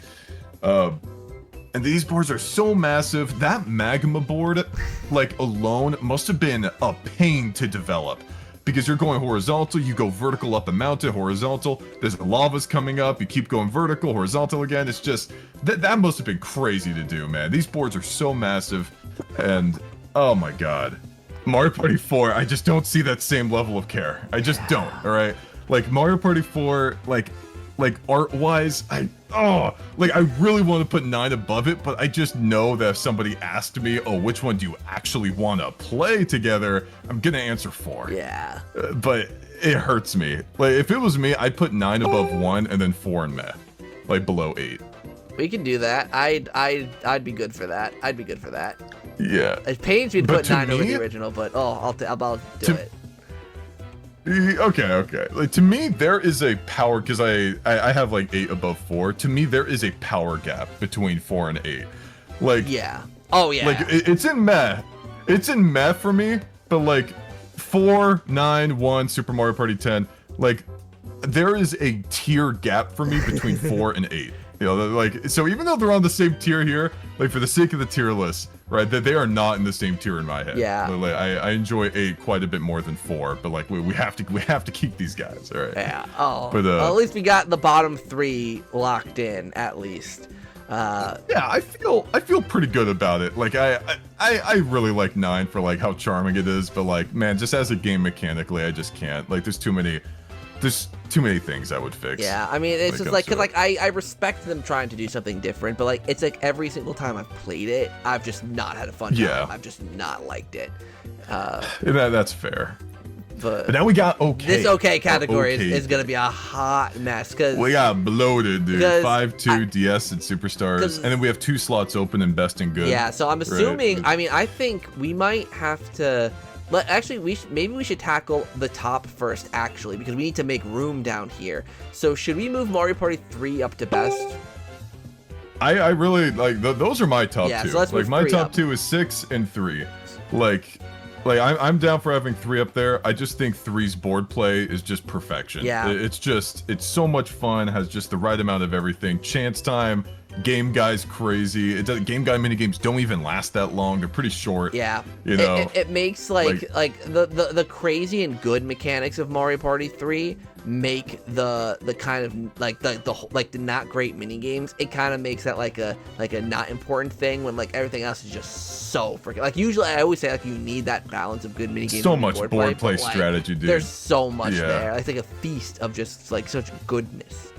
Speaker 2: And these boards are so massive. That magma board, like alone, must have been a pain to develop. Because you're going horizontal, you go vertical up a mountain, horizontal, there's lava's coming up, you keep going vertical, horizontal again. It's just, that must have been crazy to do, man. These boards are so massive, and oh my god. Mario Party 4, I just don't see that same level of care. I just don't, all right? Like, Mario Party 4, like art-wise, I really want to put 9 above it, but I just know that if somebody asked me, oh, which one do you actually want to play together, I'm gonna answer 4.
Speaker 1: Yeah.
Speaker 2: But it hurts me. Like, if it was me, I'd put 9 above 1 and then 4 and meh. Like, below 8.
Speaker 1: We can do that. I'd be good for that. I'd be good for that.
Speaker 2: Yeah.
Speaker 1: It pains me to put 9 over
Speaker 2: me,
Speaker 1: the original, but I'll do it.
Speaker 2: Okay. Like, to me, there is a power, because I have like 8 above 4. To me, there is a power gap between 4 and 8. Like,
Speaker 1: yeah. Oh yeah.
Speaker 2: Like, it's in meh. It's in meh for me, but like 4, 9, 1, Super Mario Party 10, like, there is a tier gap for me between 4 and 8. You know, like, so even though they're on the same tier here, like, for the sake of the tier list, right, that they are not in the same tier in my head.
Speaker 1: Yeah.
Speaker 2: Like, I enjoy 8 quite a bit more than 4, but like, we have to keep these guys, all right?
Speaker 1: Yeah. Oh.
Speaker 2: But
Speaker 1: well, at least we got the bottom 3 locked in, at least.
Speaker 2: Yeah, I feel pretty good about it. Like, I really like 9 for like how charming it is, but like, man, just as a game mechanically, I just can't. Like, there's too many things I would fix.
Speaker 1: Yeah, I mean, it's just like, cause like I respect them trying to do something different, but like, it's like every single time I've played it, I've just not had a fun time. I've just not liked it.
Speaker 2: That's fair.
Speaker 1: But
Speaker 2: now we got okay.
Speaker 1: This okay category is gonna be a hot mess, cause
Speaker 2: we got bloated, dude. 5-2 DS and Superstars, and then we have 2 slots open in Best and Good.
Speaker 1: Yeah, so I'm assuming. Right? I mean, I think we might have to. Actually, maybe we should tackle the top first, actually, because we need to make room down here. So should we move Mario Party 3 up to Best?
Speaker 2: I really like those are my top 2.
Speaker 1: So let's move
Speaker 2: like, my top
Speaker 1: up.
Speaker 2: 2 is 6 and 3. Like I'm down for having 3 up there. I just think 3's board play is just perfection.
Speaker 1: Yeah.
Speaker 2: It's so much fun, has just the right amount of everything. Chance time, Game Guy's crazy. Game Guy minigames don't even last that long. They're pretty short.
Speaker 1: Yeah.
Speaker 2: You know?
Speaker 1: It makes like the crazy and good mechanics of Mario Party 3 make the kind of like the not great mini games. It kind of makes that like a not important thing when like everything else is just so freaking like. Usually I always say like you need that balance of good mini games.
Speaker 2: So much board play strategy, dude.
Speaker 1: There's so much there. It's like a feast of just like such goodness.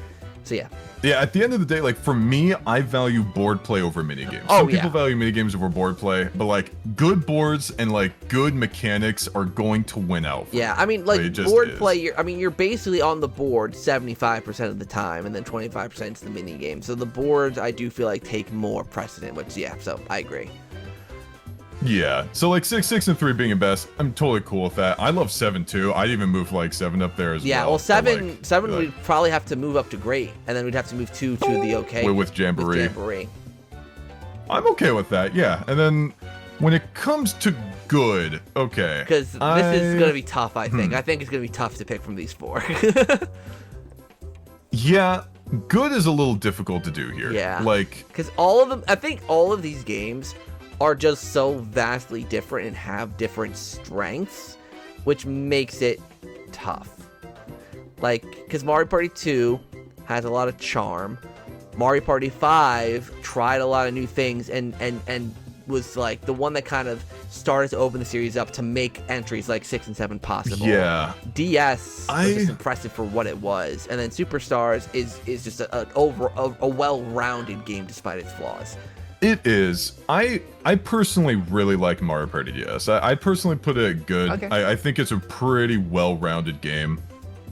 Speaker 1: So yeah.
Speaker 2: Yeah, at the end of the day, like, for me, I value board play over minigames.
Speaker 1: Oh,
Speaker 2: Some people value minigames over board play, but like, good boards and like good mechanics are going to win out.
Speaker 1: Yeah, I mean, like, board play, you're basically on the board 75% of the time, and then 25% is the minigame. So the boards, I do feel like, take more precedent, which, yeah, so I agree.
Speaker 2: Yeah, so like 6 and 3 being a best, I'm totally cool with that. I love 7 too. I'd even move like 7 up there as well.
Speaker 1: Yeah, well, 7 we'd probably have to move up to great, and then we'd have to move 2 to the okay.
Speaker 2: With Jamboree. I'm okay with that, yeah. And then when it comes to good, okay.
Speaker 1: Because this is going to be tough, I think. I think it's going to be tough to pick from these 4.
Speaker 2: Yeah, good is a little difficult to do here.
Speaker 1: Yeah.
Speaker 2: Like,
Speaker 1: because all of them, I think all of these games are just so vastly different and have different strengths, which makes it tough. Like, because Mario Party 2 has a lot of charm. Mario Party 5 tried a lot of new things and was like the one that kind of started to open the series up to make entries like 6 and 7 possible.
Speaker 2: Yeah.
Speaker 1: DS was just impressive for what it was, and then Superstars is just a well-rounded game despite its flaws.
Speaker 2: It is. I personally really like Mario Party DS. I personally put it good.
Speaker 1: Okay.
Speaker 2: I think it's a pretty well-rounded game,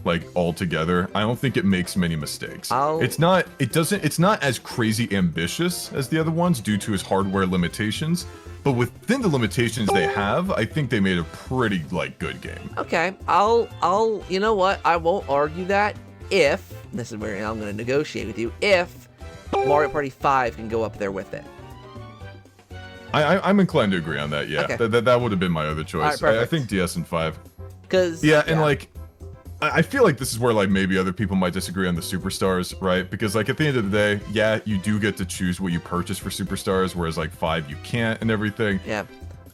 Speaker 2: like, altogether. I don't think it makes many mistakes. It's not as crazy ambitious as the other ones due to its hardware limitations, but within the limitations they have, I think they made a pretty, like, good game.
Speaker 1: Okay. You know what? I won't argue that if, this is where I'm going to negotiate with you, if Mario Party 5 can go up there with it.
Speaker 2: I'm inclined to agree on that, yeah.
Speaker 1: Okay.
Speaker 2: That would have been my other choice.
Speaker 1: Right,
Speaker 2: I think DS and 5.
Speaker 1: Yeah,
Speaker 2: and like, I feel like this is where like maybe other people might disagree on the Superstars, right? Because like at the end of the day, yeah, you do get to choose what you purchase for Superstars, whereas like 5 you can't and everything.
Speaker 1: Yeah.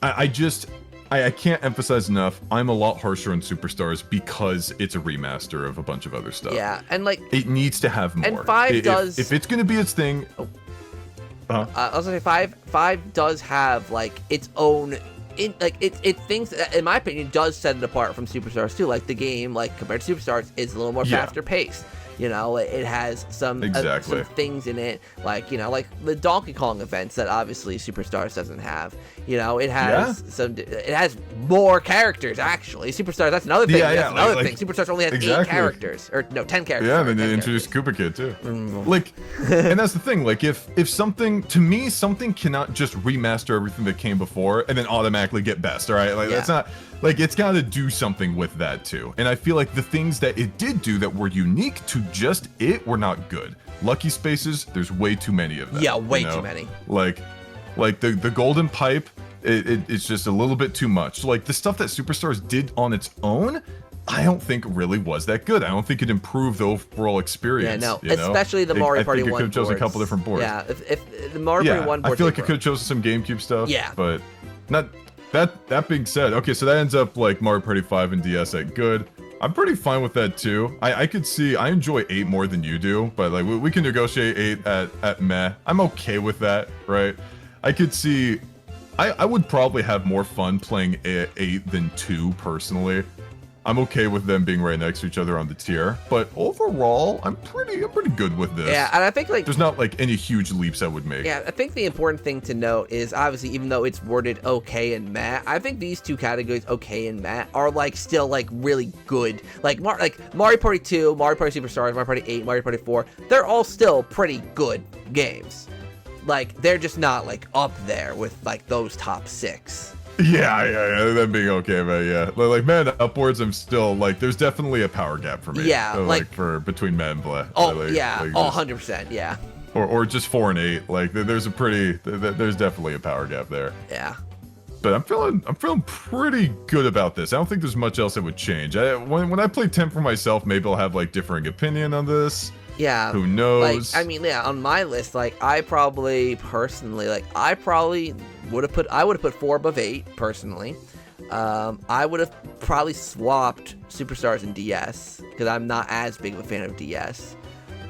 Speaker 2: I can't emphasize enough, I'm a lot harsher on Superstars because it's a remaster of a bunch of other stuff.
Speaker 1: Yeah, and like,
Speaker 2: it needs to have more.
Speaker 1: And 5 does.
Speaker 2: If it's gonna be its thing.
Speaker 1: I was gonna say 5 does have like its own it things that, in my opinion, does set it apart from Superstars too. Like the game, like compared to Superstars, is a little more faster paced. You know, it has some things in it, like, you know, like the Donkey Kong events that obviously Superstars doesn't have. You know, it has it has more characters, actually. Superstars, that's another thing. That's another thing. Superstars only has 8 characters, or no, 10 characters.
Speaker 2: Yeah, and then they introduced Koopa Kid too. Like, and that's the thing. Like, if something, to me, something cannot just remaster everything that came before and then automatically get best. All right, like that's not. Like, it's got to do something with that, too. And I feel like the things that it did do that were unique to just it were not good. Lucky Spaces, there's way too many of them.
Speaker 1: Yeah, way too many.
Speaker 2: Like the Golden Pipe, it's just a little bit too much. Like, the stuff that Superstars did on its own, I don't think really was that good. I don't think it improved the overall experience.
Speaker 1: Yeah, no, especially the Mario Party 1
Speaker 2: I think it could have chosen a couple different boards.
Speaker 1: Yeah, if the Mario Party 1 board,
Speaker 2: I feel like it could have chosen some GameCube stuff.
Speaker 1: Yeah.
Speaker 2: But not... That being said, okay, so that ends up like Mario Party 5 and DS at good. I'm pretty fine with that too. I could see, I enjoy 8 more than you do, but like we can negotiate 8 at meh. I'm okay with that, right? I could see, I would probably have more fun playing 8 than 2 personally. I'm okay with them being right next to each other on the tier, but overall, I'm pretty good with this.
Speaker 1: Yeah, and I think like
Speaker 2: there's not like any huge leaps I would make.
Speaker 1: Yeah, I think the important thing to note is obviously even though it's worded okay and meh, I think these two categories, okay and meh, are like still like really good. Like Mario Party 2, Mario Party Superstars, Mario Party 8, Mario Party 4, they're all still pretty good games. Like they're just not like up there with like those top 6.
Speaker 2: Yeah, that being okay, but yeah, like man, upwards, I'm still like, there's definitely a power gap for me.
Speaker 1: Yeah,
Speaker 2: like for between Meh and Bleh.
Speaker 1: Oh
Speaker 2: like,
Speaker 1: yeah,
Speaker 2: like
Speaker 1: 100%, yeah.
Speaker 2: Or just 4 and 8, like there's definitely a power gap there.
Speaker 1: Yeah.
Speaker 2: But I'm feeling pretty good about this. I don't think there's much else that would change. When I play 10 for myself, maybe I'll have like differing opinion on this.
Speaker 1: Yeah.
Speaker 2: Who knows?
Speaker 1: Like, I mean, yeah, on my list, like I probably would have put 4 above 8 personally. I would have probably swapped Superstars and DS because I'm not as big of a fan of DS.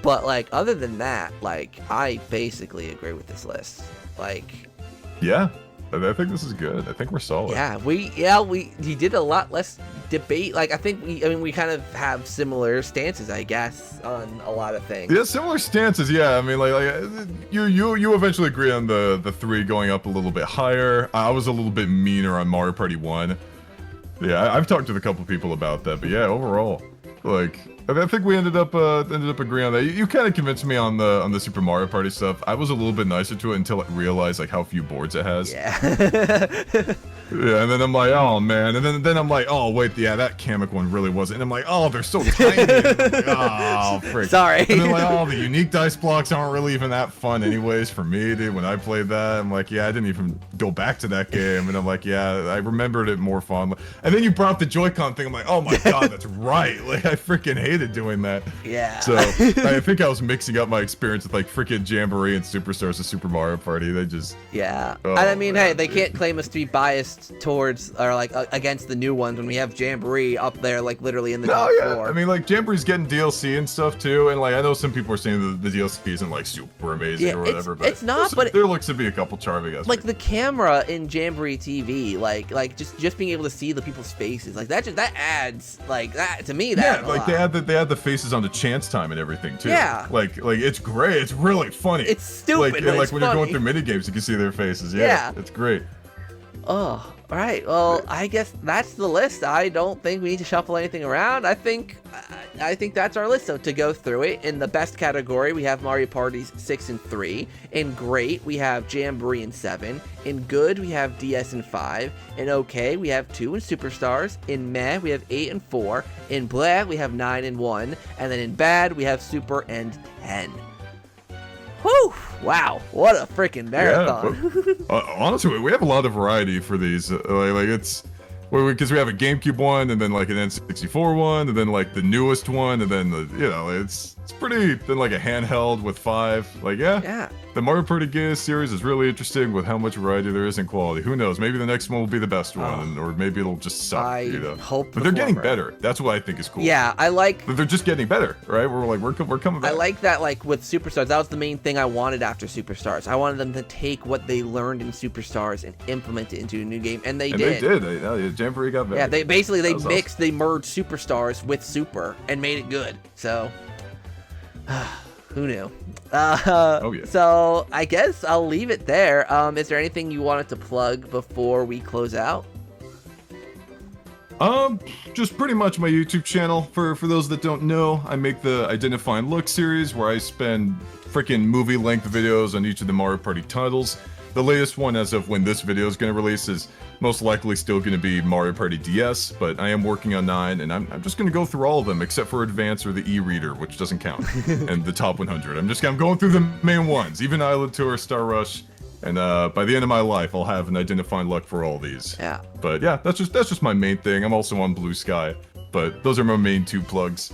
Speaker 1: But like other than that, like I basically agree with this list. Like,
Speaker 2: yeah, I think this is good. I think we're solid.
Speaker 1: Yeah, we did a lot less debate. Like I think we kind of have similar stances, I guess, on a lot of things.
Speaker 2: Yeah, similar stances. Yeah, I mean, like you eventually agree on the 3 going up a little bit higher. I was a little bit meaner on Mario Party 1. Yeah, I've talked to a couple people about that, but yeah, overall, like I think we ended up agreeing on that. You kind of convinced me on the Super Mario Party stuff. I was a little bit nicer to it until I realized like how few boards it has.
Speaker 1: Yeah.
Speaker 2: Yeah, and then I'm like, oh man, and then I'm like, oh wait, yeah, that Kamek one really wasn't. And I'm like, oh, they're so tiny. Like, oh, frick.
Speaker 1: Sorry.
Speaker 2: And then like, oh, the unique dice blocks aren't really even that fun, anyways, for me, dude. When I played that, I'm like, yeah, I didn't even go back to that game, and I'm like, yeah, I remembered it more fondly. And then you brought up the Joy-Con thing. I'm like, oh my god, that's right. Like, I freaking hated doing that.
Speaker 1: Yeah.
Speaker 2: So I think I was mixing up my experience with like freaking Jamboree and Superstars to Super Mario Party. They just
Speaker 1: and I mean, hey, they can't claim us to be biased towards or like against the new ones when we have Jamboree up there like literally in the top 4.
Speaker 2: I mean, like Jamboree's getting DLC and stuff too, and like I know some people are saying the DLC isn't like super amazing or whatever, but
Speaker 1: it's not. But
Speaker 2: there looks to be a couple charming aspects.
Speaker 1: Like the camera in Jamboree TV, like just being able to see the people's faces, like that adds like that to me. That
Speaker 2: like they had the faces on the chance time and everything too.
Speaker 1: Yeah.
Speaker 2: Like it's great. It's really funny.
Speaker 1: It's stupid.
Speaker 2: Like,
Speaker 1: but
Speaker 2: and like
Speaker 1: it's
Speaker 2: when
Speaker 1: funny.
Speaker 2: you're going through mini games, you can see their faces. Yeah. It's great.
Speaker 1: Oh, all right. Well, I guess that's the list. I don't think we need to shuffle anything around. I think that's our list. So to go through it, in the best category, we have Mario Parties 6 and 3. In great, we have Jamboree and 7. In good, we have DS and 5. In okay, we have 2 and Superstars. In meh, we have 8 and 4. In bleh, we have 9 and 1. And then in bad, we have Super and 10. Whew! Wow, what a freaking marathon!
Speaker 2: Yeah, honestly, we have a lot of variety for these. Like it's Because we have a GameCube one, and then like an N64 one, and then like the newest one, and then it's pretty. Then like a handheld with 5. Like yeah. The Mario Party series is really interesting with how much variety there is in quality. Who knows? Maybe the next one will be the best one, or maybe it'll just suck.
Speaker 1: I hope.
Speaker 2: But they're getting better. That's what I think is cool.
Speaker 1: Yeah, I like.
Speaker 2: They're just getting better, right? We're coming back.
Speaker 1: I like that. Like with Superstars, that was the main thing I wanted after Superstars. I wanted them to take what they learned in Superstars and implement it into a new game, and they did.
Speaker 2: They did. Jamboree got better.
Speaker 1: Yeah, they merged Superstars with Super and made it good. So. Who knew?
Speaker 2: Oh yeah.
Speaker 1: So I guess I'll leave it there. Is there anything you wanted to plug before we close out?
Speaker 2: Just pretty much my YouTube channel. For those that don't know, I make the Identify and Look series where I spend freaking movie-length videos on each of the Mario Party titles. The latest one, as of when this video is going to release, is most likely still going to be Mario Party DS, but I am working on 9, and I'm just going to go through all of them, except for Advance or the e-reader, which doesn't count, and the top 100. I'm going through the main ones, even Island Tour, Star Rush, and by the end of my life, I'll have an Identify and Look for all these.
Speaker 1: Yeah.
Speaker 2: But yeah, that's just my main thing. I'm also on Blue Sky, but those are my main 2 plugs.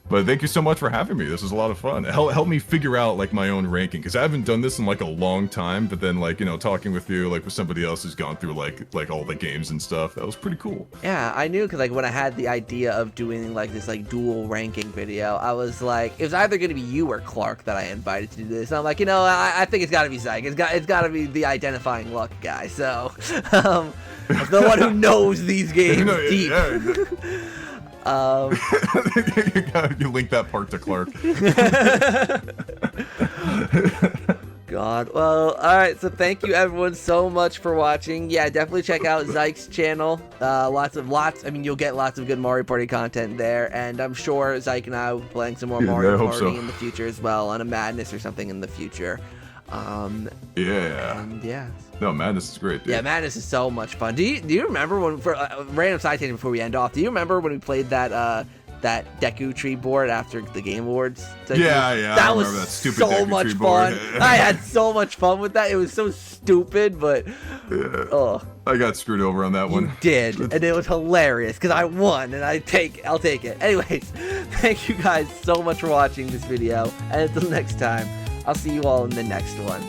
Speaker 2: But thank you so much for having me. This was a lot of fun. Help me figure out like my own ranking, because I haven't done this in like a long time. But then like talking with you, like with somebody else who's gone through like all the games and stuff, that was pretty cool.
Speaker 1: Yeah, I knew, because like when I had the idea of doing like this like dual ranking video, I was like, it was either gonna be you or Clark that I invited to do this. And I'm like, I think it's gotta be Zyke. It's gotta be the Identifying Luck guy. So, the one who knows these games deep. Yeah.
Speaker 2: You link that part to Clark.
Speaker 1: God. Well, all right. So thank you everyone so much for watching. Yeah, definitely check out Zyke's channel. I mean, you'll get lots of good Mario Party content there, and I'm sure Zyke and I will be playing some more Mario Party in the future as well, on a Madness or something in the future.
Speaker 2: Yeah.
Speaker 1: And yeah.
Speaker 2: No, Madness is great, dude.
Speaker 1: Yeah, Madness is so much fun. Do you remember when, for random side tangent before we end off, do you remember when we played that Deku Tree board after the Game Awards?
Speaker 2: Yeah.
Speaker 1: That was
Speaker 2: that stupid
Speaker 1: so
Speaker 2: Deku
Speaker 1: much
Speaker 2: Tree
Speaker 1: fun.
Speaker 2: board.
Speaker 1: I had so much fun with that. It was so stupid, but
Speaker 2: I got screwed over on that one.
Speaker 1: You did, and it was hilarious because I won, and I'll take it. Anyways, thank you guys so much for watching this video, and until next time, I'll see you all in the next one.